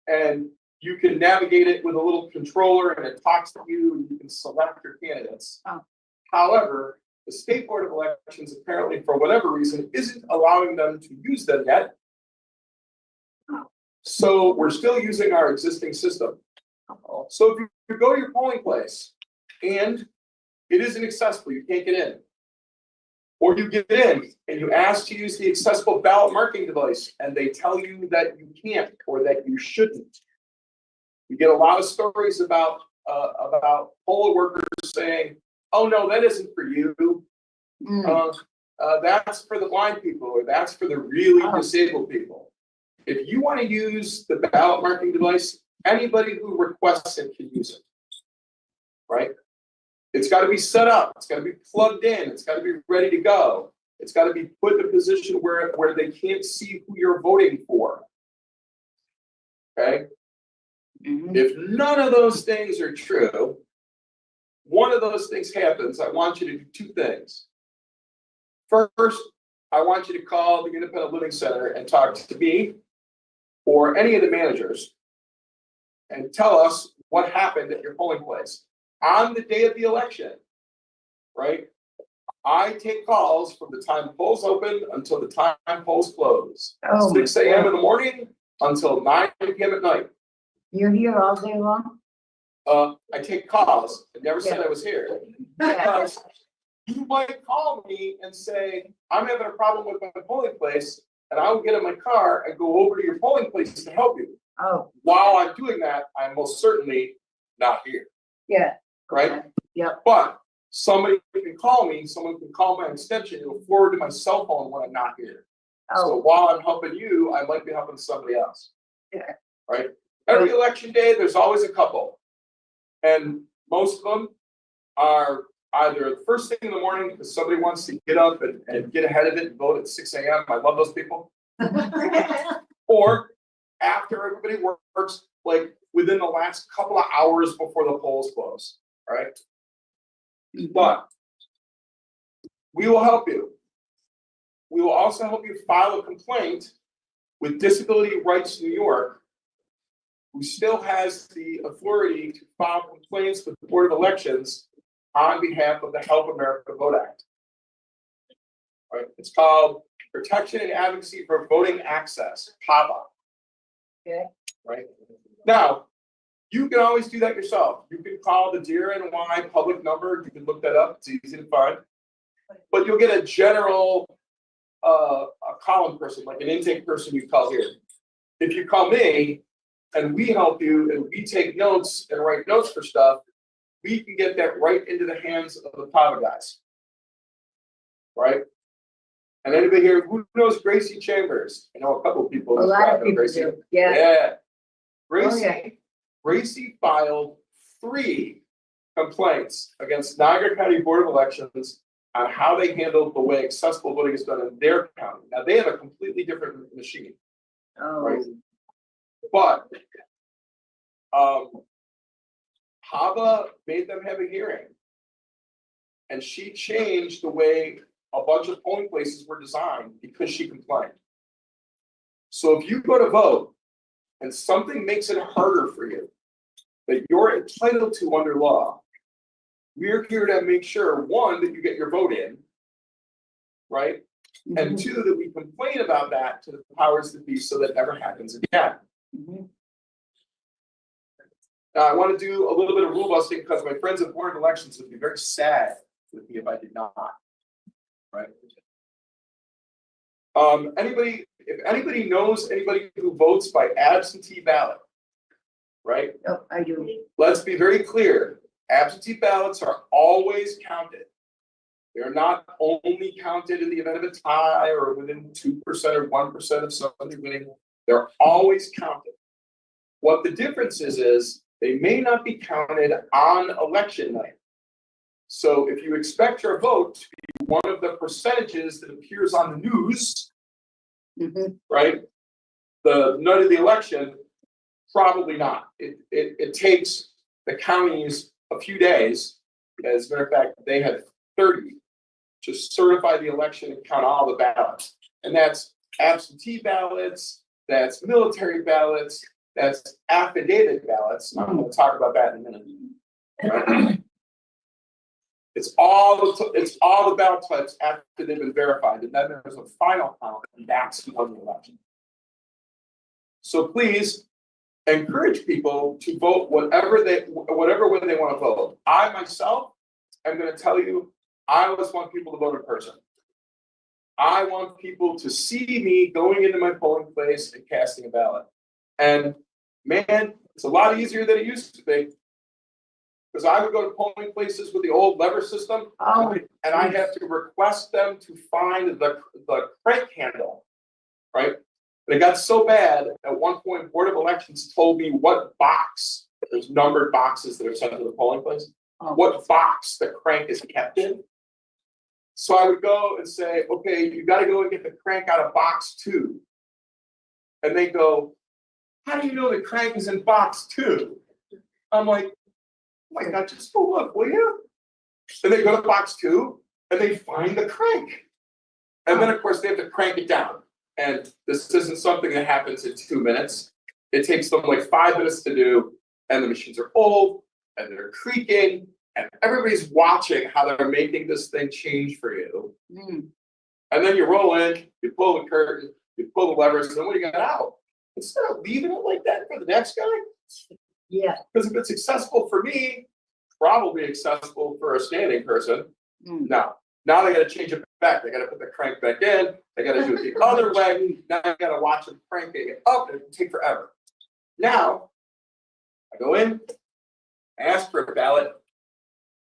And you can navigate it with a little controller and it talks to you and you can select your candidates. Oh. However, the State Board of Elections apparently, for whatever reason, isn't allowing them to use them yet. So we're still using our existing system. So if you go to your polling place and it isn't accessible, you can't get in. Or you get in and you ask to use the accessible ballot marking device and they tell you that you can't or that you shouldn't. You get a lot of stories about poll workers saying, "Oh no, that isn't for you. That's for the blind people or that's for the really disabled people." If you want to use the ballot marking device, anybody who requests it can use it. Right? It's got to be set up. It's got to be plugged in. It's got to be ready to go. It's got to be put in a position where they can't see who you're voting for. Okay? If none of those things are true, one of those things happens, I want you to do two things. First, I want you to call the Independent Living Center and talk to me or any of the managers and tell us what happened at your polling place on the day of the election, right? I take calls from the time polls open until the time polls close. 6 a.m. in the morning until 9 p.m. at night. You're here all day long? I take calls. I never said I was here. Because you might call me and say, I'm having a problem with my polling place, and I will get in my car and go over to your polling place to help you. Oh, While I'm doing that, I'm most certainly not here, yeah. right? Yep. But somebody can call me, someone can call my extension, it'll forward to my cell phone when I'm not here. So Oh, while I'm helping you, I might be helping somebody else. Yeah. Right? Every election day, there's always a couple. And most of them are either the first thing in the morning because somebody wants to get up and get ahead of it and vote at 6 a.m. I love those people. Or after everybody works, like within the last couple of hours before the polls close, right? But we will help you. We will also help you file a complaint with Disability Rights New York, who still has the authority to file complaints with the Board of Elections on behalf of the Help America Vote Act. Right? It's called Protection and Advocacy for Voting Access, PAVA. Okay. Right? Now, you can always do that yourself. You can call the DRNY public number. You can look that up. It's easy to find. But you'll get a general a call-in person, like an intake person you call here. If you call me and we help you and we take notes and write notes for stuff, we can get that right into the hands of the PAVA guys. Right? And anybody here, who knows Gracie Chambers? I know a couple of people. a lot of people do. Yeah. Yeah. Gracie, Oh, yeah. Gracie filed 3 complaints against Niagara County Board of Elections on how they handled the way accessible voting is done in their county. Now, they have a completely different machine, Oh, right? But Hava made them have a hearing. And she changed the way a bunch of polling places were designed because she complained. So if you go to vote and something makes it harder for you that you're entitled to under law, we're here to make sure, 1, that you get your vote in, right? And 2, that we complain about that to the powers that be so that it never happens again. Now, I want to do a little bit of rule busting because my friends at Board of Elections would be very sad with me if I did not, right? If anybody knows anybody who votes by absentee ballot, right? oh, I do. Let's be very clear. Absentee ballots are always counted. They're not only counted in the event of a tie or within 2% or 1% of somebody winning. They're always counted. What the difference is they may not be counted on election night. So if you expect your vote to be one of the percentages that appears on the news, right? The night of the election, probably not. It takes the counties a few days. As a matter of fact, they had 30 to certify the election and count all the ballots. And that's absentee ballots, that's military ballots, that's affidavit ballots. I'm going to talk about that in a minute. Right? It's all the ballot types after they've been verified, and then there's a final count, and that's who won the election. So please encourage people to vote whatever way they want to vote. I myself am going to tell you, I always want people to vote in person. I want people to see me going into my polling place and casting a ballot. And man, it's a lot easier than it used to be. Because I would go to polling places with the old lever system, and I have to request them to find the crank handle, right? And it got so bad, at one point, Board of Elections told me what box, there's numbered boxes that are sent to the polling place, what box the crank is kept in. So I would go and say, okay, you gotta go and get the crank out of box 2. And they go, how do you know the crank is in box 2? I'm like, oh my God, just go look, will you? And they go to box 2 and they find the crank. And then of course they have to crank it down. And this isn't something that happens in 2 minutes. It takes them like 5 minutes to do. And the machines are old and they're creaking and everybody's watching how they're making this thing change for you. And then you roll in, you pull the curtain, you pull the levers, and then when you get out, instead of leaving it like that for the next guy, Yeah. Because if it's accessible for me, probably accessible for a standing person. No, now they gotta change it back. They gotta put the crank back in. They gotta do it the other way. Now I gotta watch them cranking it up. It take forever. Now, I go in, I ask for a ballot.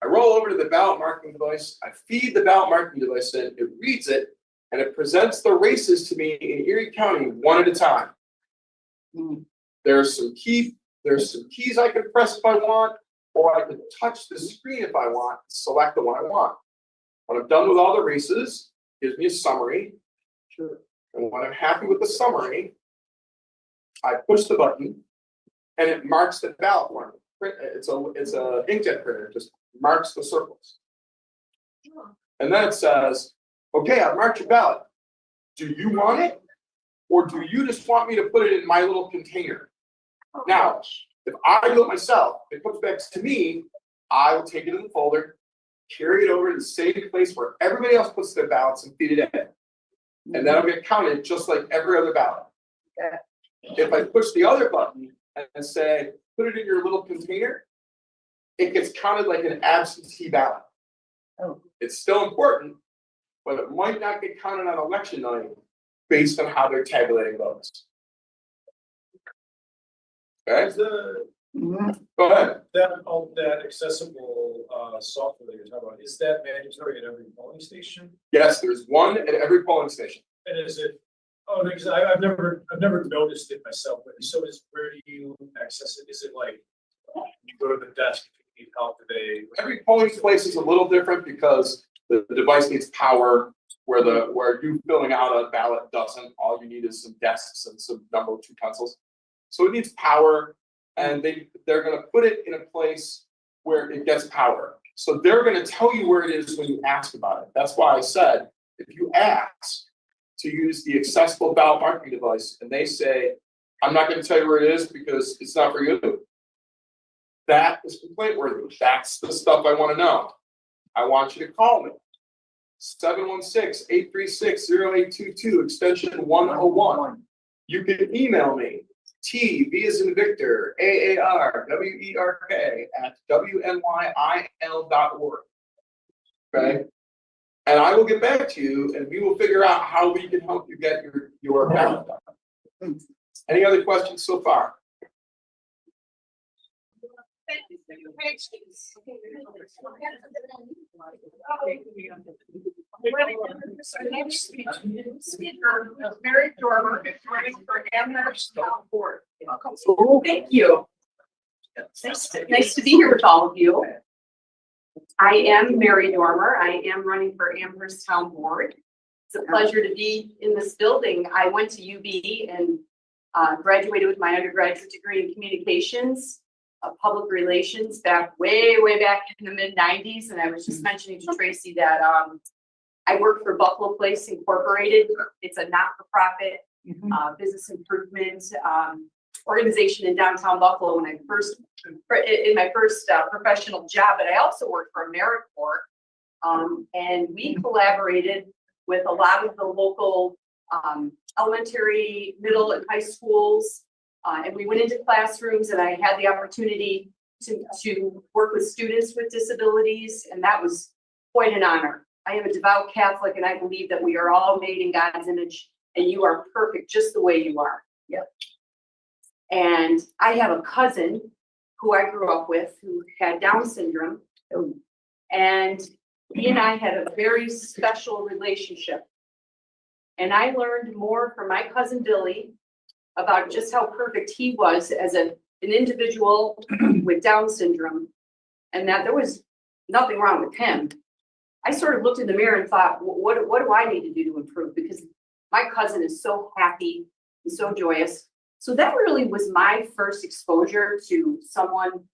I roll over to the ballot marking device. I feed the ballot marking device in. It reads it, and it presents the races to me in Erie County one at a time. There's some keys I can press if I want, or I can touch the screen if I want, select the one I want. When I'm done with all the races, it gives me a summary. Sure. And when I'm happy with the summary, I push the button and it marks the ballot for me. It's a inkjet printer, it just marks the circles. And then it says, okay, I've marked your ballot. Do you want it? Or do you just want me to put it in my little container? Now, if I do it myself, it comes back to me, I will take it in the folder, carry it over to the same place where everybody else puts their ballots and feed it in. And that'll get counted just like every other ballot. If I push the other button and say, put it in your little container, it gets counted like an absentee ballot. It's still important, but it might not get counted on election night based on how they're tabulating votes. Okay? Is the, Go ahead. that accessible, software that you're talking about, is that mandatory at every polling station? Yes, there's one at every polling station. And is it, oh, because I've never noticed it myself, but so where do you access it? Is it like, you go to the desk, if you need help, do they? Every polling place is a little different because the device needs power, where you filling out a ballot doesn't. All you need is some desks and some number 2 pencils. So it needs power, and they're gonna put it in a place where it gets power. So they're gonna tell you where it is when you ask about it. That's why I said, if you ask to use the accessible ballot marking device and they say, I'm not gonna tell you where it is because it's not for you, that is complaint worthy. That's the stuff I wanna know. I want you to call me. 716-836-0822, extension 101. You can email me, V as in Victor, AARWERK @WNYIL.org. Okay? And I will get back to you and we will figure out how we can help you get your ballot done. Any other questions so far? Mary Dormer is running for Amherst Town Board. Thank you. Nice to be here with all of you. I am Mary Dormer. I am running for Amherst Town Board. It's a pleasure to be in this building. I went to UB and graduated with my undergraduate degree in communications, public relations way back in the mid-90s. And I was just mentioning to Tracy that I work for Buffalo Place Incorporated. It's a not-for-profit business improvement organization in downtown Buffalo. In my first professional job, but I also worked for AmeriCorps, and we collaborated with a lot of the local elementary, middle, and high schools, and we went into classrooms, and I had the opportunity to work with students with disabilities, and that was quite an honor. I am a devout Catholic, and I believe that we are all made in God's image, and you are perfect just the way you are. Yep. And I have a cousin who I grew up with who had Down syndrome, and he and I had a very special relationship. And I learned more from my cousin Billy about just how perfect he was as an individual with Down syndrome, and that there was nothing wrong with him. I sort of looked in the mirror and thought, what do I need to do to improve? Because my cousin is so happy and so joyous. So that really was my first exposure to someone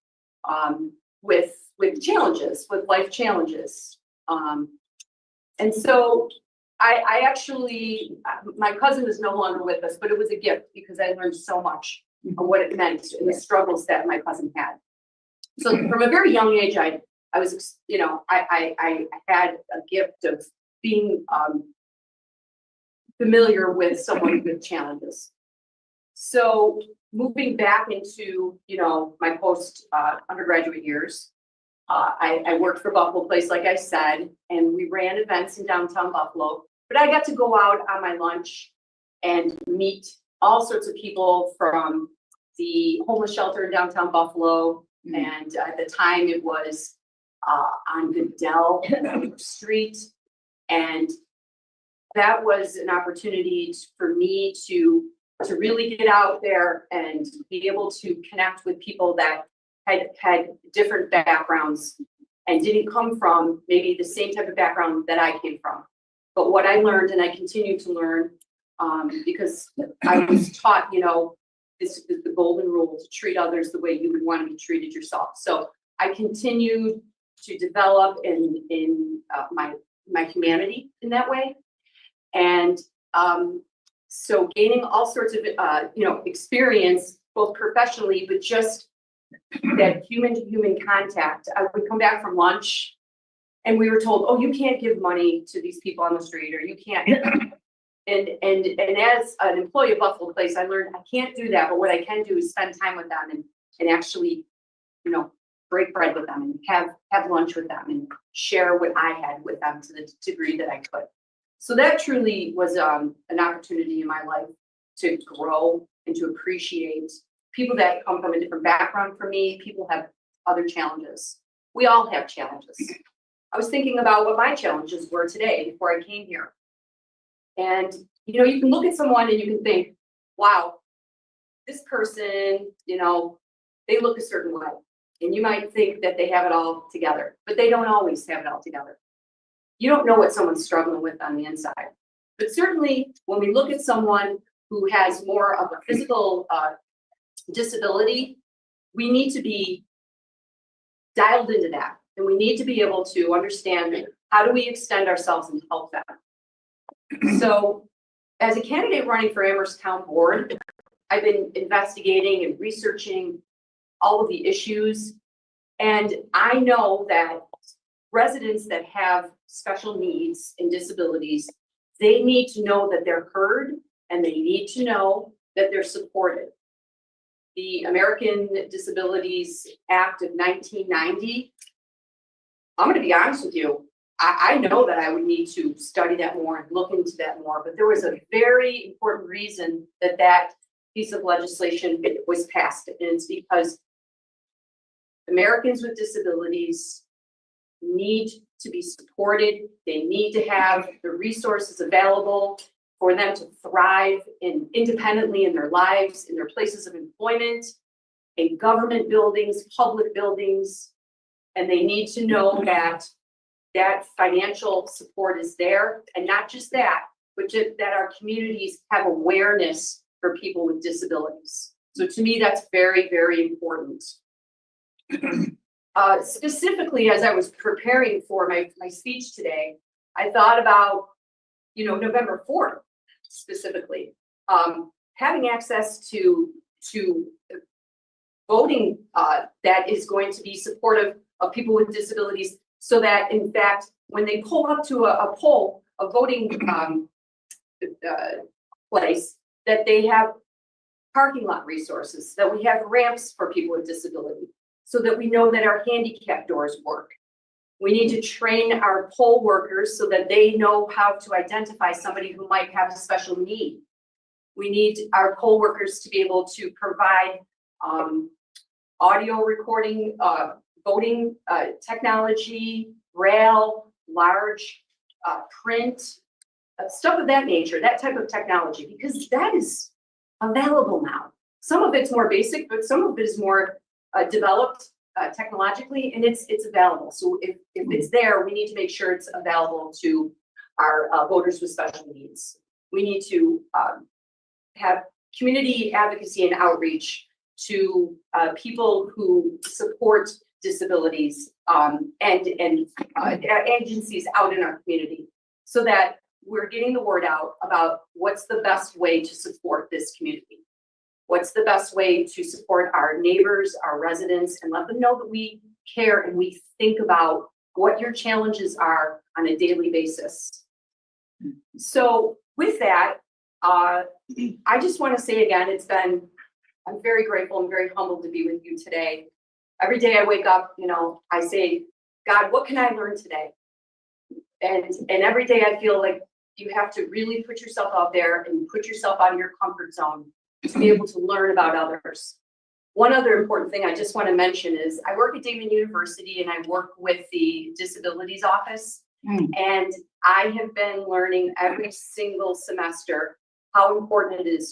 with challenges, with life challenges. And so I actually, my cousin is no longer with us, but it was a gift because I learned so much of what it meant and the struggles that my cousin had. So from a very young age, I was, I had a gift of being familiar with someone with challenges. So moving back into, you know, my post undergraduate years, I worked for Buffalo Place, like I said, and we ran events in downtown Buffalo. But I got to go out on my lunch and meet all sorts of people from the homeless shelter in downtown Buffalo. And at the time it was on Goodell Street. And that was an opportunity for me to really get out there and be able to connect with people that had different backgrounds and didn't come from maybe the same type of background that I came from. But what I learned, and I continue to learn, because I was taught, you know, this is the golden rule, to treat others the way you would want to be treated yourself. So I continued to develop in my humanity in that way. And so gaining all sorts of, you know, experience, both professionally, but just that human to human contact. I would come back from lunch and we were told, oh, you can't give money to these people on the street, or you can't. And as an employee of Buffalo Place, I learned I can't do that, but what I can do is spend time with them and actually, you know, break bread with them and have lunch with them and share what I had with them to the degree that I could. So that truly was an opportunity in my life to grow and to appreciate people that come from a different background from me. People have other challenges. We all have challenges. I was thinking about what my challenges were today before I came here. And, you know, you can look at someone and you can think, wow, this person, you know, they look a certain way. And you might think that they have it all together, but they don't always have it all together. You don't know what someone's struggling with on the inside. But certainly when we look at someone who has more of a physical disability, we need to be dialed into that. And we need to be able to understand, how do we extend ourselves and help them? So as a candidate running for Amherst Town Board, I've been investigating and researching all of the issues. And I know that residents that have special needs and disabilities, they need to know that they're heard and they need to know that they're supported. The American Disabilities Act of 1990, I'm going to be honest with you, I know that I would need to study that more and look into that more, but there was a very important reason that that piece of legislation was passed. And it's because Americans with disabilities need to be supported. They need to have the resources available for them to thrive independently in their lives, in their places of employment, in government buildings, public buildings. And they need to know that that financial support is there. And not just that, but just that our communities have awareness for people with disabilities. So to me, that's very, very important. Specifically, as I was preparing for my speech today, I thought about, you know, November 4th, specifically, having access to voting that is going to be supportive of people with disabilities, so that in fact, when they pull up to a poll, a voting place, that they have parking lot resources, that we have ramps for people with disability, so that we know that our handicap doors work. We need to train our poll workers so that they know how to identify somebody who might have a special need. We need our poll workers to be able to provide audio recording, voting technology, braille, large print, stuff of that nature, that type of technology, because that is available now. Some of it's more basic, but some of it is more developed technologically, and it's available. So if it's there, we need to make sure it's available to our voters with special needs. We need to have community advocacy and outreach to people who support disabilities and agencies out in our community, so that we're getting the word out about what's the best way to support this community. What's the best way to support our neighbors, our residents, and let them know that we care and we think about what your challenges are on a daily basis. So with that, I just want to say again, I'm very grateful and very humbled to be with you today. Every day I wake up, I say, God, what can I learn today? And every day I feel like you have to really put yourself out there and put yourself out of your comfort zone to be able to learn about others. One other important thing I just want to mention is I work at Damon University and I work with the disabilities office. And I have been learning every single semester how important it is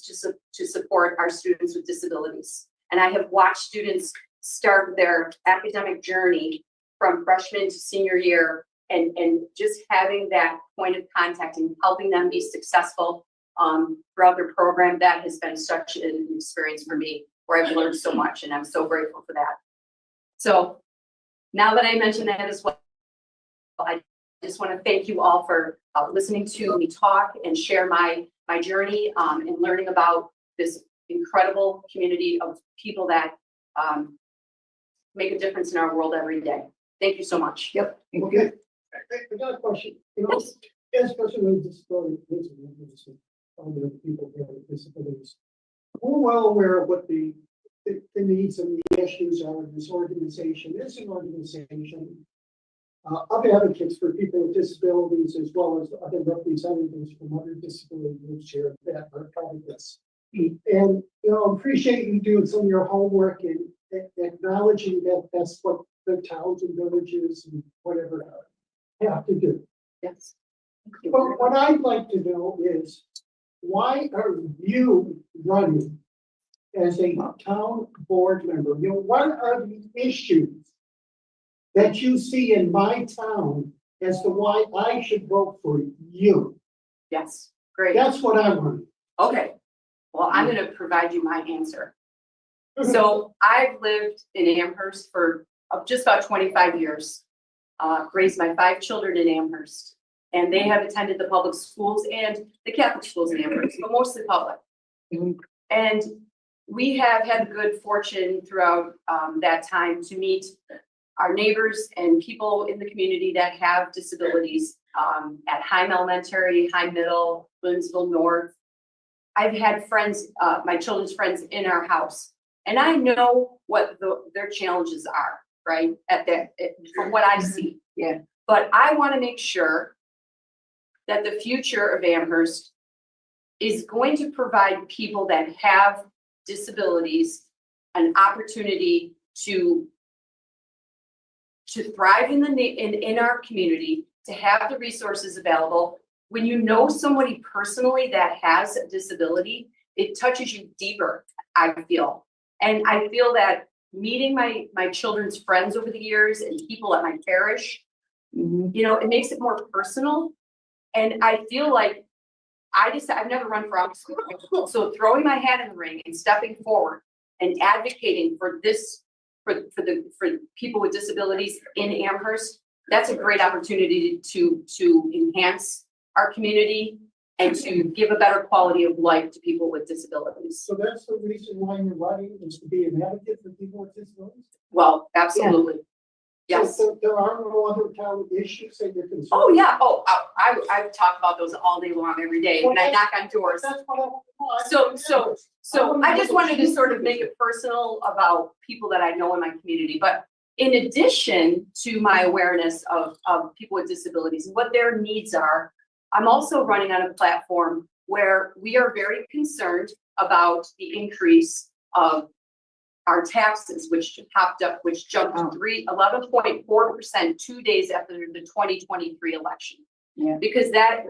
to support our students with disabilities. And I have watched students start their academic journey from freshman to senior year and just having that point of contact and helping them be successful throughout their program. That has been such an experience for me where I've learned so much, and I'm so grateful for that. So now that I mentioned that as well, I just want to thank you all for listening to me talk and share my journey and learning about this incredible community of people that make a difference in our world every day. Thank you so much. Yep. Okay, I got a question. As a person with disabilities, other people who have disabilities, we're well aware of what the needs and the issues are in this organization. It's an organization of advocates for people with disabilities, as well as other representatives from other disability groups here that are part of this. And appreciate you doing some of your homework and acknowledging that that's what the towns and villages and whatever have to do. Yes. But what I'd like to know is, why are you running as a town board member? What are the issues that you see in my town as to why I should vote for you? Yes, great. That's what I want. Okay, well, I'm going to provide you my answer. So I've lived in Amherst for just about 25 years, raised my 5 children in Amherst, and they have attended the public schools and the Catholic schools in Amherst, but mostly public. And we have had the good fortune throughout that time to meet our neighbors and people in the community that have disabilities at Heim Elementary, Heim Middle, Williamsville North. I've had friends, my children's friends in our house, and I know what their challenges are, right? From what I see. Yeah. But I want to make sure that the future of Amherst is going to provide people that have disabilities an opportunity to thrive in our community, to have the resources available. When you know somebody personally that has a disability, it touches you deeper, I feel. And I feel that meeting my children's friends over the years and people at my parish, it makes it more personal. And I feel like I've never run for office. So throwing my hat in the ring and stepping forward and advocating for this, for people with disabilities in Amherst, that's a great opportunity to enhance our community and to give a better quality of life to people with disabilities. So that's the reason why you're running, is to be an advocate for people with disabilities? Well, absolutely. Yes. So there are no other town issues that you're concerned? Oh, yeah. Oh, I talk about those all day long, every day, when I knock on doors. That's what I want. So I just wanted to sort of make it personal about people that I know in my community. But in addition to my awareness of people with disabilities and what their needs are, I'm also running on a platform where we are very concerned about the increase of our taxes, which jumped 11.4% 2 days after the 2023 election. Yeah. Because that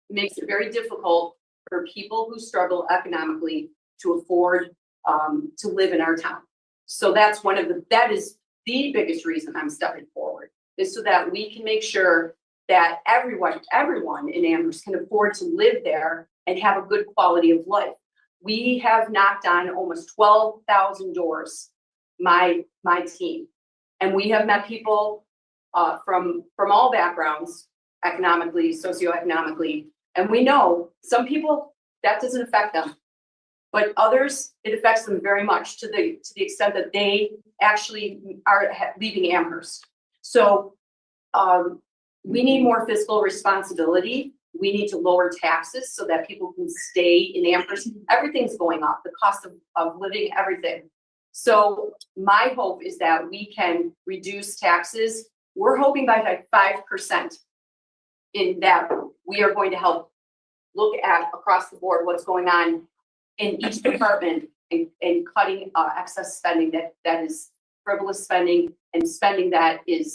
makes it very difficult for people who struggle economically to afford to live in our town. So that is the biggest reason I'm stepping forward, is so that we can make sure that everyone in Amherst can afford to live there and have a good quality of life. We have knocked on almost 12,000 doors, my team, and we have met people from all backgrounds, economically, socioeconomically, and we know some people that doesn't affect them, but others it affects them very much to the extent that they actually are leaving Amherst. So we need more fiscal responsibility. we need to lower taxes so that people can stay in Amherst. Everything's going up, the cost of living, everything. So my hope is that we can reduce taxes. We're hoping by like 5%, in that we are going to help look at across the board what's going on in each department, and cutting excess spending that is frivolous spending, and spending that it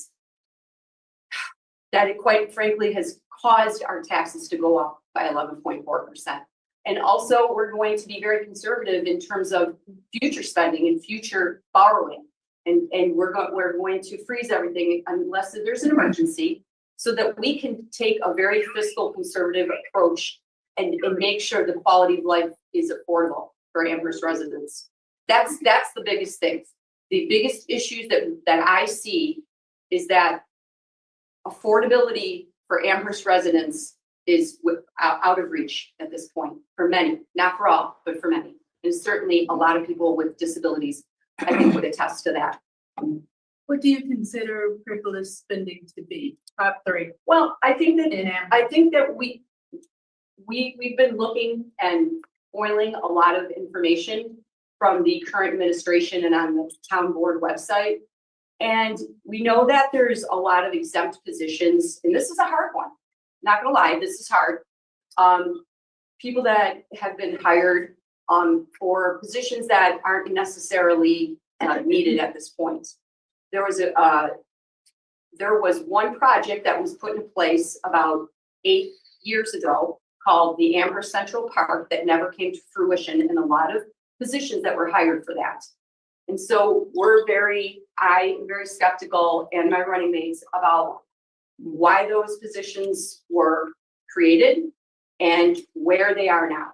quite frankly has caused our taxes to go up by 11.4%. And also, we're going to be very conservative in terms of future spending and future borrowing. And we're going to freeze everything unless there's an emergency, so that we can take a very fiscal conservative approach and make sure the quality of life is affordable for Amherst residents. That's the biggest thing. The biggest issues that I see is that affordability for Amherst residents is out of reach at this point for many, not for all, but for many. And certainly a lot of people with disabilities, I think, would attest to that. What do you consider frivolous spending to be? Top three. Well, I think that we've been looking and boiling a lot of information from the current administration and on the town board website. And we know that there's a lot of exempt positions, and this is a hard one. Not gonna lie, this is hard. People that have been hired for positions that aren't necessarily needed at this point. There was one project that was put in place about 8 years ago called the Amherst Central Park that never came to fruition, and a lot of positions that were hired for that. And so I am very skeptical, and my running mates, about why those positions were created and where they are now.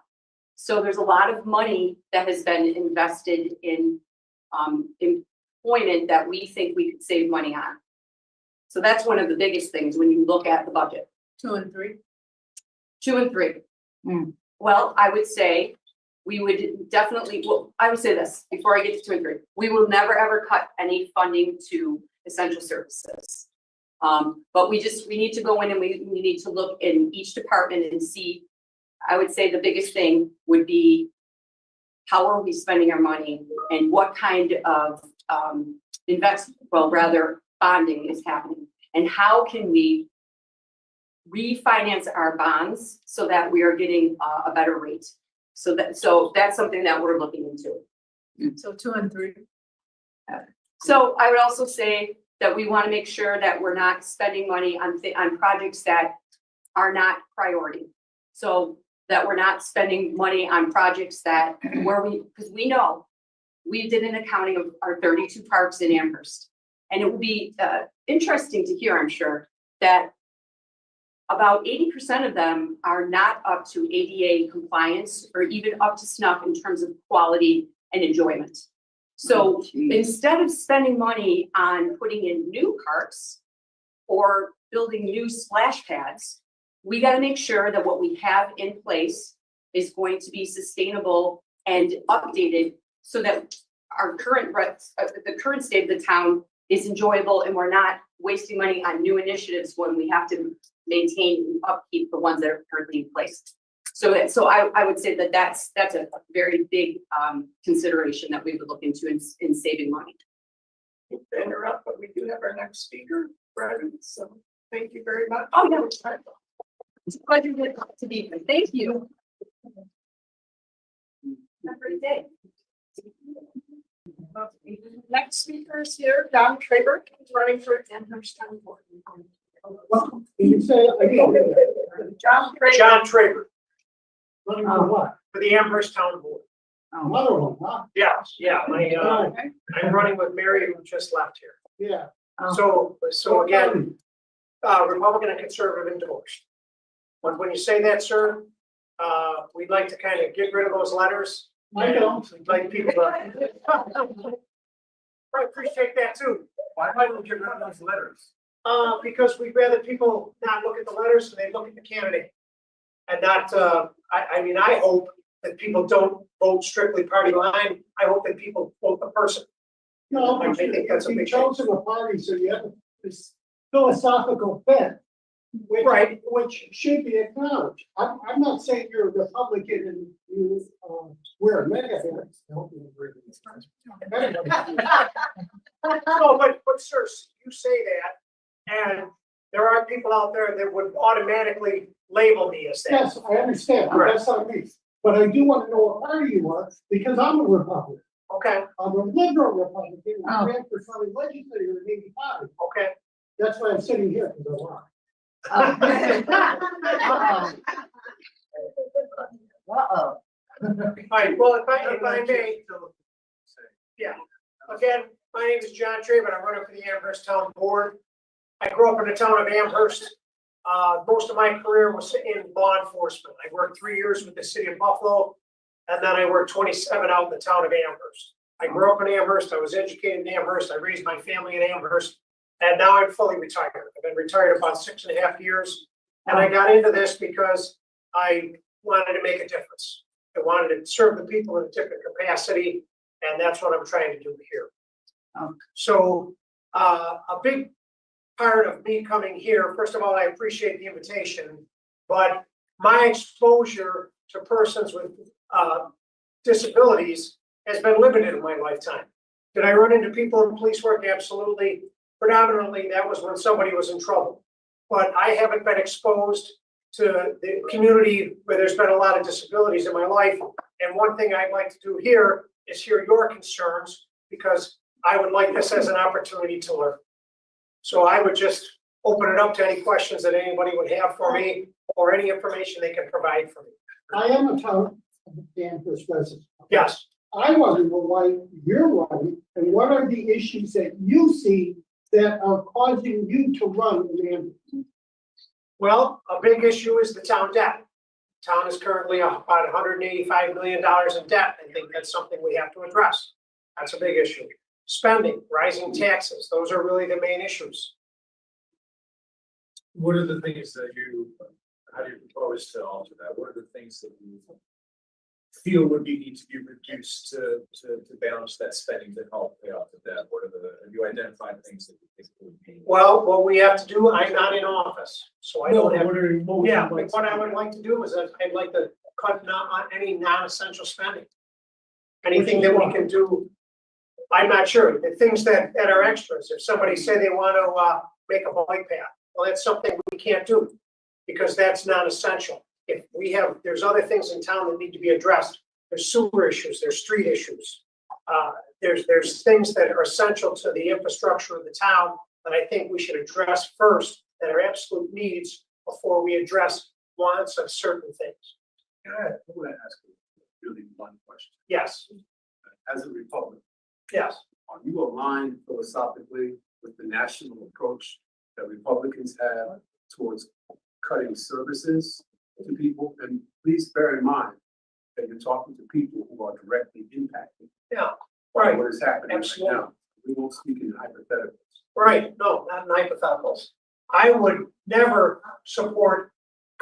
So there's a lot of money that has been invested in employment that we think we could save money on. So that's one of the biggest things when you look at the budget. 2 and 3. 2 and 3. Well, I would say we would definitely, I would say this before I get to 2 and 3. We will never ever cut any funding to essential services. But we need to go in and we need to look in each department and see. I would say the biggest thing would be, how are we spending our money, and what kind of bonding is happening, and how can we refinance our bonds so that we are getting a better rate. So that's something that we're looking into. So 2 and 3. So I would also say that we want to make sure that we're not spending money on projects that are not priority. So that we're not spending money on projects because we know we did an accounting of our 32 parks in Amherst. And it will be interesting to hear, I'm sure, that about 80% of them are not up to ADA compliance or even up to snuff in terms of quality and enjoyment. So instead of spending money on putting in new parks or building new splash pads, we got to make sure that what we have in place is going to be sustainable and updated, so that our the current state of the town is enjoyable, and we're not wasting money on new initiatives when we have to maintain and upkeep the ones that are currently in place. So I would say that's a very big consideration that we would look into in saving money. To interrupt, but we do have our next speaker, Brandon, so thank you very much. Oh, yeah. It's a pleasure to be here. Thank you. Have a great day. Next speaker is here, Don Traber, who's running for Amherst Town Board. Welcome. Can you say John Traber? John Traber, Running for what? for the Amherst Town Board. Another one, huh? Yeah, I'm running with Mary, who just left here. Yeah. So again, Republican and conservative endorsed. But when you say that, sir, we'd like to kind of get rid of those letters. I don't. We'd like people to. I appreciate that too. Why don't we get rid of those letters? Because we'd rather people not look at the letters, and they look at the candidate. And not, I hope that people don't vote strictly party line. I hope that people vote the person. No, I think that's a big chosen a party, so you have this philosophical fit. which should be acknowledged. I'm not saying you're a Republican and you, wear a mega hat. No, but sir, you say that, and there are people out there that would automatically label me as that. Yes, I understand, but that's not me. But I do want to know what party you are, because I'm a Republican. Okay, I'm a liberal Republican, I Oh. ran for county legislator in '85. okay. That's why I'm sitting here, because I want. Uh-oh. All right, well, if I may, yeah, again, my name is John Traven, I'm running for the Amherst Town Board. I grew up in the town of Amherst. Most of my career was in law enforcement. I worked 3 years with the city of Buffalo, and then I worked 27 out in the town of Amherst. I grew up in Amherst, I was educated in Amherst, I raised my family in Amherst, and now I'm fully retired. I've been retired about 6.5 years, and I got into this because I wanted to make a difference. I wanted to serve the people in a different capacity, and that's what I'm trying to do here. So a big part of me coming here, first of all, I appreciate the invitation, but my exposure to persons with disabilities has been limited in my lifetime. Did I run into people in police work? Absolutely. Predominantly, that was when somebody was in trouble. But I haven't been exposed to the community where there's been a lot of disabilities in my life. And one thing I'd like to do here is hear your concerns, because I would like this as an opportunity to learn. So I would just open it up to any questions that anybody would have for me, or any information they can provide for me. I am a town of Amherst resident. Yes. I want to know why you're running, and what are the issues that you see that are causing you to run in Amherst? Well, a big issue is the town debt. Town is currently about $185 million in debt. I think that's something we have to address. That's a big issue. Spending, rising taxes, those are really the main issues. What are the things that how do you propose to alter that? What are the things that you feel would need to be reduced to balance that spending to help pay off the debt? Have you identified things that you think would be? Well, what we have to do, I'm not in office, so I don't have. What would Yeah, you like what to I would like to do is I'd like to cut on any non-essential spending. Anything that we can do, I'm not sure, the things that are extras, if somebody say they want to make a bike path, well, that's something we can't do, because that's non-essential. If we have, there's other things in town that need to be addressed. There's sewer issues, there's street issues. There's things that are essential to the infrastructure of the town that I think we should address first, that are absolute needs, before we address wants of certain things. I want to ask you really one question. Yes, As a Republican, yes. are you aligned philosophically with the national approach that Republicans have towards cutting services to people? And please bear in mind that you're talking to people who are directly impacted Yeah, by right, what is happening right Absolutely. now. We won't speak in hypotheticals. right. No, not in hypotheticals. I would never support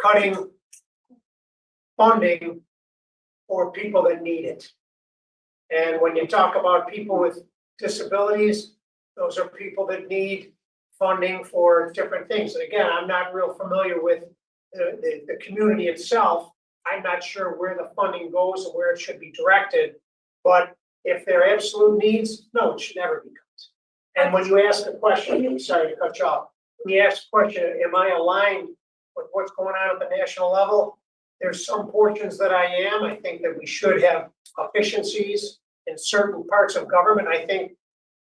cutting funding for people that need it. And when you talk about people with disabilities, those are people that need funding for different things. And again, I'm not real familiar with the community itself. I'm not sure where the funding goes and where it should be directed. But if they're absolute needs, no, it should never be cut. And when you ask a question, I'm sorry to cut you off. When you ask a question, am I aligned with what's going on at the national level? There's some portions that I am. I think that we should have efficiencies in certain parts of government. I think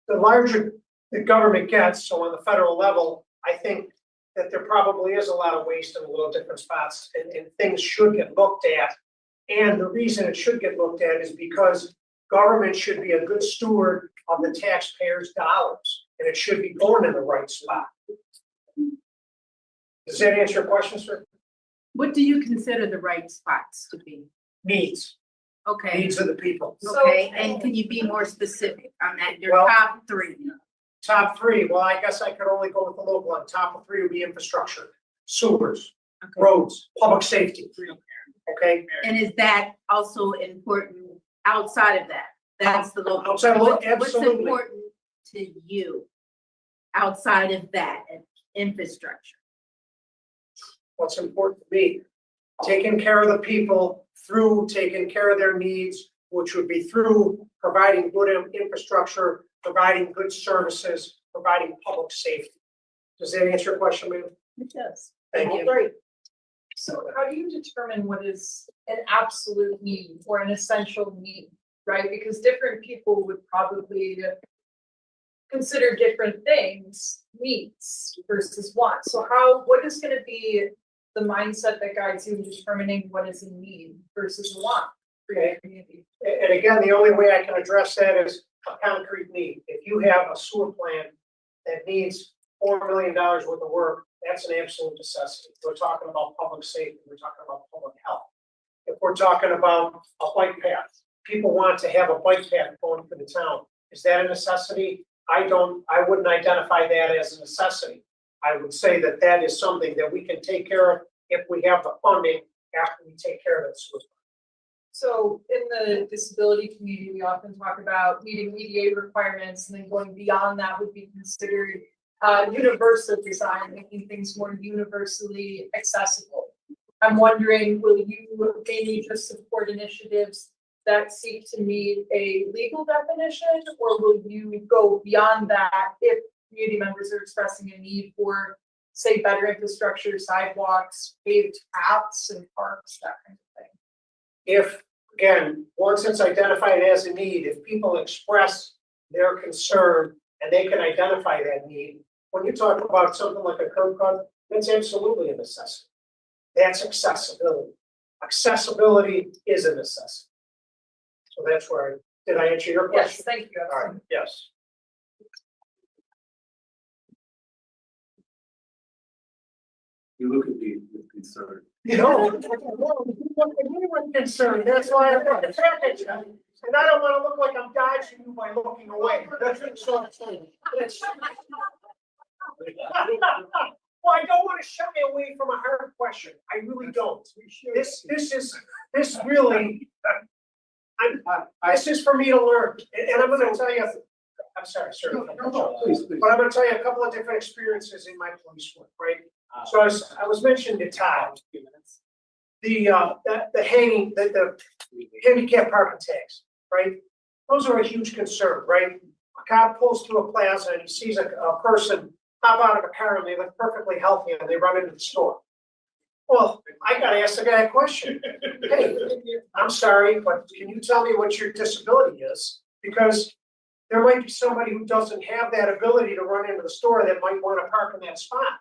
the larger the government gets, so on the federal level, I think that there probably is a lot of waste in a little different spots, and things should get looked at. And the reason it should get looked at is because government should be a good steward of the taxpayers' dollars, and it should be going in the right spot. Does that answer your question, sir? What do you consider the right spots to be? Needs, Okay, needs of the people. okay, and can you be more specific on that, your Well- top three? Top three, well, I guess I could only go with the local one. Top three would be infrastructure, sewers, roads, public safety. Okay, And is that also important outside of that? That's the local. Outside of What's absolutely. important to you outside of that, infrastructure? what's important to me. Taking care of the people through taking care of their needs, which would be through providing good infrastructure, providing good services, providing public safety. Does that answer your question, ma'am? It does. Thank you. Great. So how do you determine what is an absolute need or an essential need, right? Because different people would probably consider different things needs versus wants. So what is gonna be the mindset that guides you in determining what is a need versus a want for your community? And again, the only way I can address that is a concrete need. If you have a sewer plant that needs $4 million worth of work, that's an absolute necessity. We're talking about public safety, we're talking about public health. If we're talking about a bike path, people want to have a bike path going through the town. Is that a necessity? I wouldn't identify that as a necessity. I would say that that is something that we can take care of if we have the funding after we take care of that sewer. So in the disability community, we often talk about meeting EDA requirements, and then going beyond that would be considered universal design, making things more universally accessible. I'm wondering, will you maybe just support initiatives that seek to meet a legal definition, or will you go beyond that if community members are expressing a need for, say, better infrastructure, sidewalks, paved paths and parks, that kind of thing? If, again, once it's identified as a need, if people express their concern and they can identify that need, when you talk about something like a curb cut, that's absolutely a necessity. That's accessibility. Accessibility is a necessity. So that's where, did I answer your question? Yes, thank you. All right, yes. You look at me with concern. No, anyone concerned, that's why I'm not attracted to you. And I don't wanna look like I'm dodging you by looking away. That's so I'm saying. Well, I don't wanna shy away from a hard question. I really don't. This really, this is for me to learn. And I'm gonna tell you, I'm sorry, sir. Please. But I'm gonna tell you a couple of different experiences in my police work, right? So I was mentioning to Todd, the handicap parking tags, right? Those are a huge concern, right? A cop pulls through a plaza and he sees a person hop out of a car and they look perfectly healthy and they run into the store. Well, I gotta ask the guy a question. Hey, I'm sorry, but can you tell me what your disability is? Because there might be somebody who doesn't have that ability to run into the store that might want to park in that spot.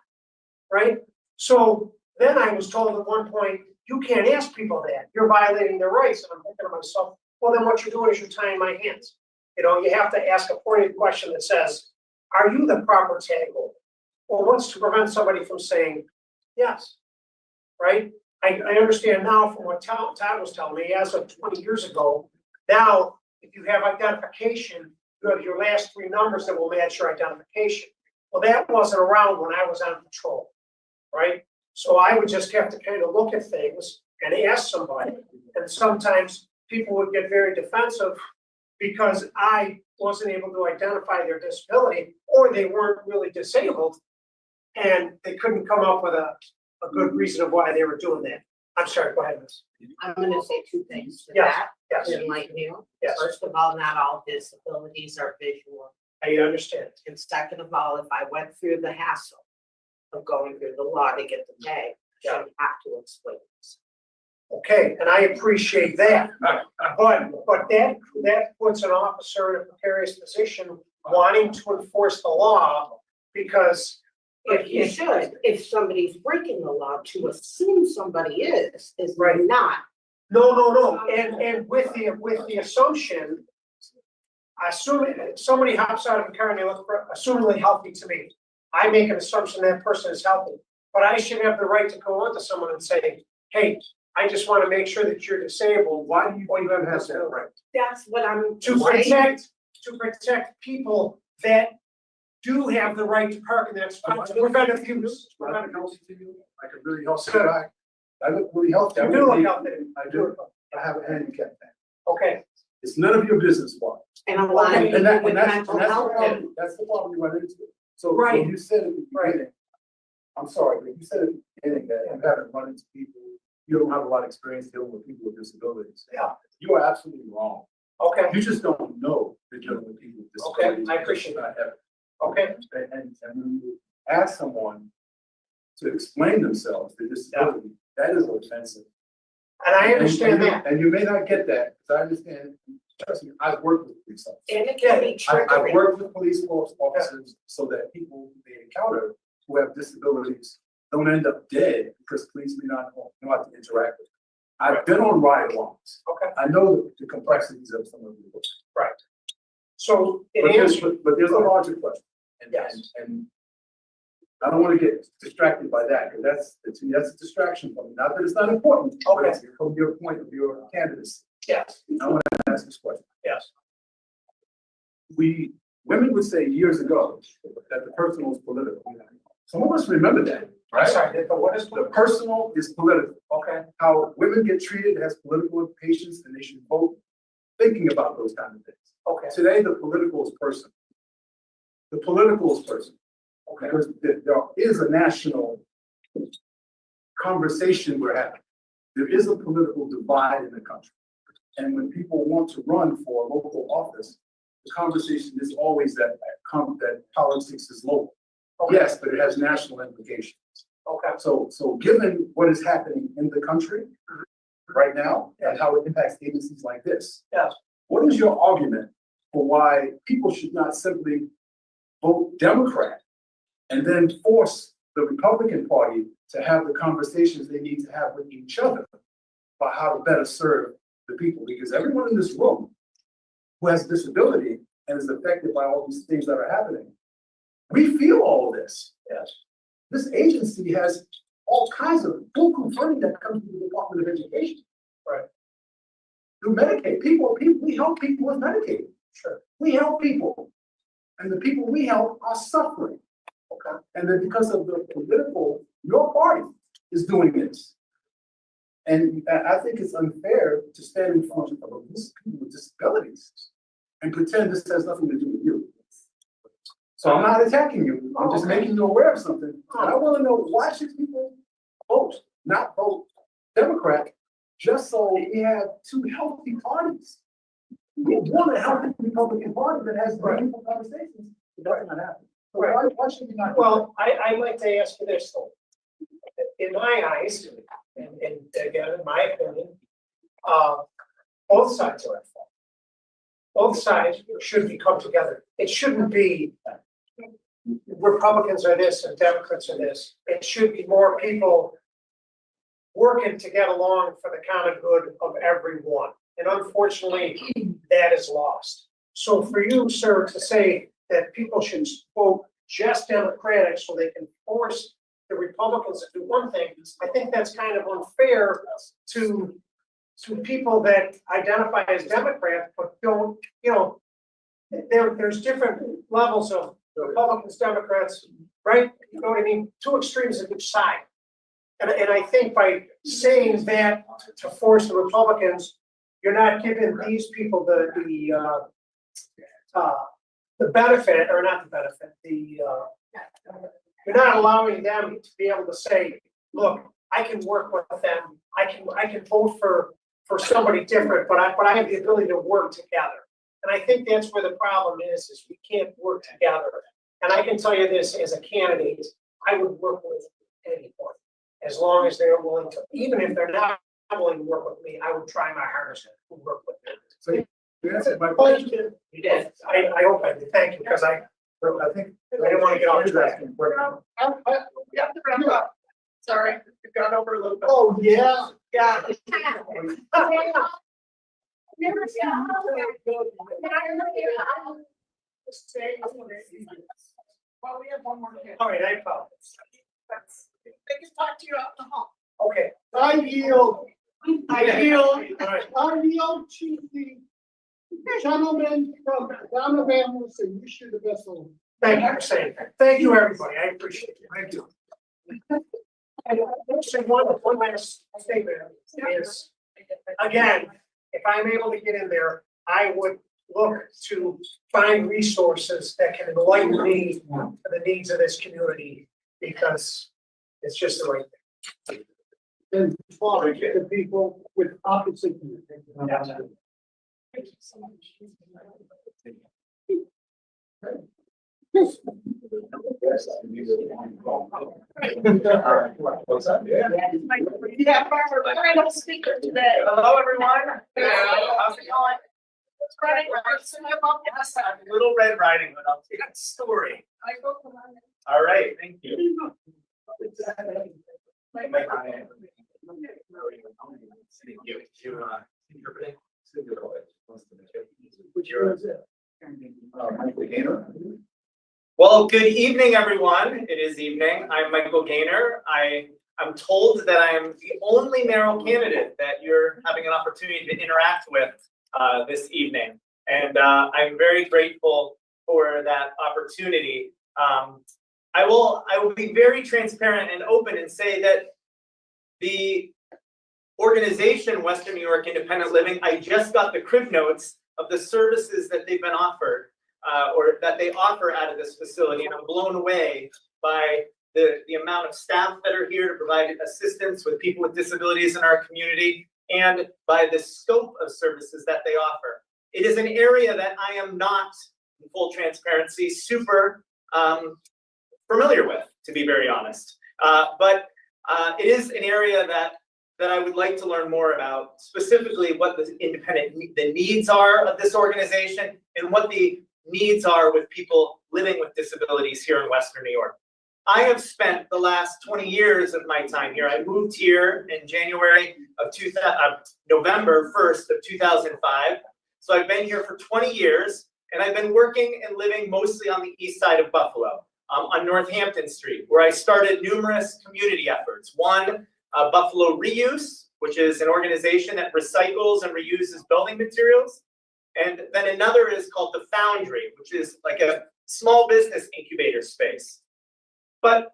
Right? So then I was told at one point, you can't ask people that. You're violating their rights. And I'm thinking to myself, well, then what you're doing is you're tying my hands. You know, you have to ask a pointed question that says, are you the proper tag holder? Well, what's to prevent somebody from saying yes? Right? I understand now from what Todd was telling me, as of 20 years ago, now, if you have identification, you have your last three numbers that will match your identification. Well, that wasn't around when I was on patrol, right? So I would just have to kind of look at things and ask somebody. And sometimes people would get very defensive because I wasn't able to identify their disability, or they weren't really disabled and they couldn't come up with a good reason of why they were doing that. I'm sorry, go ahead, Miss. I'm gonna say two things to Yes, that. yes. Enlighten you. Yes. First of all, not all disabilities are visual. I understand. And second of all, if I went through the hassle of going through the law to get the tag, I shouldn't have to explain this. Okay, and I appreciate that. But that puts an officer in a precarious position wanting to enforce the law because But you should, if somebody's breaking the law, to assume somebody is Right. not. No. And with the assumption, assuming somebody hops out of a car and they look assumingly healthy to me, I make an assumption that person is healthy. But I should have the right to go on to someone and say, hey, I just want to make sure that you're disabled. Why do you even have that right? That's what I'm To saying. protect people that do have the right to park in that spot, to prevent abuse. I can really help you back. I look really healthy. You do look healthy. I do. I have a handicap thing. Okay, It's none of your business, why. And a lot of And people that, with and that's, mental and that's the health. problem, that's the problem you run into. So Right. you said at the beginning, I'm sorry, but you said at the beginning that you haven't run into people, you don't have a lot of experience dealing with people with disabilities. Yeah. You are absolutely wrong. Okay, You just don't know you're dealing with people with Okay, disabilities. I appreciate that. okay, And when you ask someone to explain themselves, their disability, that is offensive. and I understand that. And you may not get that, because I understand, trust me, I've worked with police officers. And it can be I've triggering. worked with police officers so that people they encounter who have disabilities don't end up dead because police may not know how to interact with them. I've been on ride alongs. Okay, I know the complexities of some of the. right. So it But answers, but there's a larger question. And- Yes. And I don't want to get distracted by that, because that's a distraction from me. Not that it's not important. but Okay. it's from your point of view of candidacy. yes, I want to ask this question. yes, Women would say years ago that the personal is political. Some of us remember that, I'm right? sorry, but what is, The personal is political. okay, How women get treated has political implications, and they should vote thinking about those kind of things. okay, Today, the political is personal. The political is personal, okay, because there is a national conversation we're having. There is a political divide in the country. And when people want to run for a local office, the conversation is always that politics is local. Okay. Yes, but it has national implications. okay, So given what is happening in the country right now and how it impacts agencies like this. Yes. What is your argument for why people should not simply vote Democrat and then force the Republican Party to have the conversations they need to have with each other about how to better serve the people? Because everyone in this room who has a disability and is affected by all these things that are happening, we feel all of this. yes, This agency has all kinds of buku funding that comes from the Department of Education. Right. Through Medicaid, we help people with Medicaid. sure, We help people. And the people we help are suffering. okay, And then because of the political, your party is doing this. And I think it's unfair to stand in front of these people with disabilities and pretend this has nothing to do with you. So I'm not attacking you, I'm just making you aware of something. And I want to know, why should people vote, not vote Democrat, just so we have two healthy parties? We want a healthy Republican Party that has meaningful conversations. It doesn't happen. So why should we not? well, I'd like to ask you this though. In my eyes, and again, in my opinion, both sides are at fault. Both sides should be come together. It shouldn't be Republicans are this and Democrats are this. It should be more people working to get along for the common good of everyone. And unfortunately, that is lost. So for you, sir, to say that people should vote just Democratic so they can force the Republicans to do one thing, I think that's kind of unfair to people that identify as Democrats, but don't, there's different levels of Republicans, Democrats, right? You know what I mean? Two extremes of each side. And I think by saying that to force the Republicans, you're not giving these people the benefit, or not the benefit, you're not allowing them to be able to say, look, I can work with them, I can vote for somebody different, but I have the ability to work together. And I think that's where the problem is we can't work together. And I can tell you this, as a candidate, I would work with anyone, as long as they're willing to, even if they're not willing to work with me, I would try my hardest to work with them. So you answered my Question. question. You did. I hope I did. Thank you, because I think. I didn't want to get off track. You have to wrap up. Sorry, we've gone over a little bit. Oh, yeah. Yeah. Well, we have one more. All right, I apologize. They can talk to you out the hall. Okay. I yield All right. to the gentleman from Donovan, and wish you the best of luck. Thank you for saying that. Thank you, everybody. I appreciate it. Thank you. And actually, one last statement is, again, if I'm able to get in there, I would look to find resources that can enlighten me to the needs of this community, because It's just the right thing. And talk to people with opposite views. Thank you so much. What's up? Yeah, our final speaker today. Hello, everyone. How's it going? Little Red Riding Hood, I'll tell you that story. All right, thank you. Well, good evening, everyone. It is evening. I'm Michael Gaynor. I'm told that I am the only mayoral candidate that you're having an opportunity to interact with this evening. And I'm very grateful for that opportunity. I will be very transparent and open and say that the organization Western New York Independent Living, I just got the crib notes of the services that they've been offered or that they offer out of this facility. And I'm blown away by the amount of staff that are here to provide assistance with people with disabilities in our community and by the scope of services that they offer. It is an area that I am not, in full transparency, super familiar with, to be very honest. But it is an area that I would like to learn more about, specifically what the needs are of this organization and what the needs are with people living with disabilities here in Western New York. I have spent the last 20 years of my time here. I moved here in November 1st of 2005. So I've been here for 20 years, and I've been working and living mostly on the east side of Buffalo, on Northampton Street, where I started numerous community efforts. One, Buffalo Reuse, which is an organization that recycles and reuses building materials. And then another is called The Foundry, which is like a small business incubator space. But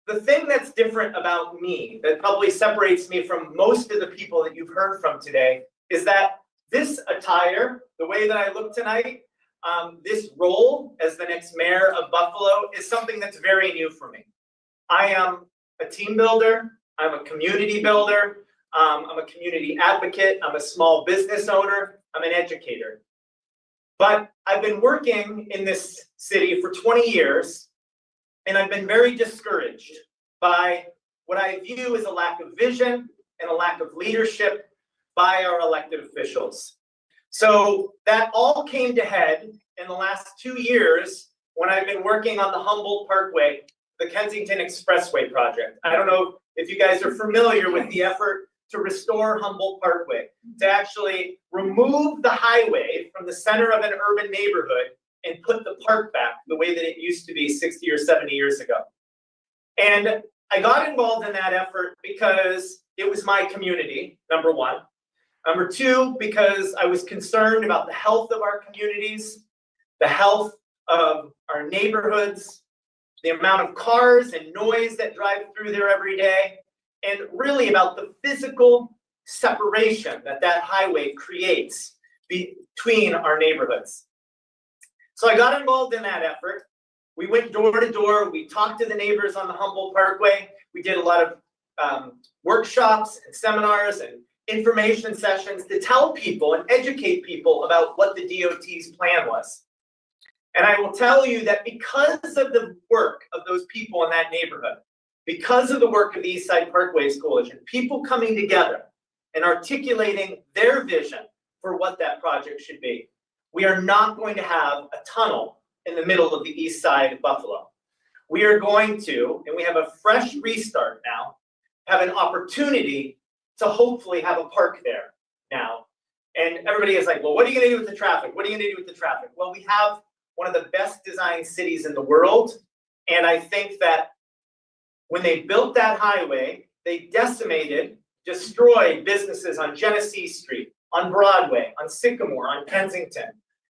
the thing that's different about me, that probably separates me from most of the people that you've heard from today, is that this attire, the way that I look tonight, this role as the next mayor of Buffalo is something that's very new for me. I am a team builder, I'm a community builder, I'm a community advocate, I'm a small business owner, I'm an educator. But I've been working in this city for 20 years, and I've been very discouraged by what I view as a lack of vision and a lack of leadership by our elected officials. So that all came to head in the last 2 years when I've been working on the Humboldt Parkway, the Kensington Expressway project. I don't know if you guys are familiar with the effort to restore Humboldt Parkway, to actually remove the highway from the center of an urban neighborhood and put the park back the way that it used to be 60 or 70 years ago. And I got involved in that effort because it was my community, number one. Number two, because I was concerned about the health of our communities, the health of our neighborhoods, the amount of cars and noise that drive through there every day, and really about the physical separation that that highway creates between our neighborhoods. So I got involved in that effort. We went door to door. We talked to the neighbors on the Humboldt Parkway. We did a lot of workshops and seminars and information sessions to tell people and educate people about what the DOT's plan was. And I will tell you that because of the work of those people in that neighborhood, because of the work of the East Side Parkways Coalition, people coming together and articulating their vision for what that project should be, we are not going to have a tunnel in the middle of the east side of Buffalo. We are going to, and we have a fresh restart now, have an opportunity to hopefully have a park there now. And everybody is like, well, what are you going to do with the traffic? What are you going to do with the traffic? Well, we have one of the best designed cities in the world. And I think that when they built that highway, they decimated, destroyed businesses on Genesee Street, on Broadway, on Sycamore, on Kensington,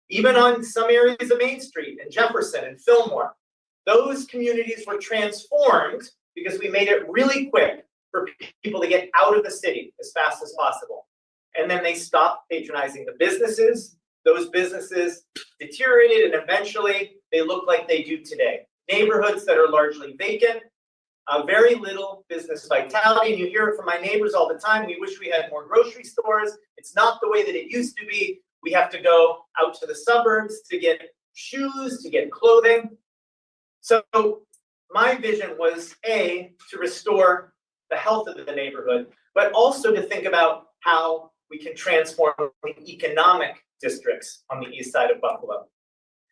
even on some areas of Main Street and Jefferson and Fillmore. Those communities were transformed because we made it really quick for people to get out of the city as fast as possible. And then they stopped patronizing the businesses. Those businesses deteriorated, and eventually they look like they do today. Neighborhoods that are largely vacant, very little business vitality, and you hear it from my neighbors all the time. We wish we had more grocery stores. It's not the way that it used to be. We have to go out to the suburbs to get shoes, to get clothing. So my vision was A, to restore the health of the neighborhood, but also to think about how we can transform the economic districts on the east side of Buffalo.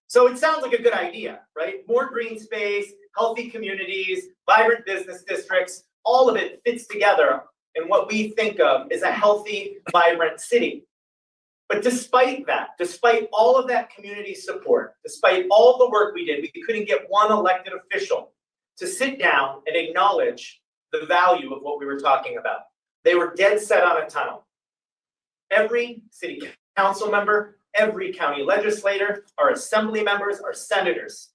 So it sounds like a good idea, right? More green space, healthy communities, vibrant business districts, all of it fits together in what we think of as a healthy, vibrant city. But despite that, despite all of that community support, despite all the work we did, we couldn't get one elected official to sit down and acknowledge the value of what we were talking about. They were dead set on a tunnel. Every city council member, every county legislator, our assembly members, our senators.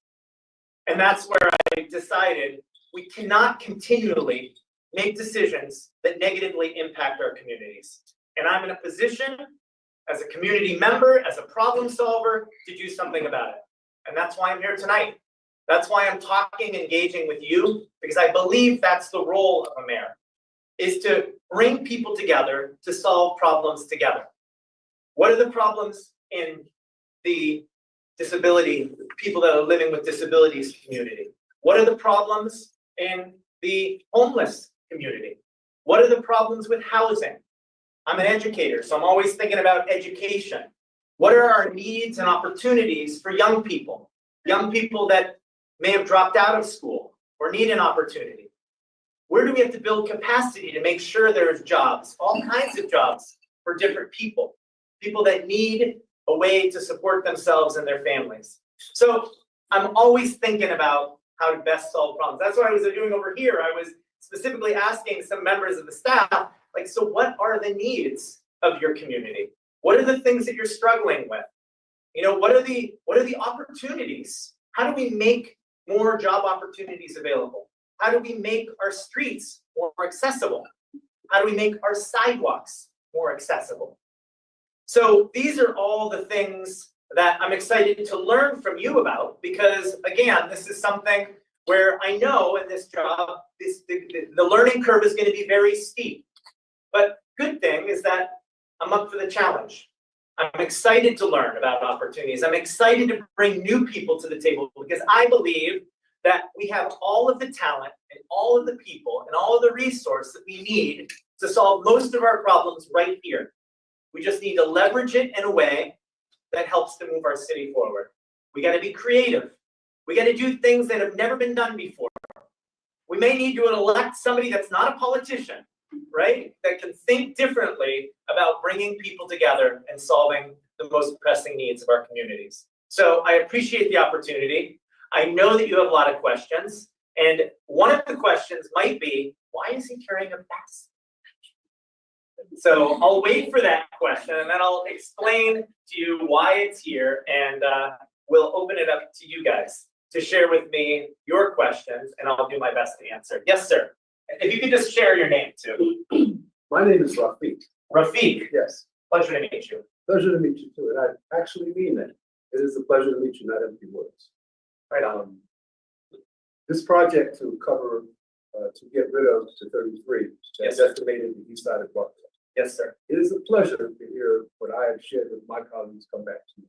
And that's where I decided we cannot continually make decisions that negatively impact our communities. And I'm in a position as a community member, as a problem solver, to do something about it. And that's why I'm here tonight. That's why I'm talking, engaging with you, because I believe that's the role of a mayor, is to bring people together to solve problems together. What are the problems in the disability, people that are living with disabilities community? What are the problems in the homeless community? What are the problems with housing? I'm an educator, so I'm always thinking about education. What are our needs and opportunities for young people that may have dropped out of school or need an opportunity? Where do we have to build capacity to make sure there's jobs, all kinds of jobs for different people that need a way to support themselves and their families? So I'm always thinking about how to best solve problems. That's what I was doing over here. I was specifically asking some members of the staff, like, so what are the needs of your community? What are the things that you're struggling with? You know, what are the opportunities? How do we make more job opportunities available? How do we make our streets more accessible? How do we make our sidewalks more accessible? So these are all the things that I'm excited to learn from you about, because again, this is something where I know in this job, the learning curve is going to be very steep. But good thing is that I'm up for the challenge. I'm excited to learn about opportunities. I'm excited to bring new people to the table, because I believe that we have all of the talent and all of the people and all of the resources that we need to solve most of our problems right here. We just need to leverage it in a way that helps to move our city forward. We got to be creative. We got to do things that have never been done before. We may need to elect somebody that's not a politician, right? That can think differently about bringing people together and solving the most pressing needs of our communities. So I appreciate the opportunity. I know that you have a lot of questions. And one of the questions might be, why is he carrying a vest? So I'll wait for that question, and then I'll explain to you why it's here, and we'll open it up to you guys to share with me your questions, and I'll do my best to answer. Yes, sir. If you could just share your name too. My name is Rafiq. Rafiq. Yes. Pleasure to meet you. Pleasure to meet you too. And I actually mean that. It is a pleasure to meet you, not empty words. Right on. This project to cover, to get rid of to 33, Yes, that's estimated the east side of Buffalo. Yes, sir. It is a pleasure to hear what I have shared with my colleagues come back to me.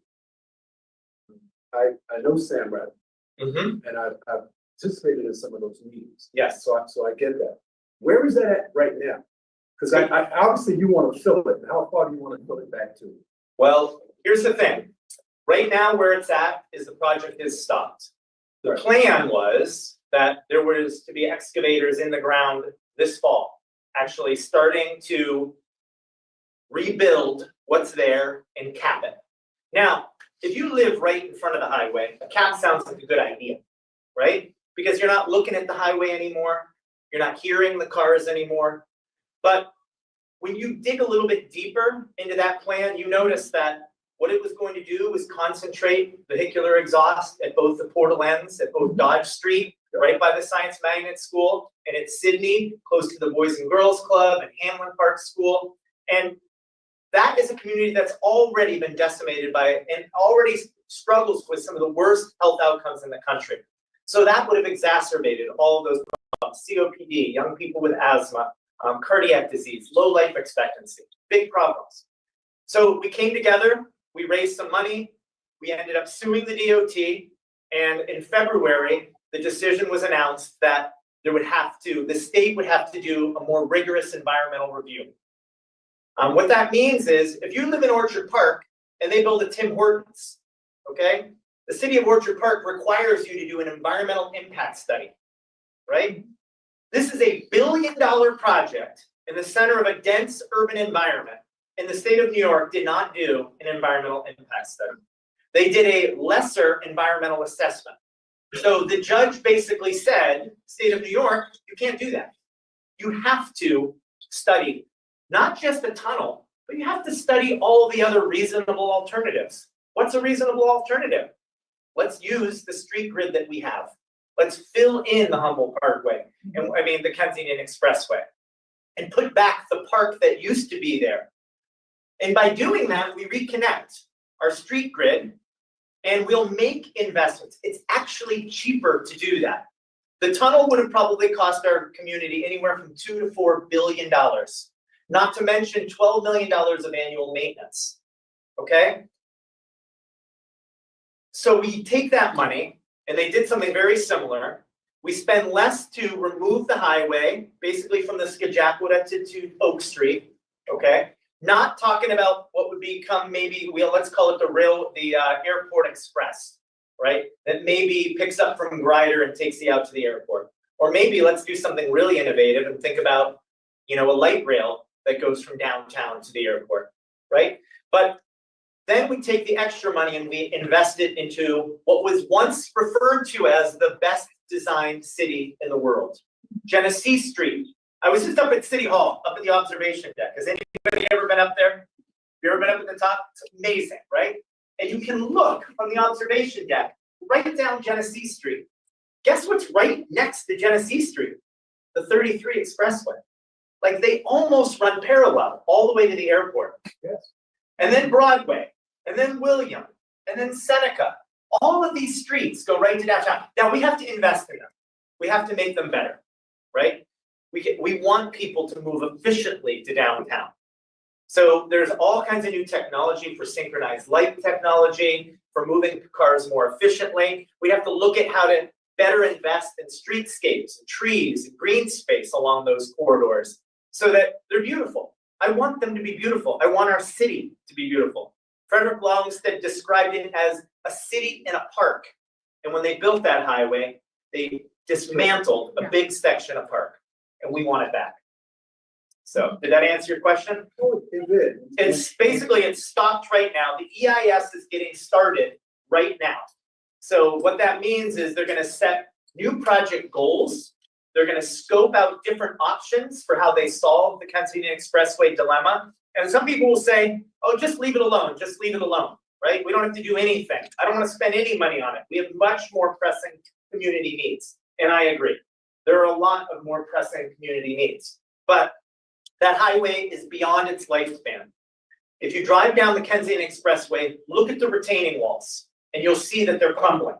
I know Sam Rath, and I've participated in some of those meetings. Yes. So I get that. Where is that at right now? Because I obviously you want to fill it. How far do you want to fill it back to? Well, here's the thing. Right now, where it's at is the project is stopped. The plan was that there was to be excavators in the ground this fall, actually starting to rebuild what's there and cap it. Now, if you live right in front of the highway, a cap sounds like a good idea, right? Because you're not looking at the highway anymore. You're not hearing the cars anymore. But when you dig a little bit deeper into that plan, you notice that what it was going to do was concentrate vehicular exhaust at both the Portal Ends, at both Dodge Street, right by the Science Magnet School, and at Sydney, close to the Boys and Girls Club and Hamlin Park School. And that is a community that's already been decimated by and already struggles with some of the worst health outcomes in the country. So that would have exacerbated all of those problems, COPD, young people with asthma, cardiac disease, low life expectancy, big problems. So we came together, we raised some money, we ended up suing the DOT, and in February, the decision was announced that the state would have to do a more rigorous environmental review. What that means is, if you live in Orchard Park and they build a Tim Hortons, okay? The city of Orchard Park requires you to do an environmental impact study, right? This is a $1 billion project in the center of a dense urban environment, and the state of New York did not do an environmental impact study. They did a lesser environmental assessment. So the judge basically said, state of New York, you can't do that. You have to study not just a tunnel, but you have to study all the other reasonable alternatives. What's a reasonable alternative? Let's use the street grid that we have. Let's fill in the Humboldt Parkway, and the Kensington Expressway, and put back the park that used to be there. And by doing that, we reconnect our street grid, and we'll make investments. It's actually cheaper to do that. The tunnel would have probably cost our community anywhere from $2 to $4 billion, not to mention $12 million of annual maintenance, okay? So we take that money, and they did something very similar. We spend less to remove the highway, basically from the Skajackwada to Oak Street, okay? Not talking about what would become let's call it the Airport Express, right? That maybe picks up from Grider and takes you out to the airport. Or maybe let's do something really innovative and think about, a light rail that goes from downtown to the airport, right? But then we take the extra money and we invest it into what was once referred to as the best designed city in the world, Genesee Street. I was just up at City Hall, up at the observation deck. Has anybody ever been up there? You ever been up at the top? It's amazing, right? And you can look from the observation deck right down Genesee Street. Guess what's right next to Genesee Street? The 33 Expressway. Like, they almost run parallel all the way to the airport. Yes. And then Broadway, and then William, and then Seneca. All of these streets go right to downtown. Now, we have to invest in them. We have to make them better, right? We want people to move efficiently to downtown. So there's all kinds of new technology for synchronized light technology, for moving cars more efficiently. We have to look at how to better invest in streetscapes, and trees, and green space along those corridors so that they're beautiful. I want them to be beautiful. I want our city to be beautiful. Frederick Longstead described it as a city in a park. And when they built that highway, they dismantled a big section of park, and we want it back. So did that answer your question? Oh, it did. It's stopped right now. The EIS is getting started right now. So what that means is they're gonna set new project goals. They're gonna scope out different options for how they solve the Kensington Expressway dilemma. And some people will say, oh, just leave it alone, right? We don't have to do anything. I don't wanna spend any money on it. We have much more pressing community needs. And I agree. There are a lot of more pressing community needs. But that highway is beyond its lifespan. If you drive down the Kensington Expressway, look at the retaining walls, and you'll see that they're crumbling.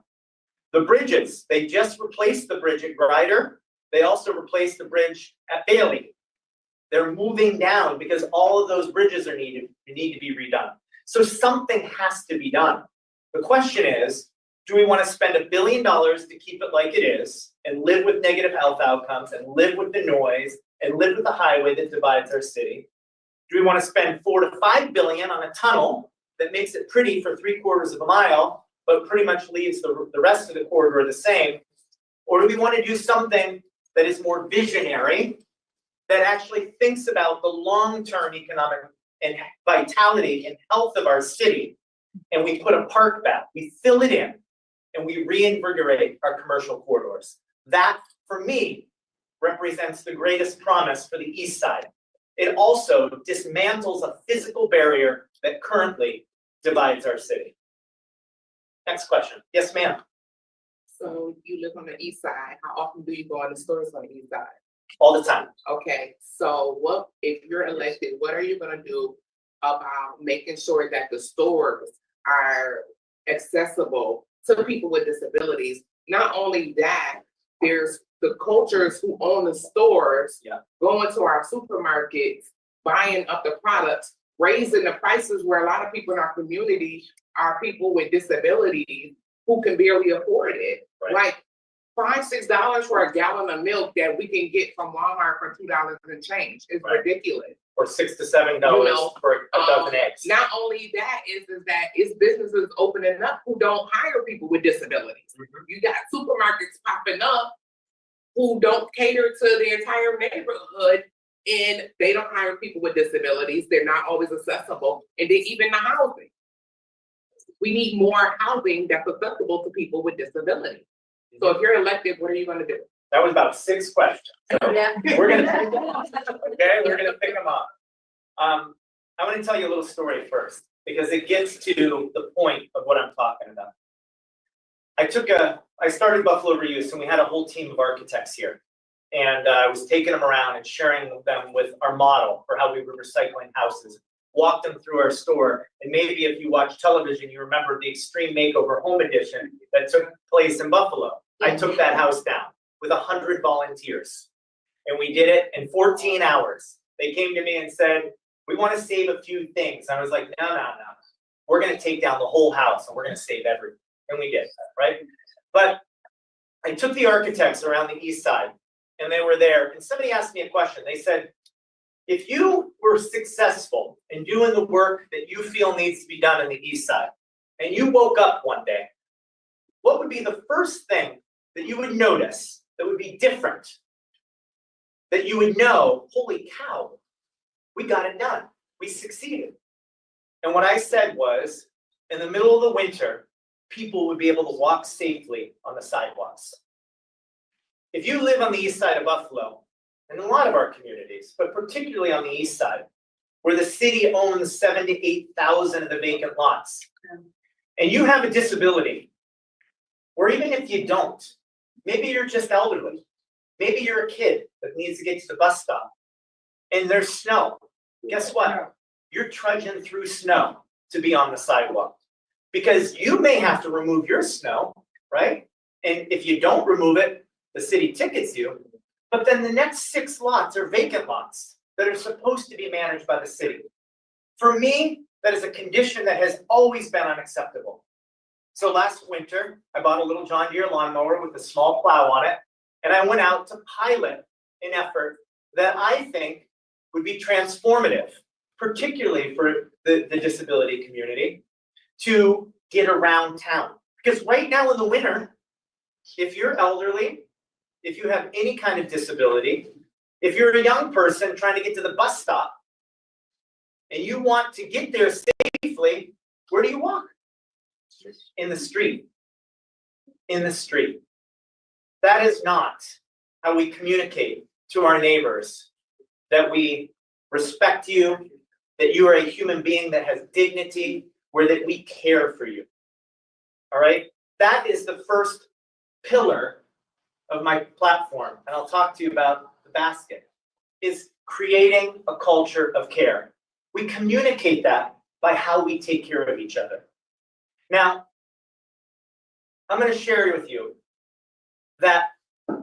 The bridges, they just replaced the bridge at Grider. They also replaced the bridge at Bailey. They're moving down because all of those bridges need to be redone. So something has to be done. The question is, do we want to spend $1 billion to keep it like it is and live with negative health outcomes and live with the noise and live with the highway that divides our city? Do we want to spend $4 to $5 billion on a tunnel that makes it pretty for 3/4 of a mile, but pretty much leaves the rest of the corridor the same? Or do we want to do something that is more visionary, that actually thinks about the long-term economic and vitality and health of our city, and we put a park back, we fill it in, and we reinvigorate our commercial corridors? That, for me, represents the greatest promise for the east side. It also dismantles a physical barrier that currently divides our city. Next question. Yes, ma'am. So you live on the east side. How often do you go on the stores on the east side? All the time. Okay, so what, if you're elected, what are you gonna do about making sure that the stores are accessible to people with disabilities not only that, there's the cultures who own the stores. Yeah. Going to our supermarkets, buying up the products, raising the prices where a lot of people in our community are people with disabilities who can barely afford it. Right. Like $5-6 for a gallon of milk that we can get from Walmart for $2 and change is Right. ridiculous. Or $6 to $7 You know, for a dozen eggs. Not only that is that it's businesses opening up who don't hire people with disabilities. You got supermarkets popping up who don't cater to the entire neighborhood, and they don't hire people with disabilities. They're not always accessible, and then even the housing. We need more housing that's accessible to people with disabilities. So if you're elected, what are you gonna do? That was about 6 questions. Yeah. We're gonna pick them up. I want to tell you a little story first, because it gets to the point of what I'm talking about. I started Buffalo Reuse, and we had a whole team of architects here. And I was taking them around and sharing them with our model for how we were recycling houses. Walked them through our store, and maybe if you watch television, you remember the Extreme Makeover Home Edition that took place in Buffalo. I took that house down with 100 volunteers, and we did it in 14 hours. They came to me and said, we want to save a few things. I was like, no. We're going to take down the whole house, and we're going to save everything. And we did, right? But I took the architects around the east side, and they were there, and somebody asked me a question. They said, if you were successful in doing the work that you feel needs to be done on the east side, and you woke up one day, what would be the first thing that you would notice that would be different? That you would know, holy cow, we got it done. We succeeded. And what I said was, in the middle of the winter, people would be able to walk safely on the sidewalks. If you live on the east side of Buffalo, and a lot of our communities, but particularly on the east side, where the city owns 7,000 to 8,000 of the vacant lots, and you have a disability, or even if you don't, maybe you're just elderly, maybe you're a kid that needs to get to the bus stop, and there's snow. Guess what? You're trudging through snow to be on the sidewalk, because you may have to remove your snow, right? And if you don't remove it, the city tickets you. But then the next 6 lots are vacant lots that are supposed to be managed by the city. For me, that is a condition that has always been unacceptable. So last winter, I bought a little John Deere lawnmower with a small plow on it, and I went out to pilot an effort that I think would be transformative, particularly for the disability community, to get around town. Because right now in the winter, if you're elderly, if you have any kind of disability, if you're a young person trying to get to the bus stop, and you want to get there safely, where do you walk? In the street. In the street. That is not how we communicate to our neighbors that we respect you, that you are a human being that has dignity, or that we care for you. All right? That is the first pillar of my platform, and I'll talk to you about the basket, is creating a culture of care. We communicate that by how we take care of each other. Now, I'm going to share with you that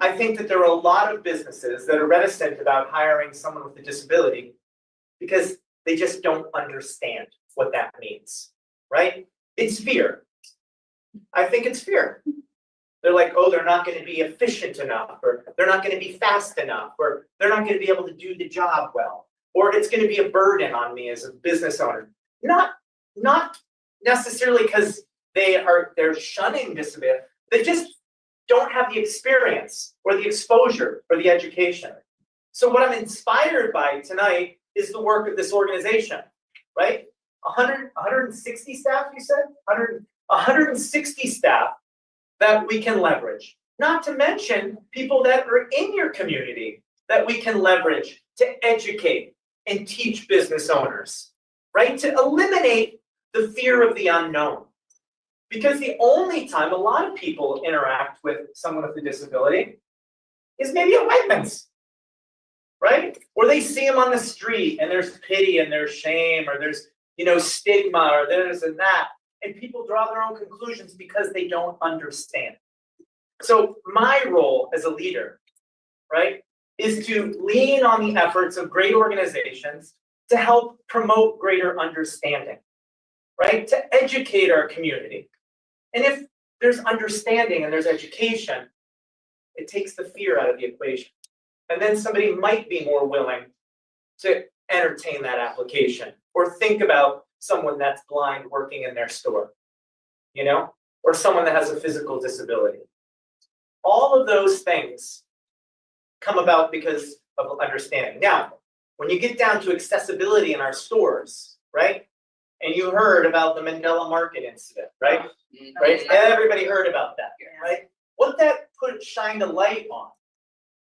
I think that there are a lot of businesses that are reticent about hiring someone with a disability because they just don't understand what that means, right? It's fear. I think it's fear. They're like, oh, they're not going to be efficient enough, or they're not going to be fast enough, or they're not going to be able to do the job well, or it's going to be a burden on me as a business owner. Not necessarily because they're shunning disability. They just don't have the experience or the exposure or the education. So what I'm inspired by tonight is the work of this organization, right? 160 staff, you said? 160 staff that we can leverage. Not to mention people that are in your community that we can leverage to educate and teach business owners, right? To eliminate the fear of the unknown. Because the only time a lot of people interact with someone with a disability is maybe at Wegmans, right? Or they see them on the street and there's pity and there's shame, or there's, stigma, or there's and that. And people draw their own conclusions because they don't understand. So my role as a leader, right, is to lean on the efforts of great organizations to help promote greater understanding, right? To educate our community. And if there's understanding and there's education, it takes the fear out of the equation. And then somebody might be more willing to entertain that application or think about someone that's blind working in their store, you know, or someone that has a physical disability. All of those things come about because of understanding. Now, when you get down to accessibility in our stores, right? And you heard about the Mandela Market incident, right? Right? Everybody heard about that, right? What that shined a light on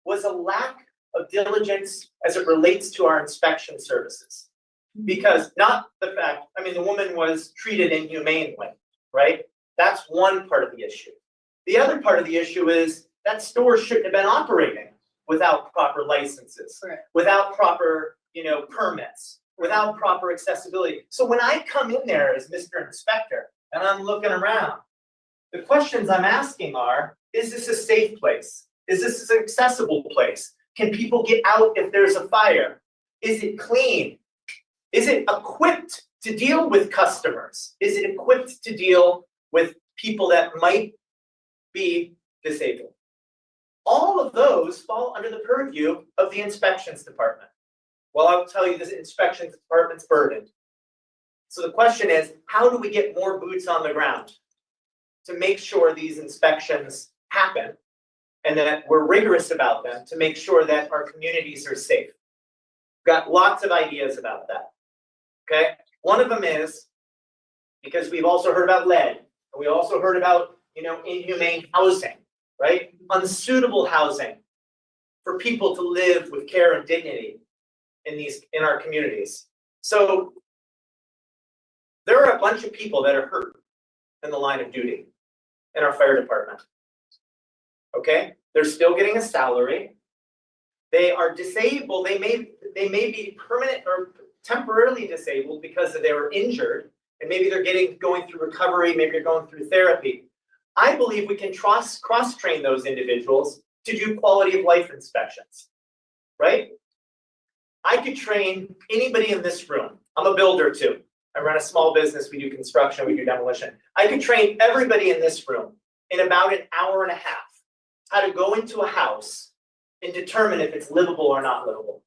was a lack of diligence as it relates to our inspection services. Because not the fact, I mean, the woman was treated inhumanely, right? That's one part of the issue. The other part of the issue is that store shouldn't have been operating without proper licenses, without proper, permits, without proper accessibility. So when I come in there as Mr. Inspector and I'm looking around, the questions I'm asking are, is this a safe place? Is this an accessible place? Can people get out if there's a fire? Is it clean? Is it equipped to deal with customers? Is it equipped to deal with people that might be disabled? All of those fall under the purview of the inspections department. Well, I'll tell you, this inspections department's burdened. So the question is, how do we get more boots on the ground to make sure these inspections happen and that we're rigorous about them to make sure that our communities are safe? Got lots of ideas about that. Okay, one of them is, because we've also heard about lead, and we also heard about, inhumane housing, right? Unsuitable housing for people to live with care and dignity in our communities. So there are a bunch of people that are hurt in the line of duty in our fire department. Okay, they're still getting a salary. They are disabled. They may be permanent or temporarily disabled because they were injured, and maybe they're going through recovery, maybe they're going through therapy. I believe we can cross-train those individuals to do quality of life inspections, right? I could train anybody in this room. I'm a builder too. I run a small business, we do construction, we do demolition. I could train everybody in this room in about an hour and a half how to go into a house and determine if it's livable or not livable.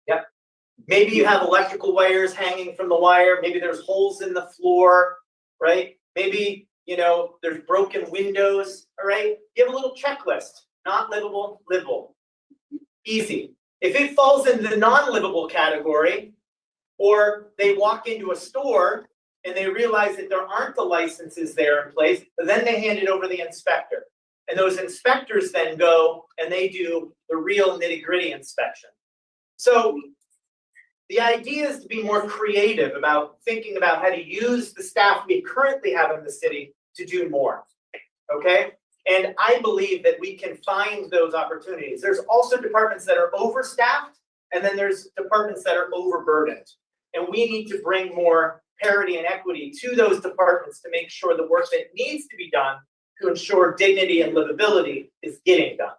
Yep. Maybe you have electrical wires hanging from the wire. Maybe there's holes in the floor, right? Maybe, there's broken windows, all right? You have a little checklist. Not livable, livable. Easy. If it falls in the non-livable category, or they walk into a store and they realize that there aren't the licenses there in place, then they hand it over to the inspector. And those inspectors then go and they do the real nitty-gritty inspection. So the idea is to be more creative about thinking about how to use the staff we currently have in the city to do more, okay? And I believe that we can find those opportunities. There's also departments that are overstaffed, and then there's departments that are overburdened. And we need to bring more parity and equity to those departments to make sure the work that needs to be done to ensure dignity and livability is getting done.